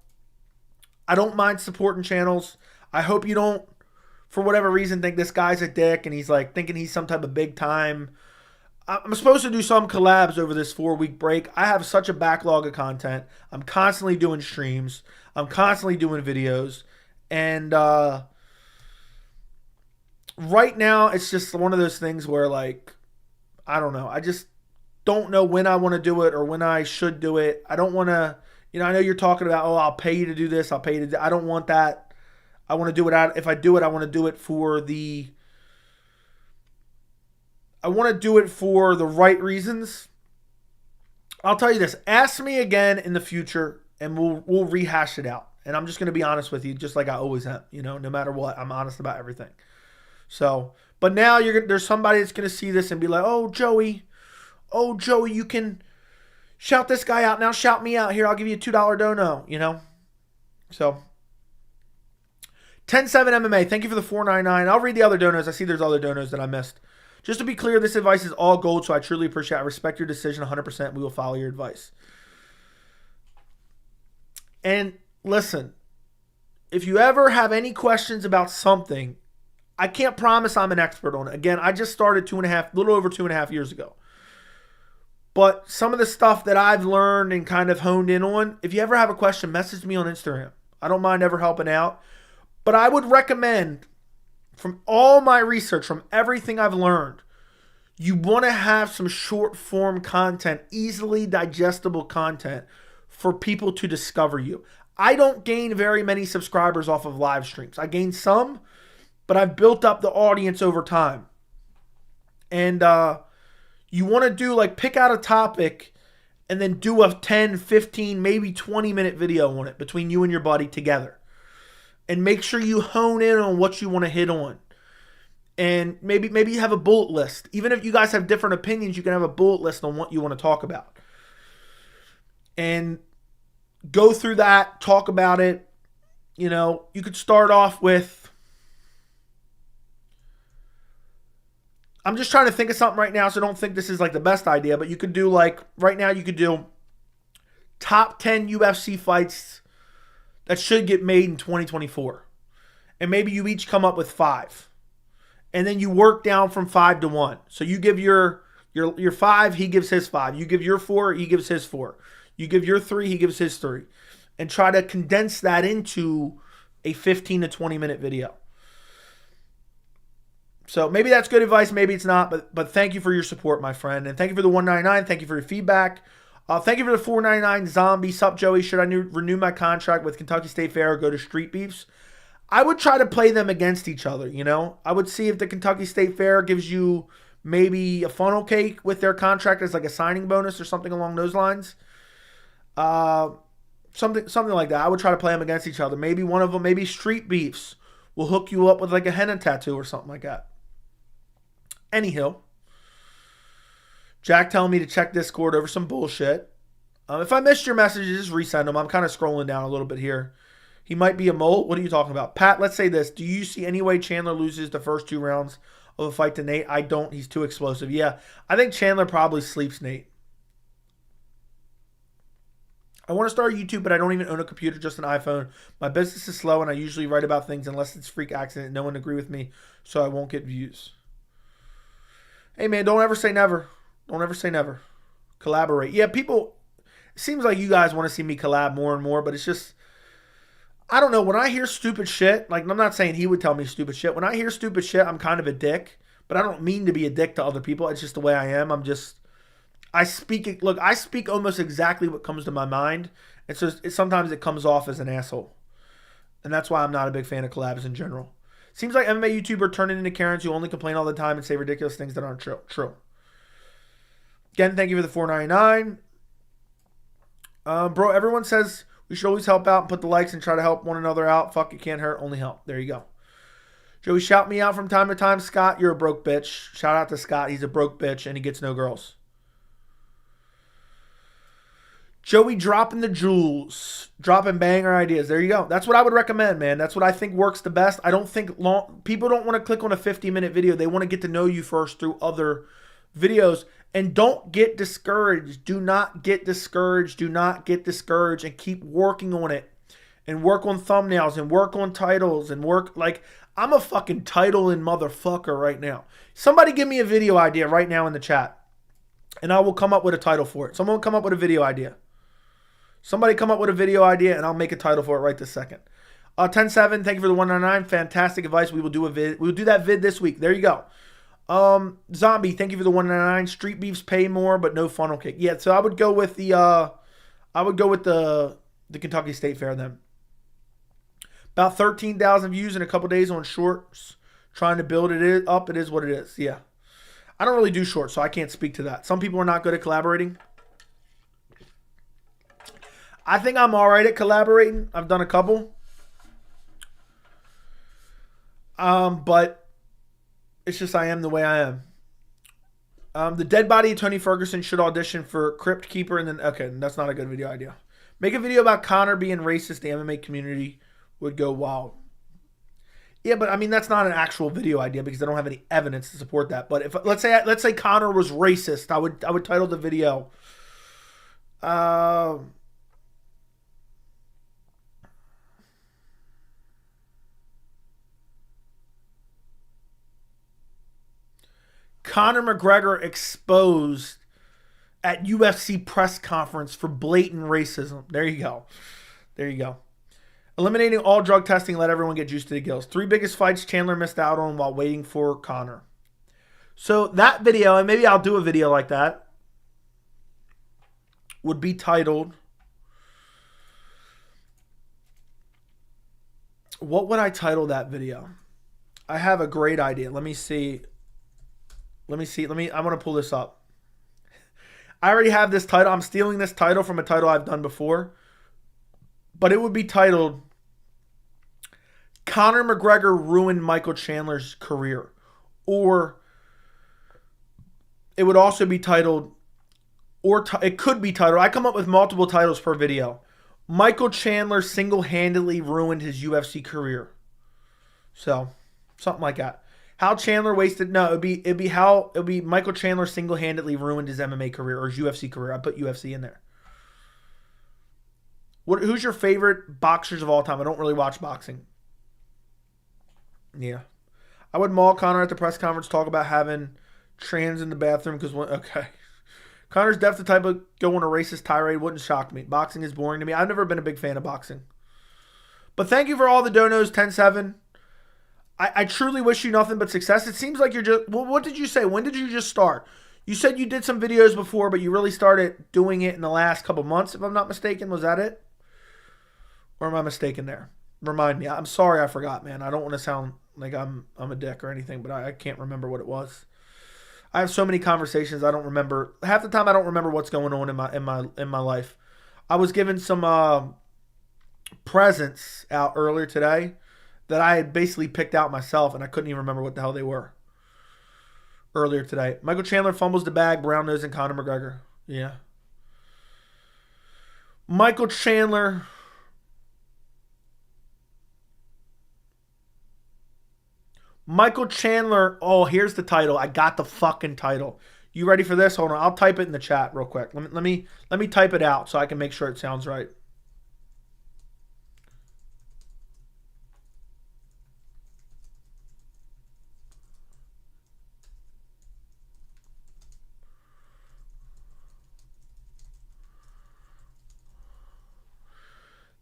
I don't mind supporting channels. I hope you don't for whatever reason, think this guy's a dick and he's like thinking he's some type of big time. I'm supposed to do some collabs over this 4-week break. I have such a backlog of content. I'm constantly doing streams. I'm constantly doing videos. And right now, it's just one of those things where, like, I don't know. I just don't know when I want to do it or when I should do it. I don't want to, I know you're talking about, oh, I'll pay you to do this. I'll pay you to do. I don't want that. I want to do it out. If I do it, I want to do it for the right reasons. I'll tell you this. Ask me again in the future and we'll rehash it out. And I'm just going to be honest with you, just like I always am. No matter what, I'm honest about everything. So, but now there's somebody that's going to see this and be like, oh, Joey, you can shout this guy out. Now shout me out. Here, I'll give you a $2 dono, So, 10-7 MMA. Thank you for the $4.99. I'll read the other donos. I see there's other donos that I missed. Just to be clear, this advice is all gold, so I truly appreciate it. I respect your decision 100%. We will follow your advice. And listen, if you ever have any questions about something, I can't promise I'm an expert on it. Again, I just started little over 2.5 years ago. But some of the stuff that I've learned and kind of honed in on, if you ever have a question, message me on Instagram. I don't mind ever helping out. But I would recommend, from all my research, from everything I've learned, you want to have some short form content, easily digestible content for people to discover you. I don't gain very many subscribers off of live streams. I gain some, but I've built up the audience over time. And you want to do, like, pick out a topic and then do a 10, 15, maybe 20-minute video on it between you and your buddy together. And make sure you hone in on what you want to hit on. And maybe you have a bullet list. Even if you guys have different opinions, you can have a bullet list on what you want to talk about. And go through that, talk about it. You could start off with, I'm just trying to think of something right now, so don't think this is like the best idea, but you could do, like, right now you could do top 10 UFC fights that should get made in 2024. And maybe you each come up with 5. And then you work down from 5 to 1. So you give your 5, he gives his 5. You give your 4, he gives his 4. You give your 3, he gives his 3. And try to condense that into a 15 to 20 minute video. So maybe that's good advice, maybe it's not, but thank you for your support, my friend. And thank you for the $1.99. Thank you for your feedback. Thank you for the $4.99 zombie. Sup, Joey? Should I renew my contract with Kentucky State Fair or go to Street Beefs? I would try to play them against each other, I would see if the Kentucky State Fair gives you maybe a funnel cake with their contract as like a signing bonus or something along those lines. Something like that. I would try to play them against each other. Maybe one of them, maybe Street Beefs will hook you up with like a henna tattoo or something like that. Anyhow. Jack telling me to check Discord over some bullshit. If I missed your messages, just resend them. I'm kind of scrolling down a little bit here. He might be a mole. What are you talking about? Pat, let's say this. Do you see any way Chandler loses the first 2 rounds of a fight to Nate? I don't. He's too explosive. Yeah, I think Chandler probably sleeps Nate. I want to start YouTube, but I don't even own a computer, just an iPhone. My business is slow, and I usually write about things unless it's freak accident. No one agree with me, so I won't get views. Hey, man, don't ever say never. Don't ever say never. Collaborate. Yeah, people, it seems like you guys want to see me collab more and more, but it's just, I don't know. When I hear stupid shit, like, I'm not saying he would tell me stupid shit. When I hear stupid shit, I'm kind of a dick, but I don't mean to be a dick to other people. It's just the way I am. I speak almost exactly what comes to my mind. And so sometimes it comes off as an asshole. And that's why I'm not a big fan of collabs in general. Seems like MMA YouTuber turning into Karens who only complain all the time and say ridiculous things that aren't true. Again, thank you for the $4.99. Bro, everyone says we should always help out and put the likes and try to help one another out. Fuck, it can't hurt, only help. There you go. Joey, shout me out from time to time. Scott, you're a broke bitch. Shout out to Scott. He's a broke bitch and he gets no girls. Joey dropping the jewels. Dropping banger ideas. There you go. That's what I would recommend, man. That's what I think works the best. I don't think people don't want to click on a 50-minute video. They want to get to know you first through other videos. And don't get discouraged. Do not get discouraged. Do not get discouraged. And keep working on it and work on thumbnails and work on titles and work like I'm a fucking titling motherfucker right now. Somebody give me a video idea right now in the chat and I will come up with a title for it. Someone will come up with a video idea. Somebody come up with a video idea and I'll make a title for it right this second. 10-7, thank you for the 199. Fantastic advice. We will do a vid. We will do that vid this week. There you go. Zombie, thank you for the 199. Street beefs pay more, but no funnel cake. Yeah, so I would go with the Kentucky State Fair then. About 13,000 views in a couple days on shorts. Trying to build it up. It is what it is. Yeah. I don't really do shorts, so I can't speak to that. Some people are not good at collaborating. I think I'm all right at collaborating. I've done a couple. But it's just I am the way I am. The dead body of Tony Ferguson should audition for Crypt Keeper and then... Okay, that's not a good video idea. Make a video about Conor being racist. The MMA community would go wild. Yeah, but I mean, that's not an actual video idea because I don't have any evidence to support that. But if let's say Conor was racist, I would title the video... Conor McGregor exposed at UFC press conference for blatant racism. There you go. There you go. Eliminating all drug testing, let everyone get juiced to the gills. 3 biggest fights Chandler missed out on while waiting for Conor. So that video, and maybe I'll do a video like that, would be titled... What would I title that video? I have a great idea. Let me see. I'm going to pull this up. I already have this title. I'm stealing this title from a title I've done before. But it would be titled, Conor McGregor ruined Michael Chandler's career. Or it would also be titled, it could be titled, I come up with multiple titles per video. Michael Chandler single-handedly ruined his UFC career. So, something like that. How Chandler wasted... No, it'd be Michael Chandler single-handedly ruined his MMA career or his UFC career. I put UFC in there. Who's your favorite boxers of all time? I don't really watch boxing. Yeah. I would maul Conor at the press conference, talk about having trans in the bathroom because... Okay. Conor's definitely the type of go on a racist tirade. Wouldn't shock me. Boxing is boring to me. I've never been a big fan of boxing. But thank you for all the donos, 10-7. I truly wish you nothing but success. It seems like you're just... Well, what did you say? When did you just start? You said you did some videos before, but you really started doing it in the last couple months, if I'm not mistaken. Was that it? Or am I mistaken there? Remind me. I'm sorry I forgot, man. I don't want to sound like I'm a dick or anything, but I can't remember what it was. I have so many conversations I don't remember. Half the time I don't remember what's going on in my life. I was given some presents out earlier today that I had basically picked out myself, and I couldn't even remember what the hell they were earlier today. Michael Chandler fumbles the bag, brown nose, and Conor McGregor. Yeah. Michael Chandler... Oh, here's the title. I got the fucking title. You ready for this? Hold on. I'll type it in the chat real quick. Let me type it out so I can make sure it sounds right.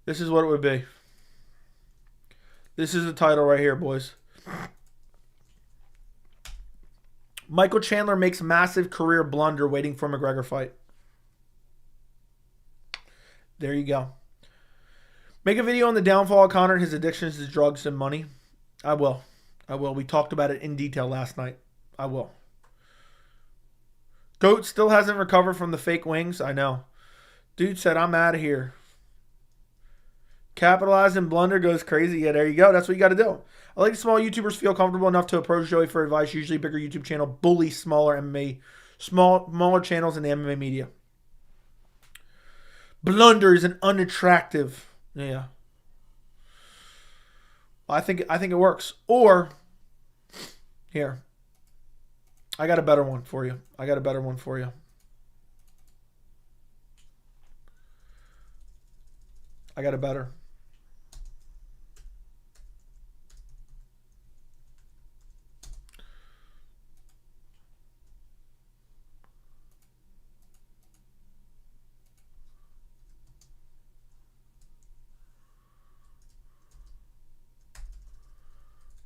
This is what it would be. This is the title right here, boys. Michael Chandler makes massive career blunder waiting for McGregor fight. There you go. Make a video on the downfall of Conor and his addictions to drugs and money. I will. We talked about it in detail last night. I will. Goat still hasn't recovered from the fake wings. I know. Dude said, I'm out of here. Capitalize and blunder goes crazy. Yeah, there you go. That's what you got to do. I like small YouTubers feel comfortable enough to approach Joey for advice. Usually bigger YouTube channel bully smaller MMA, smaller channels in the MMA media. Blunder is an unattractive. Yeah. I think it works. Or here. I got a better one for you. I got a better.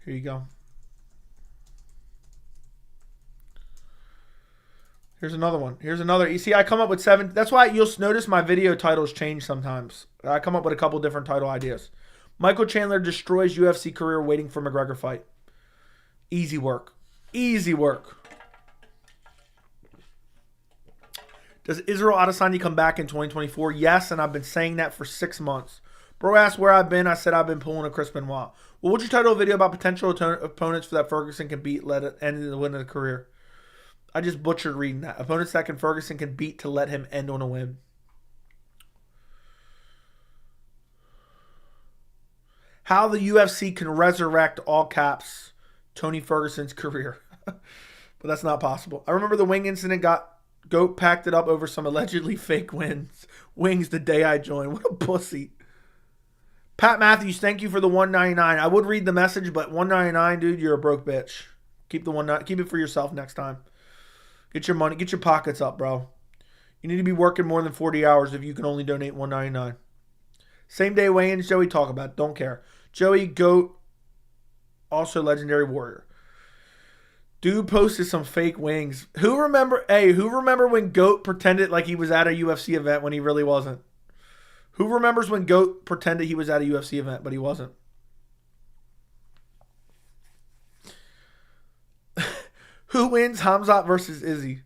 Here you go. Here's another one. Here's another. You see, I come up with 7. That's why you'll notice my video titles change sometimes. I come up with a couple different title ideas. Michael Chandler destroys UFC career waiting for McGregor fight. Easy work. Easy work. Does Israel Adesanya come back in 2024? Yes, and I've been saying that for 6 months. Bro asked where I've been. I said I've been pulling a Chris Benoit. Well, would you title a video about potential opponents for that Ferguson can beat, let it end in the win of the career? I just butchered reading that. Opponents that Ferguson can beat to let him end on a win. How the UFC can resurrect, all caps, Tony Ferguson's career. But that's not possible. I remember the wing incident Goat packed it up over some allegedly fake wings the day I joined. What a pussy. Pat Matthews, thank you for the $1.99. I would read the message, but $1.99, dude, you're a broke bitch. Keep it for yourself next time. Get your money, get your pockets up, bro. You need to be working more than 40 hours if you can only donate $1.99. Same day weigh-ins, Joey, talk about it. Don't care. Joey, GOAT, also legendary warrior. Dude posted some fake wings. Who remember when GOAT pretended like he was at a UFC event when he really wasn't? Who remembers when GOAT pretended he was at a UFC event, but he wasn't? Who wins? Khamzat versus Izzy.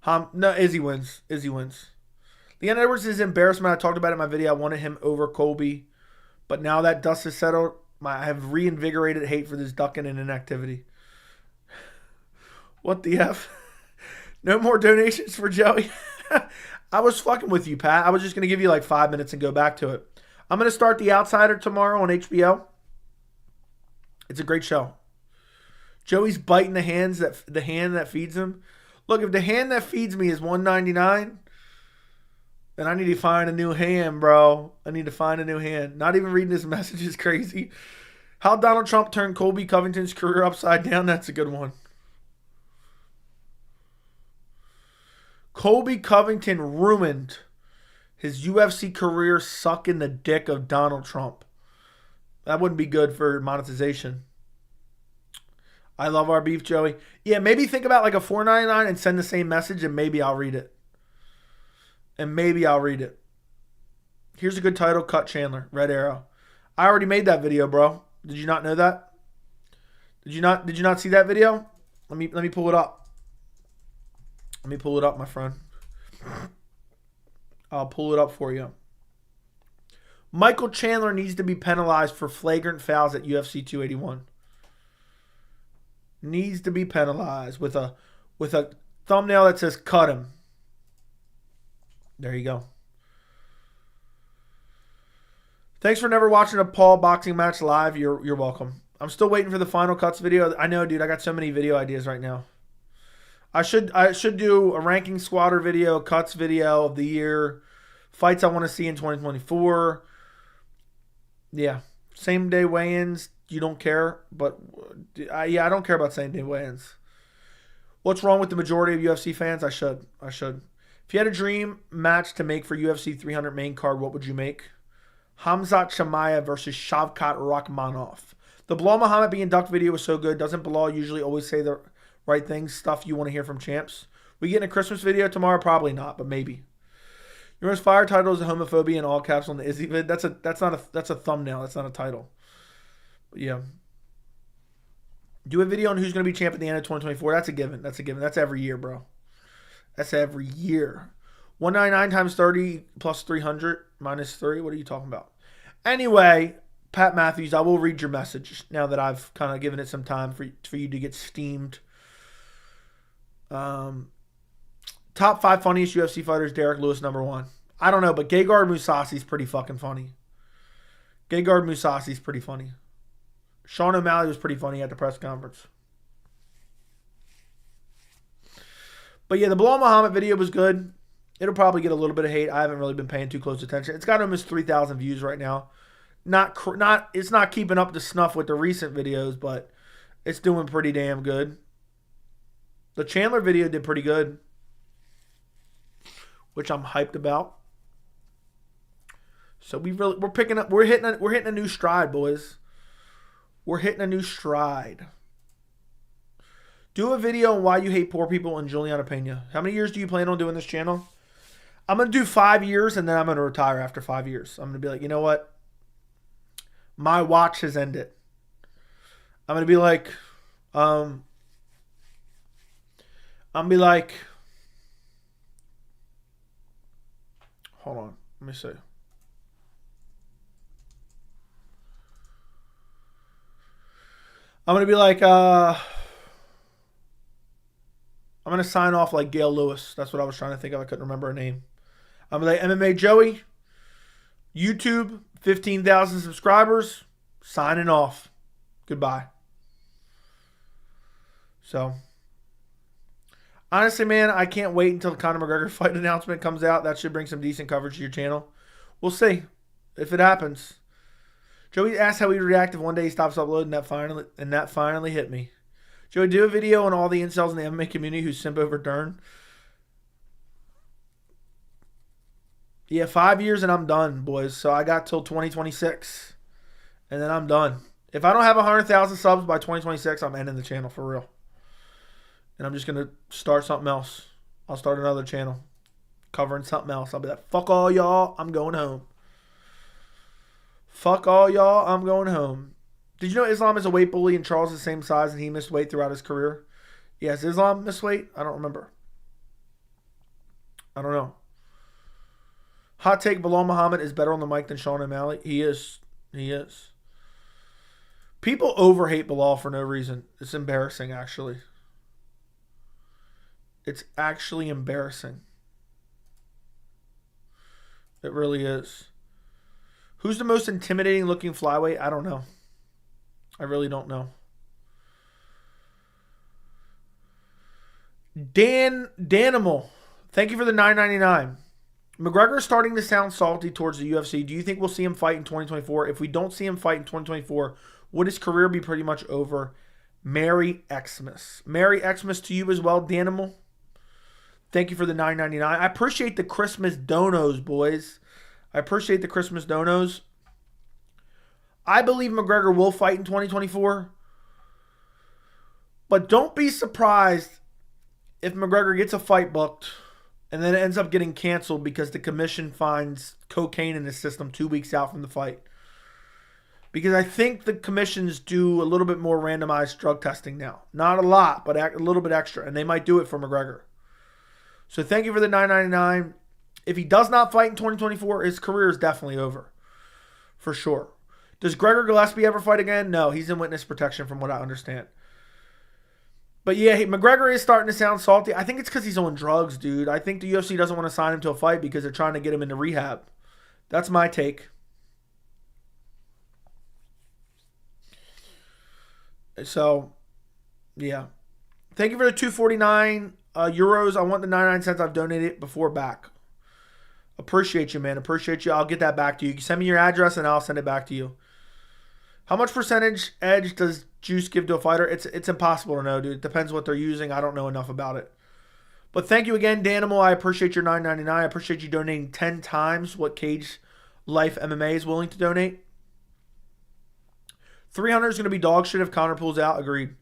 Izzy wins. Izzy wins. Leon Edwards is embarrassment. I talked about it in my video. I wanted him over Colby. But now that dust has settled, I have reinvigorated hate for this ducking and inactivity. What the F? No more donations for Joey. I was fucking with you, Pat. I was just going to give you like 5 minutes and go back to it. I'm going to start The Outsider tomorrow on HBO. It's a great show. Joey's biting the hand that feeds him. Look, if the hand that feeds me is $1.99, then I need to find a new hand, bro. I need to find a new hand. Not even reading this message is crazy. How Donald Trump turned Colby Covington's career upside down. That's a good one. Colby Covington ruined his UFC career sucking the dick of Donald Trump. That wouldn't be good for monetization. I love our beef, Joey. Yeah, maybe think about like a $4.99 and send the same message and maybe I'll read it. Here's a good title, Cut Chandler, Red Arrow. I already made that video, bro. Did you not know that? Did you not see that video? Let me pull it up. Let me pull it up, my friend. I'll pull it up for you. Michael Chandler needs to be penalized for flagrant fouls at UFC 281. Needs to be penalized with a thumbnail that says cut him. There you go. Thanks for never watching a Paul boxing match live. You're welcome. I'm still waiting for the Final Cuts video. I know, dude. I got so many video ideas right now. I should do a ranking squatter video, cuts video of the year, fights I want to see in 2024. Yeah, same day weigh-ins. You don't care, but I don't care about same day weigh-ins. What's wrong with the majority of UFC fans? I should. If you had a dream match to make for UFC 300 main card, what would you make? Khamzat Chimaev versus Shavkat Rakhmonov. The Belal Muhammad being ducked video was so good. Doesn't Belal usually always say the right things, stuff you want to hear from champs? We getting a Christmas video tomorrow? Probably not, but maybe. Your most fire title is homophobia in all caps on the Izzy vid. That's a thumbnail. That's not a title. But yeah. Do a video on who's going to be champ at the end of 2024. That's a given. That's every year, bro. That's every year. 199 times 30 plus 300 minus 30. What are you talking about? Anyway, Pat Matthews, I will read your message now that I've kind of given it some time for you to get steamed. Top 5 funniest UFC fighters, Derek Lewis, number 1. I don't know, but Gegard Mousasi's pretty fucking funny. Sean O'Malley was pretty funny at the press conference. But yeah, the Belal Muhammad video was good. It'll probably get a little bit of hate. I haven't really been paying too close attention. It's got almost 3,000 views right now. It's not keeping up to snuff with the recent videos, but it's doing pretty damn good. The Chandler video did pretty good, which I'm hyped about. So we're hitting a new stride, boys. We're hitting a new stride. Do a video on why you hate poor people and Juliana Pena. How many years do you plan on doing this channel? I'm going to do 5 years, and then I'm going to retire after 5 years. I'm going to be like, you know what? My watch has ended. I'm going to be like, hold on. Let me see. I'm going to be like, I'm going to sign off like Gail Lewis. That's what I was trying to think of. I couldn't remember her name. I'm going to like, MMA Joey, YouTube, 15,000 subscribers, signing off. Goodbye. So, honestly, man, I can't wait until the Conor McGregor fight announcement comes out. That should bring some decent coverage to your channel. We'll see if it happens. Joey asked how he'd react if one day he stops uploading, and that finally hit me. Joey, do a video on all the incels in the MMA community who simp over Dern. Yeah, 5 years and I'm done, boys. So I got till 2026, and then I'm done. If I don't have 100,000 subs by 2026, I'm ending the channel for real. And I'm just going to start something else. I'll start another channel covering something else. I'll be like, fuck all y'all, I'm going home. Fuck all y'all, I'm going home. Did you know Islam is a weight bully and Charles is the same size and he missed weight throughout his career? Yes, Islam missed weight? I don't remember. I don't know. Hot take, Belal Muhammad is better on the mic than Sean O'Malley. He is. He is. People overhate Belal for no reason. It's embarrassing, actually. It's actually embarrassing. It really is. Who's the most intimidating looking flyweight? I don't know. I really don't know. Danimal, thank you for the $9.99. McGregor is starting to sound salty towards the UFC. Do you think we'll see him fight in 2024? If we don't see him fight in 2024, would his career be pretty much over? Merry Xmas. Merry Xmas to you as well, Danimal. Thank you for the $9.99. I appreciate the Christmas donos, boys. I appreciate the Christmas donos. I believe McGregor will fight in 2024. But don't be surprised if McGregor gets a fight booked and then it ends up getting canceled because the commission finds cocaine in his system 2 weeks out from the fight. Because I think the commissions do a little bit more randomized drug testing now. Not a lot, but a little bit extra. And they might do it for McGregor. So thank you for the $9.99. If he does not fight in 2024, his career is definitely over. For sure. Does Gregor Gillespie ever fight again? No, he's in witness protection from what I understand. But yeah, McGregor is starting to sound salty. I think it's because he's on drugs, dude. I think the UFC doesn't want to sign him to a fight because they're trying to get him into rehab. That's my take. So, yeah. Thank you for the 249 euros. I want the 99 cents I've donated before back. Appreciate you, man. Appreciate you. I'll get that back to you. You can send me your address and I'll send it back to you. How much percentage edge does juice give to a fighter? It's impossible to know, dude. It depends what they're using. I don't know enough about it. But thank you again, Danimal. I appreciate your $9.99. I appreciate you donating 10 times what Cage Life MMA is willing to donate. 300 is going to be dog shit if Conor pulls out. Agreed.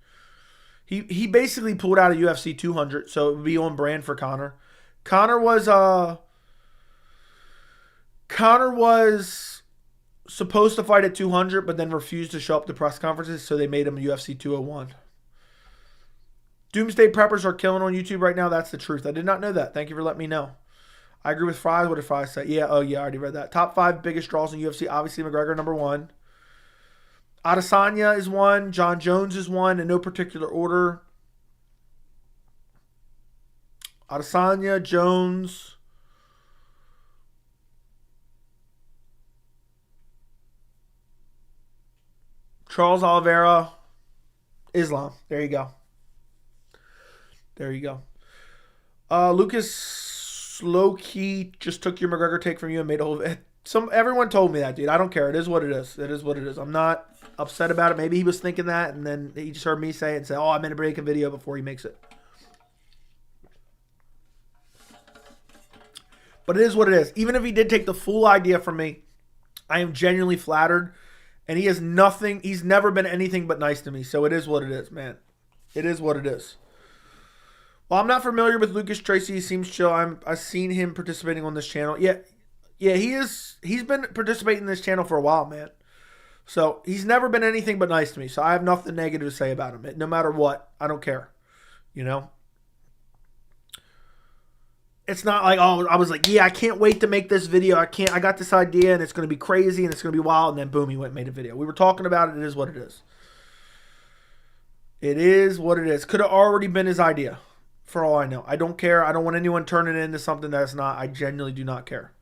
He basically pulled out of UFC 200, so it would be on brand for Conor. Conor was supposed to fight at 200, but then refused to show up to press conferences, so they made him UFC 201. Doomsday Preppers are killing on YouTube right now. That's the truth. I did not know that. Thank you for letting me know. I agree with Fries. What did Fries say? Yeah, I already read that. Top 5 biggest draws in UFC. Obviously, McGregor, number 1. Adesanya is 1. John Jones is 1 in no particular order. Adesanya, Jones. Charles Oliveira. Islam. There you go. There you go. Lucas low-key just took your McGregor take from you and made a whole... Everyone told me that, dude. I don't care. It is what it is. It is what it is. I'm not upset about it. Maybe he was thinking that, and then he just heard me say it and say, oh, I'm going to break a video before he makes it. But it is what it is. Even if he did take the full idea from me, I am genuinely flattered And he has nothing. He's never been anything but nice to me. So it is what it is, man. It is what it is. Well, I'm not familiar with Lucas Tracy. He seems chill. I've seen him participating on this channel. Yeah, he is. He's been participating in this channel for a while, man. So he's never been anything but nice to me. So I have nothing negative to say about him. No matter what, I don't care. You know? It's not like, oh, I was like, yeah, I can't wait to make this video. I got this idea and it's going to be crazy and it's going to be wild. And then boom, he went and made a video. We were talking about it. It is what it is. It is what it is. Could have already been his idea for all I know. I don't care. I don't want anyone turning it into something that's not. I genuinely do not care.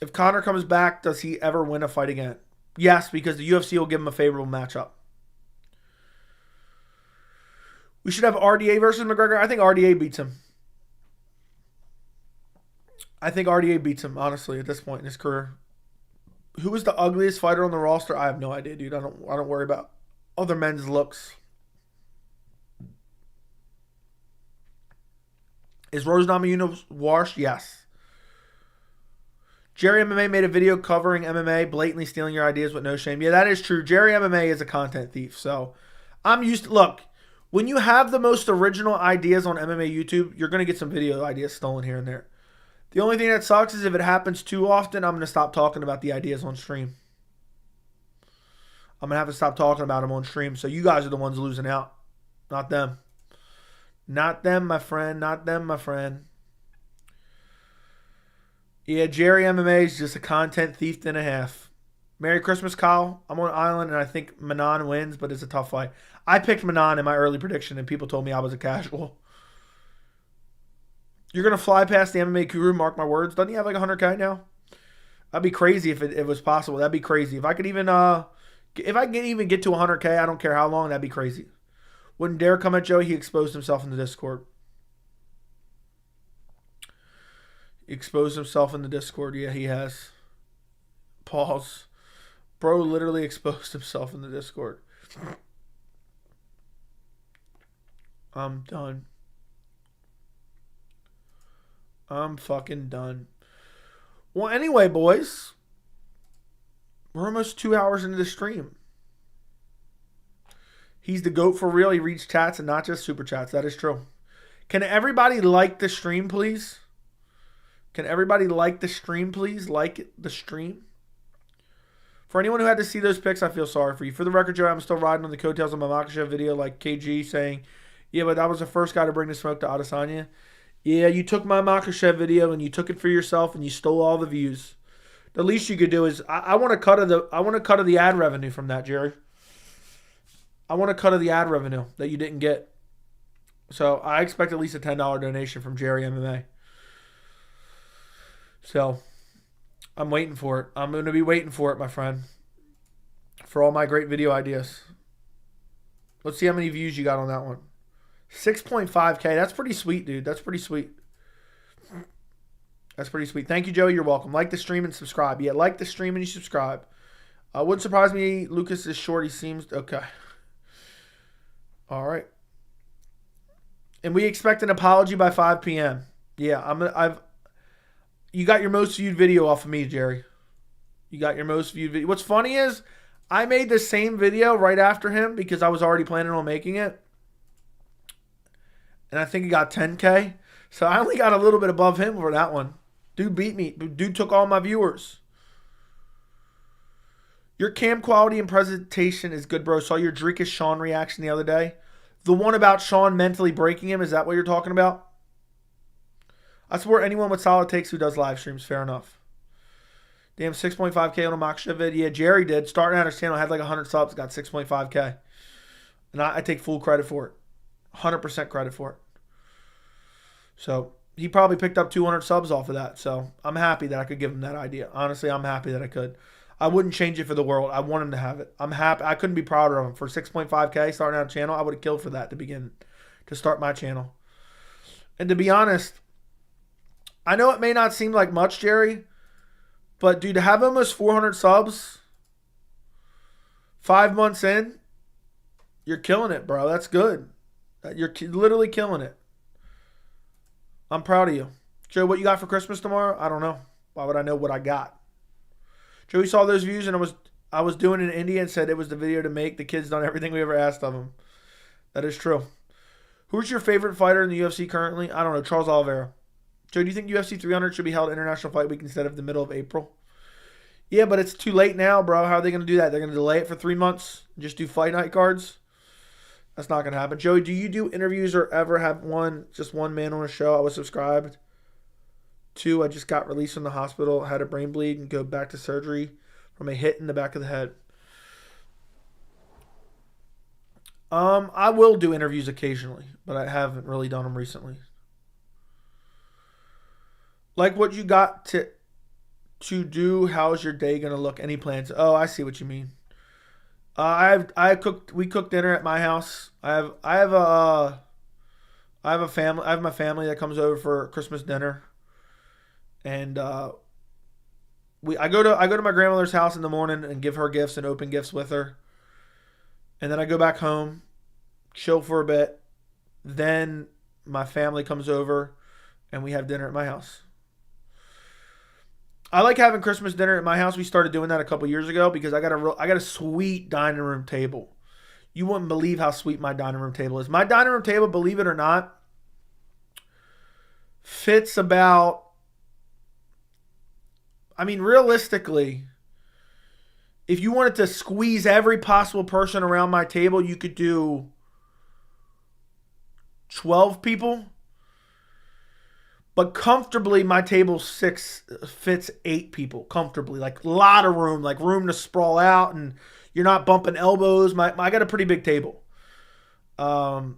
If Conor comes back, does he ever win a fight again? Yes, because the UFC will give him a favorable matchup. We should have RDA versus McGregor. I think RDA beats him. I think RDA beats him, honestly, at this point in his career. Who is the ugliest fighter on the roster? I have no idea, dude. I don't worry about other men's looks. Is Rose Namajunas washed? Yes. Jerry MMA made a video covering MMA, blatantly stealing your ideas with no shame. Yeah, that is true. Jerry MMA is a content thief. So I'm used to, look, when you have the most original ideas on MMA YouTube, you're going to get some video ideas stolen here and there. The only thing that sucks is if it happens too often, I'm going to stop talking about the ideas on stream. I'm going to have to stop talking about them on stream. So you guys are the ones losing out, not them. Not them, my friend. Not them, my friend. Yeah, Jerry MMA is just a content thief and a half. Merry Christmas, Kyle. I'm on Island, and I think Manon wins, but it's a tough fight. I picked Manon in my early prediction, and people told me I was a casual. You're going to fly past the MMA guru, mark my words. Doesn't he have like 100K now? That'd be crazy if it was possible. That'd be crazy. If I could even, if I can even get to 100K, I don't care how long, that'd be crazy. Wouldn't dare come at Joe. He exposed himself in the Discord. He exposed himself in the Discord. Yeah, he has. Pause. Bro literally exposed himself in the Discord. I'm done. I'm fucking done. Well, anyway, boys. We're almost 2 hours into the stream. He's the GOAT for real. He reads chats and not just super chats. That is true. Can everybody like the stream, please? Can everybody like the stream, please? Like the stream. For anyone who had to see those pics, I feel sorry for you. For the record, Joe, I'm still riding on the coattails of my Makhachev video, like KG saying, yeah, but I was the first guy to bring the smoke to Adesanya. Yeah, you took my Makhachev video and you took it for yourself and you stole all the views. The least you could do is I want a cut of the ad revenue from that, Jerry. I want a cut of the ad revenue that you didn't get. So I expect at least a $10 donation from Jerry MMA. So I'm waiting for it. I'm going to be waiting for it, my friend. For all my great video ideas. Let's see how many views you got on that one. 6.5K. That's pretty sweet, dude. That's pretty sweet. That's pretty sweet. Thank you, Joey. You're welcome. Like the stream and subscribe. Yeah, like the stream and you subscribe. Wouldn't surprise me. Lucas is short. He seems... Okay. All right. And we expect an apology by 5 p.m. Yeah, you got your most viewed video off of me, Jerry. You got your most viewed video. What's funny is I made the same video right after him because I was already planning on making it. And I think he got 10K. So I only got a little bit above him for that one. Dude beat me. Dude took all my viewers. Your cam quality and presentation is good, bro. Saw your Dreekish Sean reaction the other day. The one about Sean mentally breaking him, is that what you're talking about? I support anyone with solid takes who does live streams. Fair enough. Damn, 6.5K on a Makhachev vid. Yeah, Jerry did. Starting out his channel, had like 100 subs, got 6.5K. And I take full credit for it. 100% credit for it. So he probably picked up 200 subs off of that. So I'm happy that I could give him that idea. Honestly, I'm happy that I could. I wouldn't change it for the world. I want him to have it. I'm happy. I couldn't be prouder of him. For 6.5K starting out a channel, I would have killed for that to start my channel. And to be honest, I know it may not seem like much, Jerry, but dude, to have almost 400 subs 5 months in, you're killing it, bro. That's good. You're literally killing it. I'm proud of you. Joe, what you got for Christmas tomorrow? I don't know. Why would I know what I got? Joey saw those views, and I was doing it in India and said it was the video to make. The kid's done everything we ever asked of him. That is true. Who's your favorite fighter in the UFC currently? I don't know. Charles Oliveira. Joe, do you think UFC 300 should be held International Fight Week instead of the middle of April? Yeah, but it's too late now, bro. How are they going to do that? They're going to delay it for 3 months? Just do fight night cards? That's not going to happen. Joey, do you do interviews or ever have just one man on a show? I was subscribed to. I just got released from the hospital, had a brain bleed, and go back to surgery from a hit in the back of the head. I will do interviews occasionally, but I haven't really done them recently. Like what you got to do, how's your day going to look? Any plans? Oh, I see what you mean. We cooked dinner at my house. I have a family. I have my family that comes over for Christmas dinner. And I go to my grandmother's house in the morning and give her gifts and open gifts with her. And then I go back home, chill for a bit. Then my family comes over and we have dinner at my house. I like having Christmas dinner at my house. We started doing that a couple years ago because I got a sweet dining room table. You wouldn't believe how sweet my dining room table is. My dining room table, believe it or not, fits about, I mean, realistically, if you wanted to squeeze every possible person around my table, you could do 12 people. But comfortably, my table fits 8 people comfortably. Like a lot of room, like room to sprawl out, and you're not bumping elbows. I got a pretty big table. So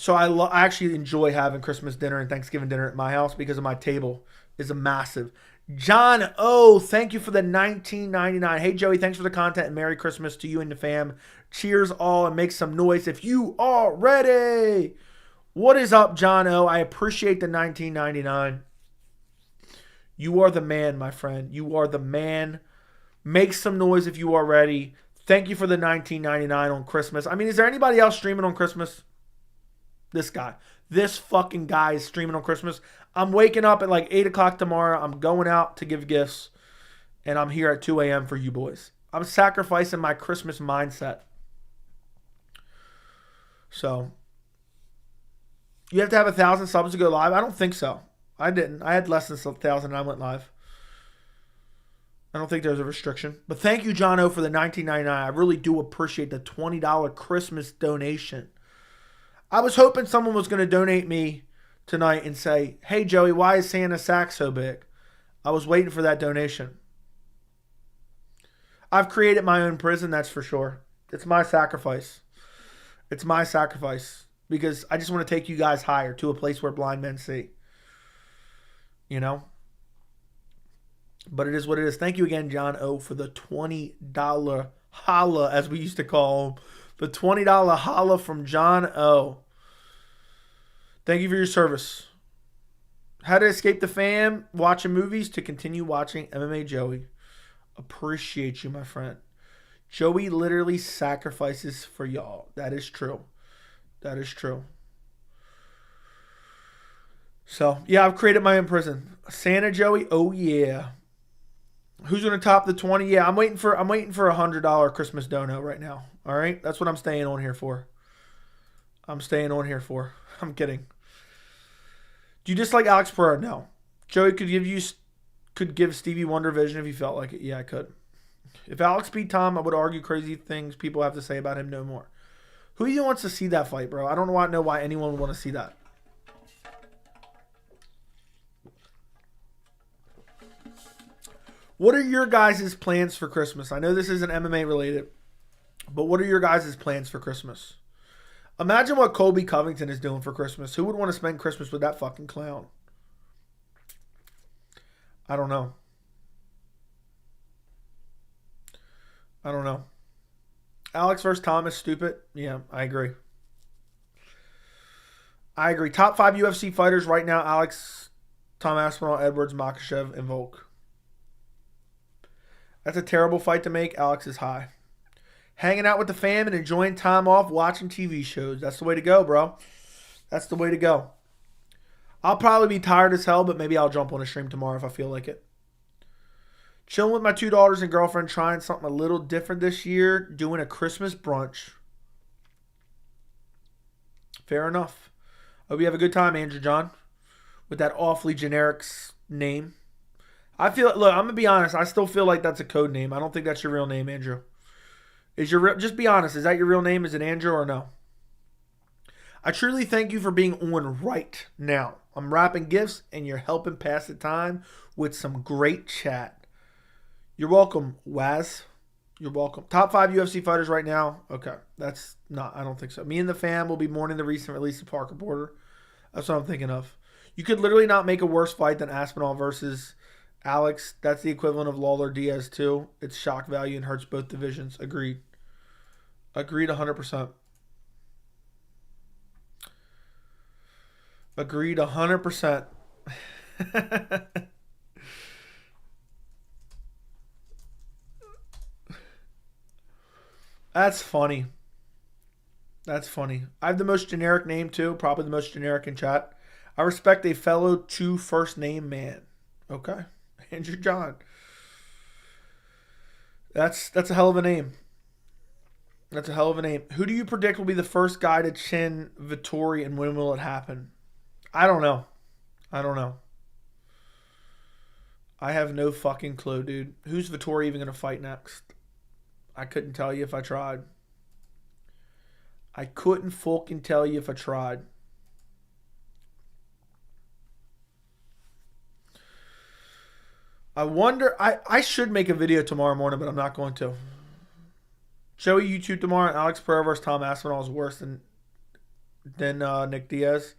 I actually enjoy having Christmas dinner and Thanksgiving dinner at my house because of my table is a massive. John O, thank you for the $19.99. Hey Joey, thanks for the content and Merry Christmas to you and the fam. Cheers all and make some noise if you are ready. What is up, John O? I appreciate the $19.99. You are the man, my friend. You are the man. Make some noise if you are ready. Thank you for the $19.99 on Christmas. I mean, is there anybody else streaming on Christmas? This guy. This fucking guy is streaming on Christmas. I'm waking up at like 8 o'clock tomorrow. I'm going out to give gifts. And I'm here at 2 a.m. for you boys. I'm sacrificing my Christmas mindset. So, you have to have 1,000 subs to go live? I don't think so. I didn't. I had less than 1,000 and I went live. I don't think there's a restriction. But thank you, John O, for the $19.99. I really do appreciate the $20 Christmas donation. I was hoping someone was going to donate me tonight and say, hey, Joey, why is Santa's sack so big? I was waiting for that donation. I've created my own prison, that's for sure. It's my sacrifice. It's my sacrifice. Because I just want to take you guys higher to a place where blind men see. You know? But it is what it is. Thank you again, John O, for the $20 holla, as we used to call him. The $20 holla from John O. Thank you for your service. How to escape the fam, watching movies, to continue watching MMA Joey. Appreciate you, my friend. Joey literally sacrifices for y'all. That is true. That is true. So, yeah, I've created my own prison. Santa Joey, oh yeah. Who's going to top the 20? Yeah, I'm waiting for a $100 Christmas dono right now. All right? That's what I'm staying on here for. I'm kidding. Do you dislike Alex Pereira? No. Joey could give Stevie Wonder Vision if he felt like it. Yeah, I could. If Alex beat Tom, I would argue crazy things people have to say about him no more. Who even wants to see that fight, bro? I don't know why anyone would want to see that. What are your guys' plans for Christmas? I know this isn't MMA related, but what are your guys' plans for Christmas? Imagine what Colby Covington is doing for Christmas. Who would want to spend Christmas with that fucking clown? I don't know. Alex versus Tom is stupid. Yeah, I agree. Top 5 UFC fighters right now: Alex, Tom Aspinall, Edwards, Makhachev, and Volk. That's a terrible fight to make. Alex is high. Hanging out with the fam and enjoying time off watching TV shows. That's the way to go, bro. That's the way to go. I'll probably be tired as hell, but maybe I'll jump on a stream tomorrow if I feel like it. Chilling with my two daughters and girlfriend, trying something a little different this year, doing a Christmas brunch. Fair enough. Hope you have a good time, Andrew John, with that awfully generic name. I feel, look, I'm going to be honest. I still feel like that's a code name. I don't think that's your real name, Andrew. Just be honest. Is that your real name? Is it Andrew or no? I truly thank you for being on right now. I'm wrapping gifts and you're helping pass the time with some great chat. You're welcome, Waz. You're welcome. Top 5 UFC fighters right now. Okay. That's not, I don't think so. Me and the fam will be mourning the recent release of Parker Porter. That's what I'm thinking of. You could literally not make a worse fight than Aspinall versus Alex. That's the equivalent of Lawler Diaz too. It's shock value and hurts both divisions. Agreed. Agreed 100%. Agreed 100%. That's funny. That's funny. I have the most generic name too. Probably the most generic in chat. I respect a fellow 2 first name man. Okay. Andrew John. That's a hell of a name. That's a hell of a name. Who do you predict will be the first guy to chin Vettori, and when will it happen? I don't know. I don't know. I have no fucking clue, dude. Who's Vettori even going to fight next? I couldn't tell you if I tried. I couldn't fucking tell you if I tried. I wonder, I should make a video tomorrow morning, but I'm not going to. Joey YouTube tomorrow, Alex Pereira versus Tom Aspinall is worse than Nick Diaz.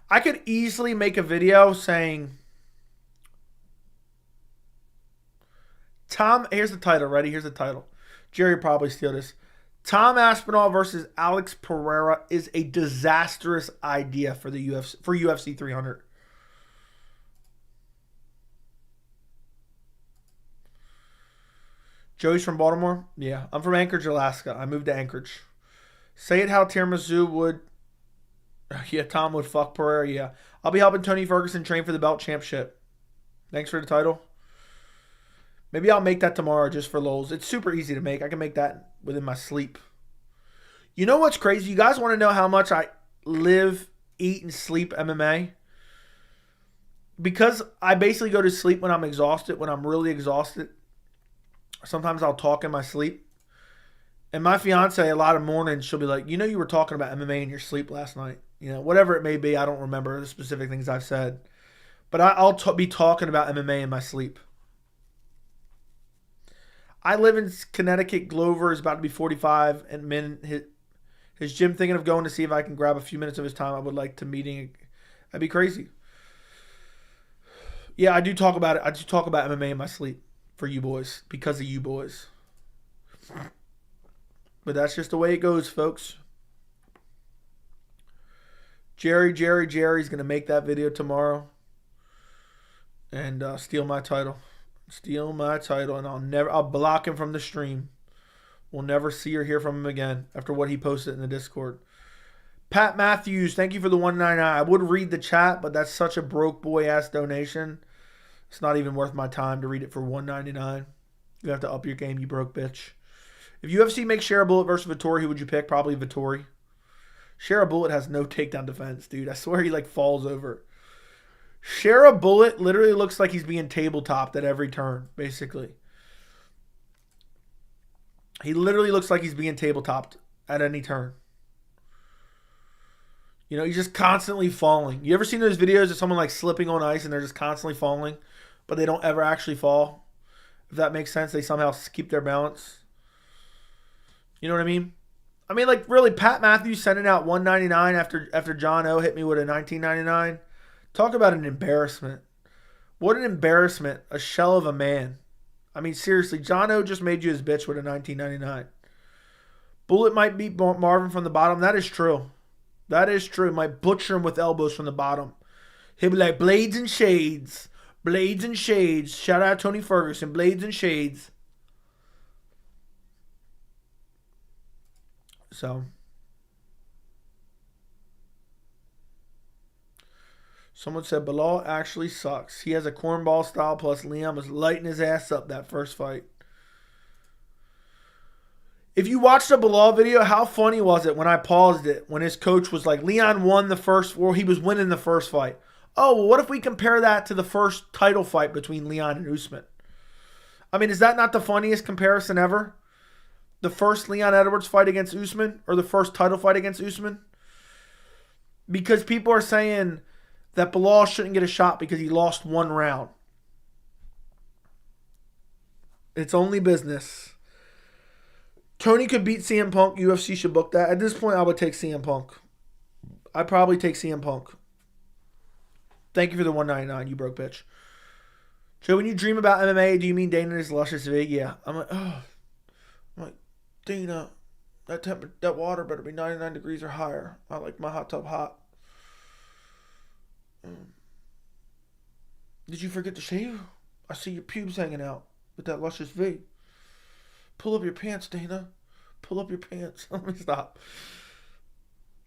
I could easily make a video saying, here's the title, ready? Here's the title. Jerry will probably steal this. Tom Aspinall versus Alex Pereira is a disastrous idea for the UFC 300. Joey's from Baltimore? Yeah. I'm from Anchorage, Alaska. I moved to Anchorage. Say it how Tiramisu would. Yeah, Tom would fuck Pereira. Yeah. I'll be helping Tony Ferguson train for the belt championship. Thanks for the title. Maybe I'll make that tomorrow just for lols. It's super easy to make. I can make that within my sleep. You know what's crazy? You guys want to know how much I live, eat, and sleep MMA? Because I basically go to sleep when I'm exhausted, when I'm really exhausted. Sometimes I'll talk in my sleep. And my fiance, a lot of mornings, she'll be like, you know, you were talking about MMA in your sleep last night. You know, whatever it may be. I don't remember the specific things I've said. But I'll be talking about MMA in my sleep. I live in Connecticut. Glover is about to be 45 and his gym, thinking of going to see if I can grab a few minutes of his time. I would like to meeting. That'd be crazy. Yeah, I do talk about it. I do talk about MMA in my sleep for you boys, because of you boys. But that's just the way it goes, folks. Jerry's going to make that video tomorrow and steal my title. Steal my title, and I'll block him from the stream. We'll never see or hear from him again after what he posted in the Discord. Pat Matthews, thank you for the $1.99. I would read the chat, but that's such a broke boy ass donation. It's not even worth my time to read it for $1.99. You have to up your game, you broke bitch. If UFC makes Share a Bullet versus Vettori, who would you pick? Probably Vettori. Share a Bullet has no takedown defense, dude. I swear he like falls over. Share a Bullet literally looks like he's being tabletopped at every turn, basically. He literally looks like he's being tabletopped at any turn. You know, he's just constantly falling. You ever seen those videos of someone like slipping on ice and they're just constantly falling, but they don't ever actually fall? If that makes sense, they somehow keep their balance. You know what I mean? I mean, like, really, Pat Matthews sending out $1.99 after John O hit me with a $19.99. Talk about an embarrassment. What an embarrassment. A shell of a man. I mean, seriously, John O just made you his bitch with a $19.99. Bullet might beat Marvin from the bottom. That is true. That is true. Might butcher him with elbows from the bottom. He'll be like, blades and shades. Blades and shades. Shout out Tony Ferguson. Blades and shades. Someone said Belal actually sucks. He has a cornball style, plus Leon was lighting his ass up that first fight. If you watched the Belal video, how funny was it when I paused it when his coach was like, Leon won the first, or he was winning the first fight. Oh, well, what if we compare that to the first title fight between Leon and Usman? I mean, is that not the funniest comparison ever? The first Leon Edwards fight against Usman, or the first title fight against Usman? Because people are saying that Belal shouldn't get a shot because he lost one round. It's only business. Tony could beat CM Punk. UFC should book that. At this point, I would take CM Punk. I'd probably take CM Punk. Thank you for the $1.99, you broke bitch. Joe, when you dream about MMA, do you mean Dana is luscious vig? Yeah. I'm like, Dana, that water better be 99 degrees or higher. I like my hot tub hot. Did you forget to shave? I see your pubes hanging out with that luscious vig. Pull up your pants, Dana. Pull up your pants. Let me stop.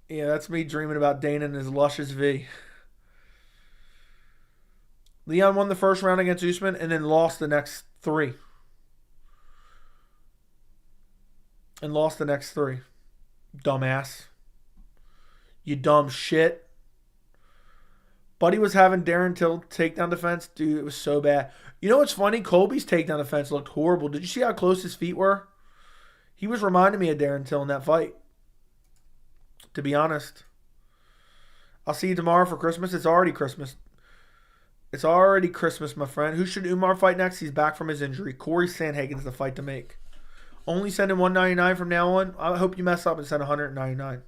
Yeah, that's me dreaming about Dana and his luscious V. Leon won the first round against Usman and then lost the next three. Dumbass. You dumb shit. Buddy was having Darren Till takedown defense. Dude, it was so bad. You know what's funny? Colby's takedown defense looked horrible. Did you see how close his feet were? He was reminding me of Darren Till in that fight. To be honest. I'll see you tomorrow for Christmas. It's already Christmas. It's already Christmas, my friend. Who should Umar fight next? He's back from his injury. Corey Sandhagen's the fight to make. Only sending $199 from now on. I hope you mess up and send $199.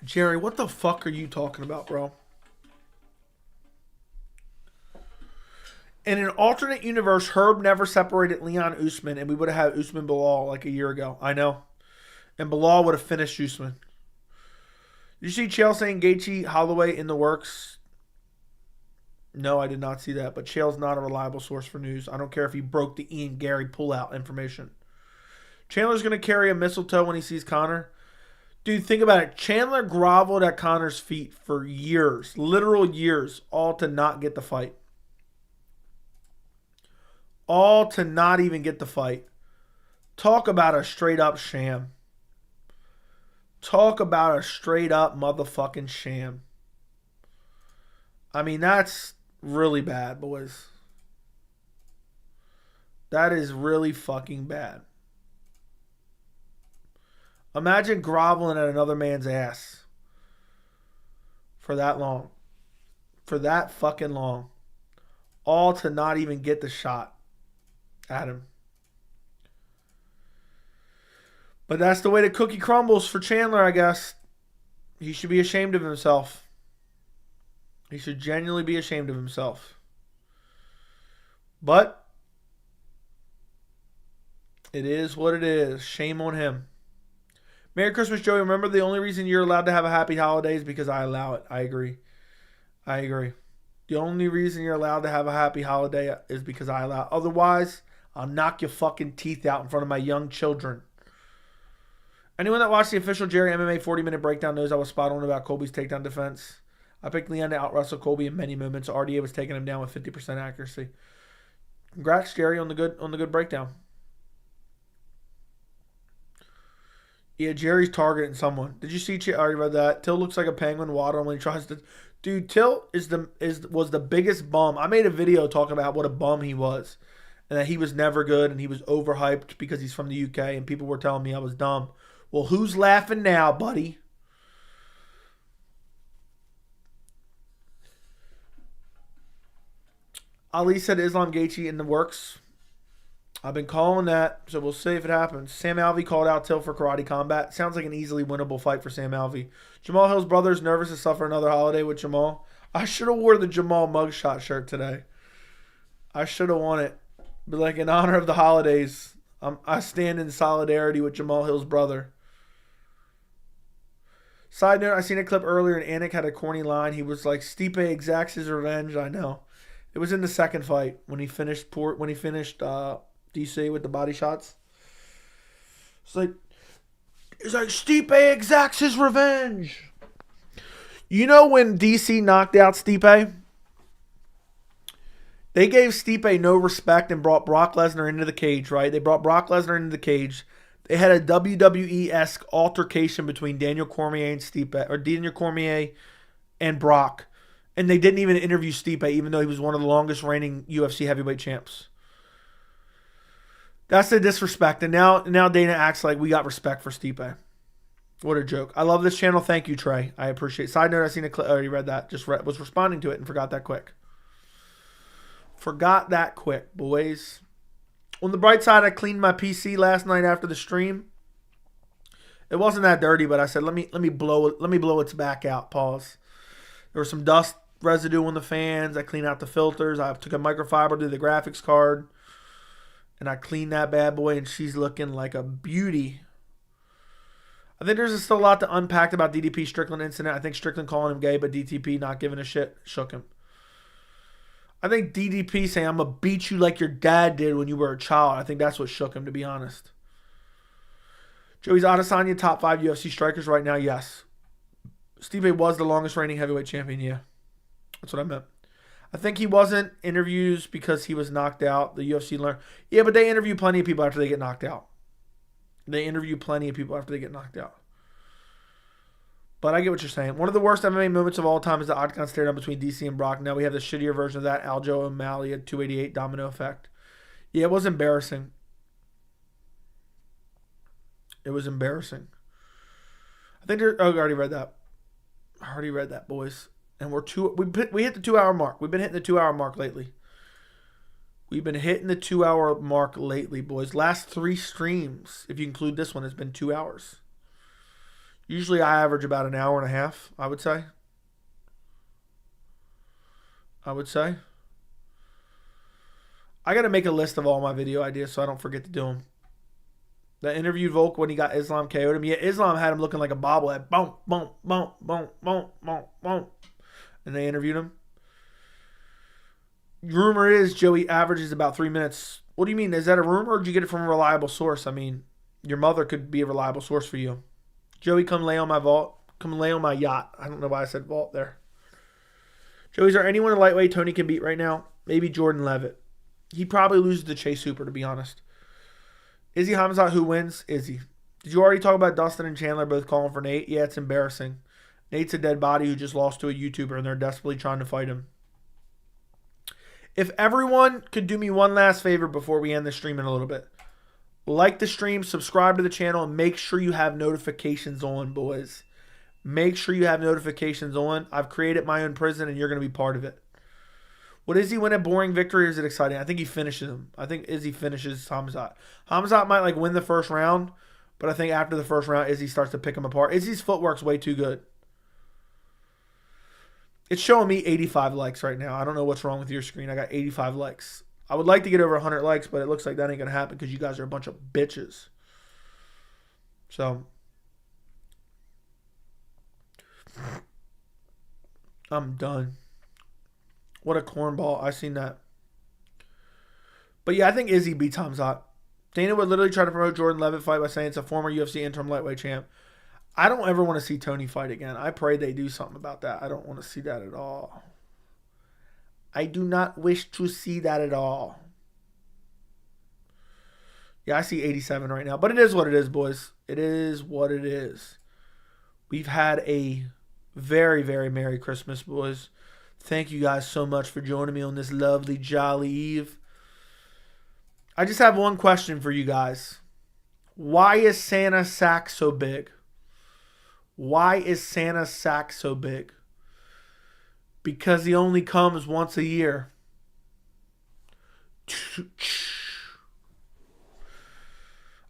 Jerry, what the fuck are you talking about, bro? In an alternate universe, Herb never separated Leon Usman, and we would have had Usman Belal like a year ago. I know. And Belal would have finished Usman. Did you see Chael saying Gaethje Holloway in the works? No, I did not see that. But Chael's not a reliable source for news. I don't care if he broke the Ian Gary pullout information. Chandler's going to carry a mistletoe when he sees Conor. Dude, think about it. Chandler groveled at Conor's feet for years. Literal years. All to not get the fight. All to not even get the fight. Talk about a straight up sham. Talk about a straight up motherfucking sham. I mean, that's really bad, boys. That is really fucking bad. Imagine groveling at another man's ass for that long. For that fucking long. All to not even get the shot at him. But that's the way the cookie crumbles for Chandler, I guess. He should be ashamed of himself. He should genuinely be ashamed of himself. But it is what it is. Shame on him. Merry Christmas, Joey. Remember, the only reason you're allowed to have a happy holiday is because I allow it. I agree. The only reason you're allowed to have a happy holiday is because I allow it. Otherwise, I'll knock your fucking teeth out in front of my young children. Anyone that watched the official Jerry MMA 40-minute breakdown knows I was spot on about Colby's takedown defense. I picked Leon to out-wrestle Colby in many moments. RDA was taking him down with 50% accuracy. Congrats, Jerry, on the good breakdown. Yeah, Jerry's targeting someone. Did you see? I already read that. Till looks like a penguin water when he tries to. Dude, Till was the biggest bum. I made a video talking about what a bum he was, and that he was never good and he was overhyped because he's from the UK and people were telling me I was dumb. Well, who's laughing now, buddy? Ali said Islam Gaethje in the works. I've been calling that, so we'll see if it happens. Sam Alvey called out Till for karate combat. Sounds like an easily winnable fight for Sam Alvey. Jamal Hill's brother is nervous to suffer another holiday with Jamal. I should have wore the Jamal mugshot shirt today. I should have worn it. But like in honor of the holidays, I stand in solidarity with Jamal Hill's brother. Side note, I seen a clip earlier and Anik had a corny line. He was like, Stipe exacts his revenge. I know. It was in the second fight when he finished DC with the body shots. It's like Stipe exacts his revenge. You know when DC knocked out Stipe? They gave Stipe no respect and brought Brock Lesnar into the cage, right? They brought Brock Lesnar into the cage. They had a WWE-esque altercation between Daniel Cormier and Stipe, or Daniel Cormier and Brock. And they didn't even interview Stipe, even though he was one of the longest reigning UFC heavyweight champs. That's the disrespect. And now Dana acts like we got respect for Stipe. What a joke. I love this channel. Thank you, Trey. I appreciate it. Side note, I seen a clip. I already read that. Was responding to it and forgot that quick. Forgot that quick, boys. On the bright side, I cleaned my PC last night after the stream. It wasn't that dirty, but I said, let me blow its back out. Pause. There was some dust residue on the fans. I cleaned out the filters. I took a microfiber to the graphics card, and I cleaned that bad boy, and she's looking like a beauty. I think there's still a lot to unpack about DDP Strickland incident. I think Strickland calling him gay, but DTP not giving a shit shook him. I think DDP saying, I'm going to beat you like your dad did when you were a child. I think that's what shook him, to be honest. Joey's Adesanya top 5 UFC strikers right now, yes. Stipe was the longest reigning heavyweight champion, yeah. That's what I meant. I think he wasn't interviews because he was knocked out. The UFC learned. Yeah, but they interview plenty of people after they get knocked out. They interview plenty of people after they get knocked out. But I get what you're saying. One of the worst MMA moments of all time is the octagon stare down between DC and Brock. Now we have the shittier version of that. Aljo O'Malley at 288 domino effect. Yeah, it was embarrassing. It was embarrassing. I think I already read that. I already read that, boys. And we hit the 2 hour mark. We've been hitting the 2 hour mark lately. We've been hitting the 2 hour mark lately, boys. Last 3 streams, if you include this one, has been 2 hours. Usually I average about an hour and a half, I would say. I got to make a list of all my video ideas so I don't forget to do them. The interview Volk when he got Islam KO'd him. Yeah, Islam had him looking like a bobblehead. Boom, boom, boom, boom, boom, boom, boom. And they interviewed him. Rumor is Joey averages about 3 minutes. What do you mean? Is that a rumor or did you get it from a reliable source? I mean, your mother could be a reliable source for you. Joey, come lay on my vault. Come lay on my yacht. I don't know why I said vault there. Joey, is there anyone in lightweight Tony can beat right now? Maybe Jordan Levitt. He probably loses to Chase Hooper, to be honest. Izzy Khamzat, who wins? Izzy. Did you already talk about Dustin and Chandler both calling for Nate? Yeah, it's embarrassing. Nate's a dead body who just lost to a YouTuber, and they're desperately trying to fight him. If everyone could do me one last favor before we end the stream in a little bit. Like the stream, subscribe to the channel, and make sure you have notifications on, boys. Make sure you have notifications on. I've created my own prison, and you're going to be part of it. Would Izzy win a boring victory, or is it exciting? I think he finishes him. I think Izzy finishes Khamzat. Khamzat might win the first round, but I think after the first round, Izzy starts to pick him apart. Izzy's footwork's way too good. It's showing me 85 likes right now. I don't know what's wrong with your screen. I got 85 likes. I would like to get over 100 likes, but it looks like that ain't going to happen because you guys are a bunch of bitches. So, I'm done. What a cornball. I seen that. But yeah, I think Izzy beats Khamzat. Dana would literally try to promote Jordan Levitt fight by saying it's a former UFC interim lightweight champ. I don't ever want to see Tony fight again. I pray they do something about that. I don't want to see that at all. I do not wish to see that at all. Yeah, I see 87 right now. But it is what it is, boys. It is what it is. We've had a very, very Merry Christmas, boys. Thank you guys so much for joining me on this lovely, jolly eve. I just have one question for you guys. Why is Santa's sack so big? Why is Santa's sack so big? Because he only comes once a year.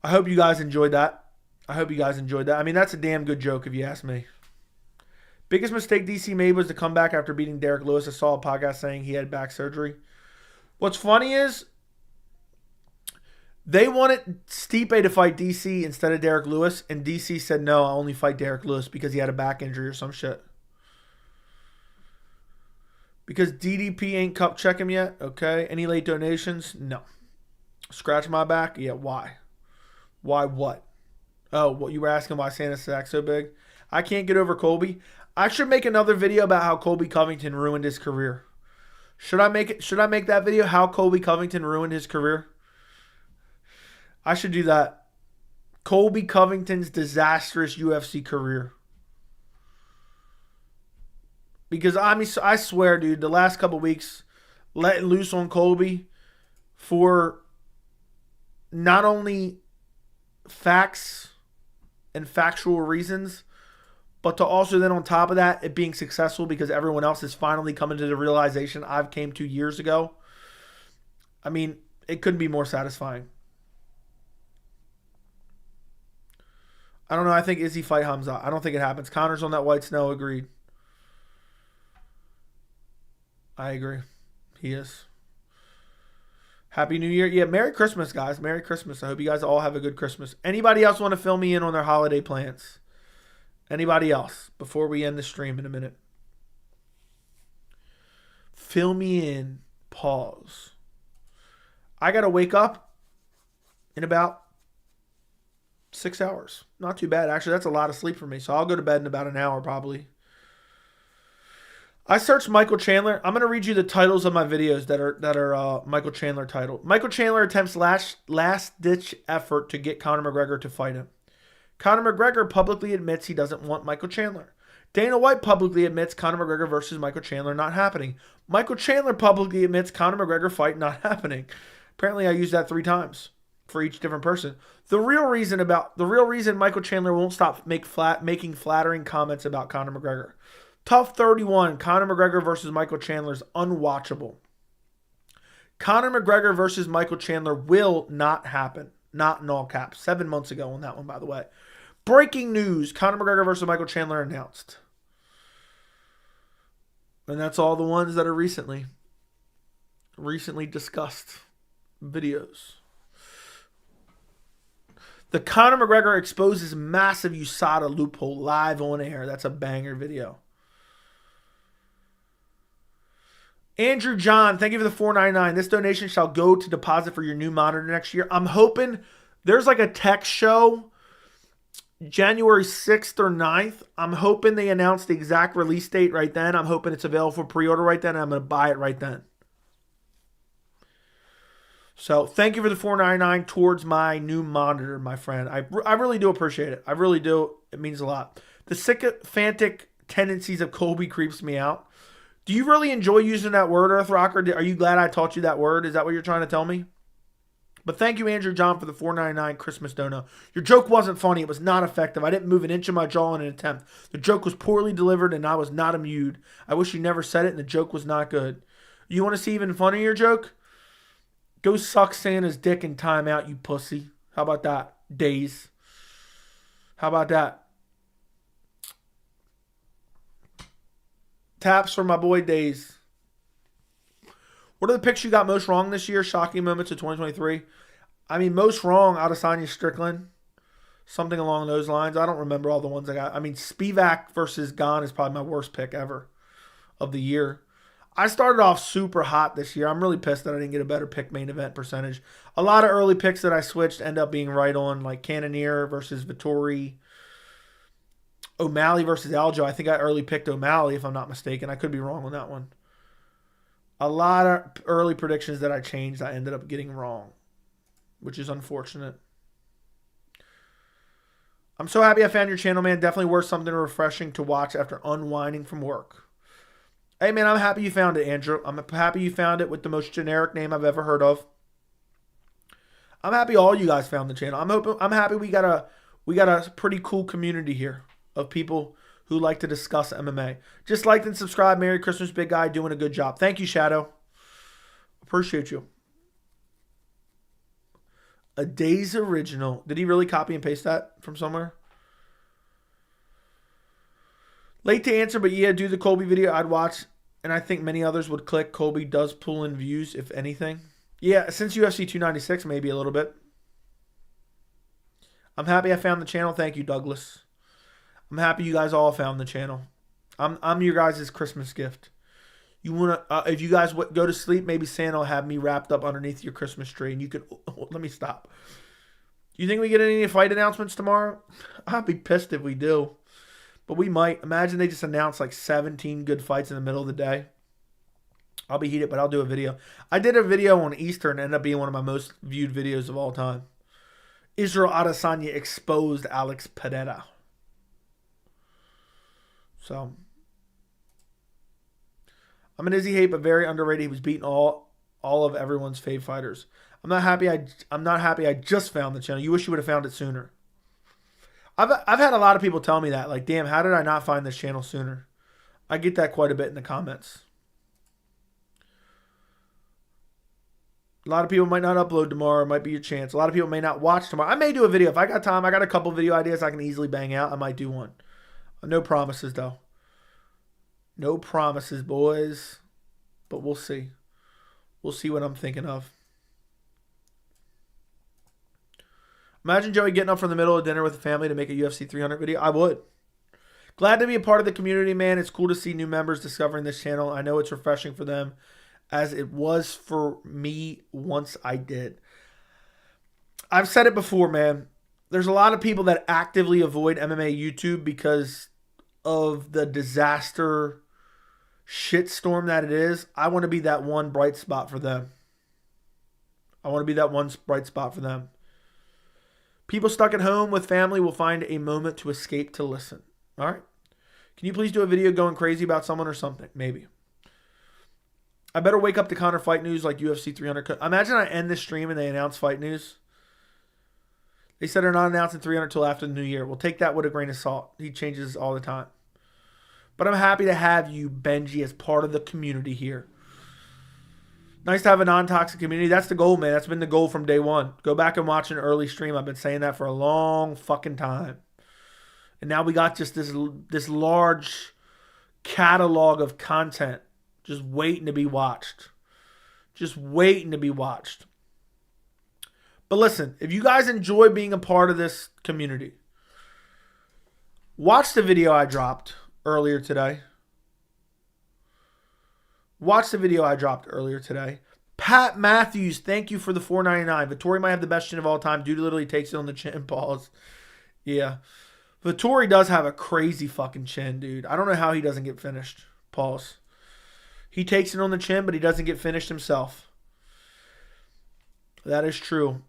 I hope you guys enjoyed that. I mean, that's a damn good joke if you ask me. Biggest mistake DC made was to come back after beating Derek Lewis. I saw a podcast saying he had back surgery. What's funny is they wanted Stipe to fight DC instead of Derek Lewis, and DC said, no, I'll only fight Derek Lewis because he had a back injury or some shit. Because DDP ain't cup check him yet. Okay. Any late donations? No. Scratch my back? Yeah, why? Why what? Oh, what you were asking why Santa's sack so big? I can't get over Colby. I should make another video about how Colby Covington ruined his career. Should I make that video? How Colby Covington ruined his career? I should do that. Colby Covington's disastrous UFC career. Because I swear, dude, the last couple weeks, letting loose on Colby for not only facts and factual reasons, but to also then on top of that, it being successful because everyone else is finally coming to the realization I've came to years ago. I mean, it couldn't be more satisfying. I don't know. I think Izzy fight Khamzat. I don't think it happens. Connor's on that white snow. Agreed. I agree. He is. Happy New Year. Yeah, Merry Christmas, guys. Merry Christmas. I hope you guys all have a good Christmas. Anybody else want to fill me in on their holiday plans? Anybody else before we end the stream in a minute? Fill me in. Pause. I got to wake up in about 6 hours. Not too bad. Actually, that's a lot of sleep for me. So I'll go to bed in about an hour probably. I searched Michael Chandler. I'm going to read you the titles of my videos that are Michael Chandler titled. Michael Chandler attempts last-ditch effort to get Conor McGregor to fight him. Conor McGregor publicly admits he doesn't want Michael Chandler. Dana White publicly admits Conor McGregor versus Michael Chandler not happening. Michael Chandler publicly admits Conor McGregor fight not happening. Apparently I used that 3 times for each different person. The real reason Michael Chandler won't stop making flattering comments about Conor McGregor. Tough 31, Conor McGregor versus Michael Chandler is unwatchable. Conor McGregor versus Michael Chandler will not happen. Not in all caps. 7 months ago on that one, by the way. Breaking news, Conor McGregor versus Michael Chandler announced. And that's all the ones that are recently discussed videos. The Conor McGregor exposes massive USADA loophole live on air. That's a banger video. Andrew John, thank you for the $4.99. This donation shall go to deposit for your new monitor next year. I'm hoping there's like a tech show January 6th or 9th. I'm hoping they announce the exact release date right then. I'm hoping it's available for pre-order right then. And I'm going to buy it right then. So thank you for the $4.99 towards my new monitor, my friend. I really do appreciate it. I really do. It means a lot. The sycophantic tendencies of Colby creeps me out. Do you really enjoy using that word, Earthrocker? Are you glad I taught you that word? Is that what you're trying to tell me? But thank you, Andrew John, for the $4.99 Christmas dono. Your joke wasn't funny. It was not effective. I didn't move an inch of my jaw in an attempt. The joke was poorly delivered, and I was not amused. I wish you never said it, and the joke was not good. You want to see even funnier joke? Go suck Santa's dick in timeout, you pussy. How about that? Days. How about that? Taps for my boy Days. What are the picks you got most wrong this year? Shocking moments of 2023. I mean, most wrong, Adesanya Strickland. Something along those lines. I don't remember all the ones I got. I mean, Spivak versus Gane is probably my worst pick ever of the year. I started off super hot this year. I'm really pissed that I didn't get a better pick main event percentage. A lot of early picks that I switched end up being right on, like Cannonier versus Vittori. O'Malley versus Aljo. I think I early picked O'Malley, if I'm not mistaken. I could be wrong on that one. A lot of early predictions that I changed, I ended up getting wrong, which is unfortunate. I'm so happy I found your channel, man. Definitely worth something refreshing to watch after unwinding from work. Hey, man, I'm happy you found it, Andrew. I'm happy you found it with the most generic name I've ever heard of. I'm happy all you guys found the channel. I'm happy we got a pretty cool community here of people who like to discuss MMA. Just like and subscribe. Merry Christmas, big guy. Doing a good job. Thank you, Shadow. Appreciate you. A Days original. Did he really copy and paste that from somewhere? Late to answer, but yeah, do the Colby video. I'd watch, and I think many others would click. Colby does pull in views, if anything. Yeah, since UFC 296, maybe a little bit. I'm happy I found the channel. Thank you, Douglas. I'm happy you guys all found the channel. I'm your guys' Christmas gift. You want to, if you guys go to sleep, maybe Santa will have me wrapped up underneath your Christmas tree, and you can. Let me stop. You think we get any fight announcements tomorrow? I'd be pissed if we do, but we might. Imagine they just announce like 17 good fights in the middle of the day. I'll be heated, but I'll do a video. I did a video on Easter and ended up being one of my most viewed videos of all time. Israel Adesanya exposed Alex Pereira. So, I'm an Izzy hate, but very underrated. He was beating all of everyone's fave fighters. I'm not happy I just found the channel. You wish you would have found it sooner. I've had a lot of people tell me that. Like, damn, how did I not find this channel sooner? I get that quite a bit in the comments. A lot of people might not upload tomorrow. It might be your chance. A lot of people may not watch tomorrow. I may do a video. If I got time, I got a couple video ideas I can easily bang out. I might do one. No promises, though. No promises, boys. But we'll see. We'll see what I'm thinking of. Imagine Joey getting up from the middle of dinner with the family to make a UFC 300 video. I would. Glad to be a part of the community, man. It's cool to see new members discovering this channel. I know it's refreshing for them, as it was for me once I did. I've said it before, man. There's a lot of people that actively avoid MMA YouTube because of the disaster shitstorm that it is. I want to be that one bright spot for them. I want to be that one bright spot for them. People stuck at home with family will find a moment to escape to listen. All right? Can you please do a video going crazy about someone or something? Maybe. I better wake up to Conor fight news like UFC 300. Imagine I end this stream and they announce fight news. They said they're not announcing 300 until after the new year. We'll take that with a grain of salt. He changes all the time. But I'm happy to have you, Benji, as part of the community here. Nice to have a non-toxic community. That's the goal, man. That's been the goal from day one. Go back and watch an early stream. I've been saying that for a long fucking time. And now we got just this large catalog of content just waiting to be watched. Just waiting to be watched. But listen, if you guys enjoy being a part of this community, watch the video I dropped earlier today. Watch the video I dropped earlier today. Pat Matthews, thank you for the $4.99. Vettori might have the best chin of all time. Dude literally takes it on the chin. Pause. Yeah. Vettori does have a crazy fucking chin, dude. I don't know how he doesn't get finished. Pause. He takes it on the chin, but he doesn't get finished himself. That is true.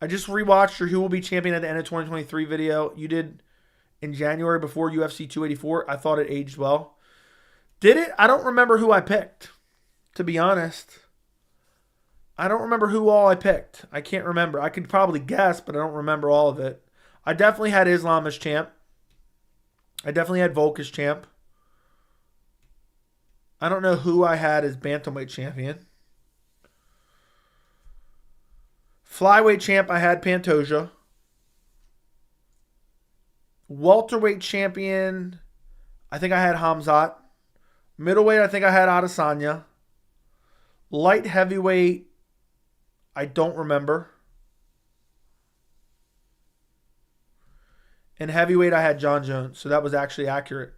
I just rewatched your Who Will Be Champion at the end of 2023 video. You did in January before UFC 284. I thought it aged well. Did it? I don't remember who I picked, to be honest. I don't remember who all I picked. I can't remember. I could probably guess, but I don't remember all of it. I definitely had Islam as champ. I definitely had Volk as champ. I don't know who I had as bantamweight champion. Flyweight champ, I had Pantoja. Welterweight champion, I think I had Khamzat. Middleweight, I think I had Adesanya. Light heavyweight, I don't remember. And heavyweight, I had John Jones. So that was actually accurate.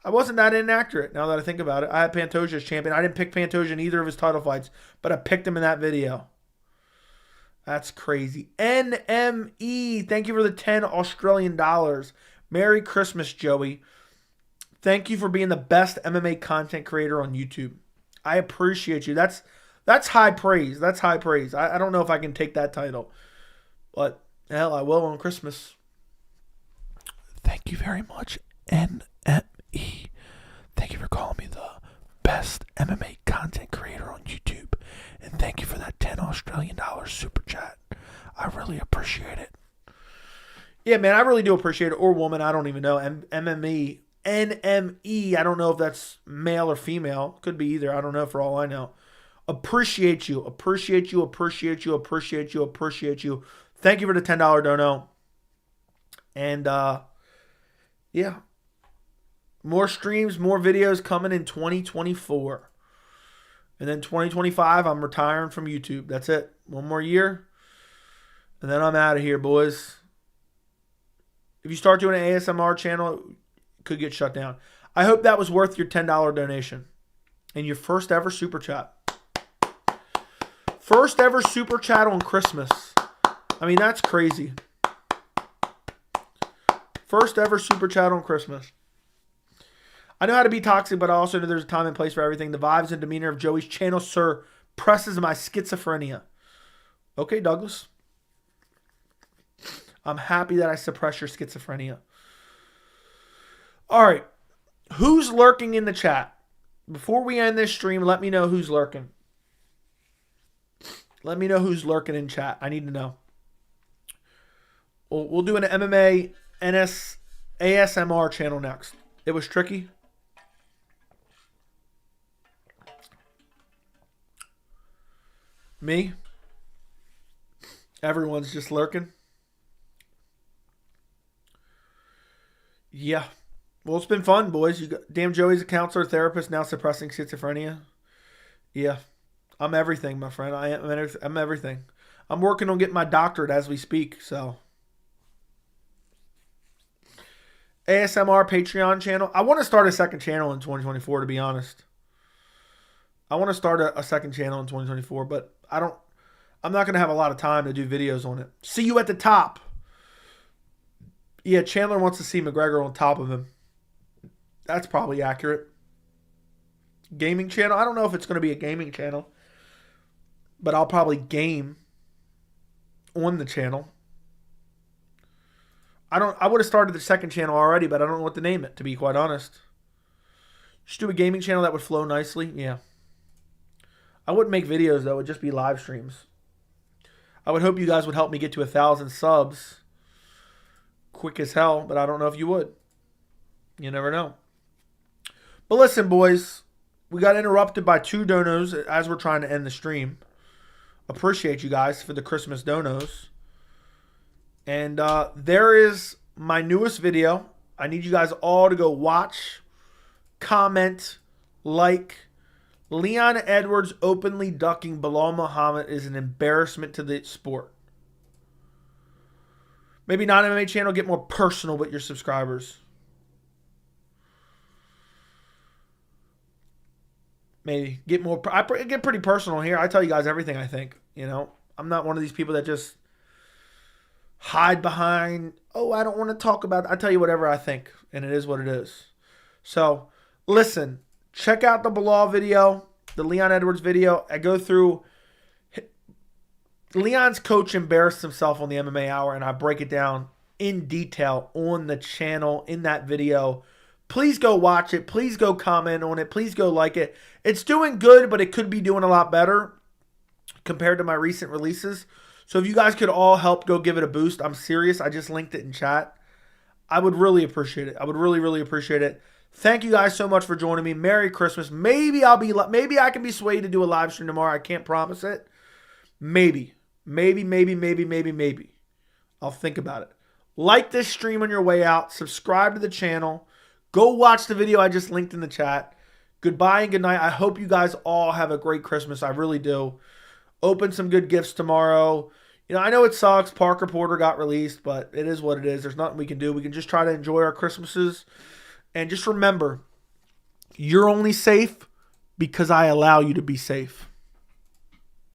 I wasn't that inaccurate now that I think about it. I had Pantoja as champion. I didn't pick Pantoja in either of his title fights, but I picked him in that video. That's crazy. NME, thank you for the 10 Australian dollars. Merry Christmas, Joey. Thank you for being the best MMA content creator on YouTube. I appreciate you. That's high praise. That's high praise. I don't know if I can take that title, but hell, I will on Christmas. Thank you very much, NME. Thank you for calling me the best MMA content creator on YouTube. And thank you for that 10 Australian dollars super chat. I really appreciate it. Yeah, man, I really do appreciate it. Or woman, I don't even know. NME. I don't know if that's male or female. Could be either. I don't know for all I know. Appreciate you. Appreciate you. Appreciate you. Appreciate you. Appreciate you. Thank you for the $10 dono. And, yeah. More streams, more videos coming in 2024. And then 2025, I'm retiring from YouTube. That's it. One more year. And then I'm out of here, boys. If you start doing an ASMR channel, could get shut down. I hope that was worth your $10 donation and your first ever super chat. First ever super chat on Christmas. I mean, that's crazy. First ever super chat on Christmas. I know how to be toxic, but I also know there's a time and place for everything. The vibes and demeanor of Joey's channel, sir, presses my schizophrenia. Okay, Douglas. I'm happy that I suppress your schizophrenia. All right. Who's lurking in the chat? Before we end this stream, let me know who's lurking. Let me know who's lurking in chat. I need to know. We'll do an MMA ASMR channel next. It was tricky. Me? Everyone's just lurking. Yeah. Well, it's been fun, boys. Damn, Joey's a counselor, therapist, now suppressing schizophrenia. Yeah. I'm everything, my friend. I'm everything. I'm working on getting my doctorate as we speak, so. ASMR Patreon channel. I want to start a second channel in 2024, to be honest. I want to start a second channel in 2024, but I'm not going to have a lot of time to do videos on it. See you at the top. Yeah, Chandler wants to see McGregor on top of him. That's probably accurate. Gaming channel. I don't know if it's going to be a gaming channel, but I'll probably game on the channel. I would have started the second channel already, but I don't know what to name it, to be quite honest. Just do a gaming channel that would flow nicely. Yeah. I wouldn't make videos, though. It would just be live streams. I would hope you guys would help me get to 1,000 subs quick as hell, but I don't know if you would. You never know. But listen, boys, we got interrupted by 2 donos as we're trying to end the stream. Appreciate you guys for the Christmas donos. And there is my newest video. I need you guys all to go watch, comment, like. Leon Edwards openly ducking Belal Muhammad is an embarrassment to the sport. Maybe not MMA channel, get more personal with your subscribers. Maybe get more. I get pretty personal here. I tell you guys everything I think. You know, I'm not one of these people that just hide behind, oh, I don't want to talk about it. I tell you whatever I think, and it is what it is. So, listen, check out the Belal video, the Leon Edwards video. I go through, Leon's coach embarrassed himself on the MMA Hour, and I break it down in detail on the channel in that video. Please go watch it. Please go comment on it. Please go like it. It's doing good, but it could be doing a lot better compared to my recent releases. So if you guys could all help go give it a boost, I'm serious. I just linked it in chat. I would really appreciate it. I would really, really appreciate it. Thank you guys so much for joining me. Merry Christmas. Maybe I can be swayed to do a live stream tomorrow. I can't promise it. Maybe. I'll think about it. Like this stream on your way out. Subscribe to the channel. Go watch the video I just linked in the chat. Goodbye and good night. I hope you guys all have a great Christmas. I really do. Open some good gifts tomorrow. You know, I know it sucks. Parker Porter got released, but it is what it is. There's nothing we can do. We can just try to enjoy our Christmases. And just remember, you're only safe because I allow you to be safe.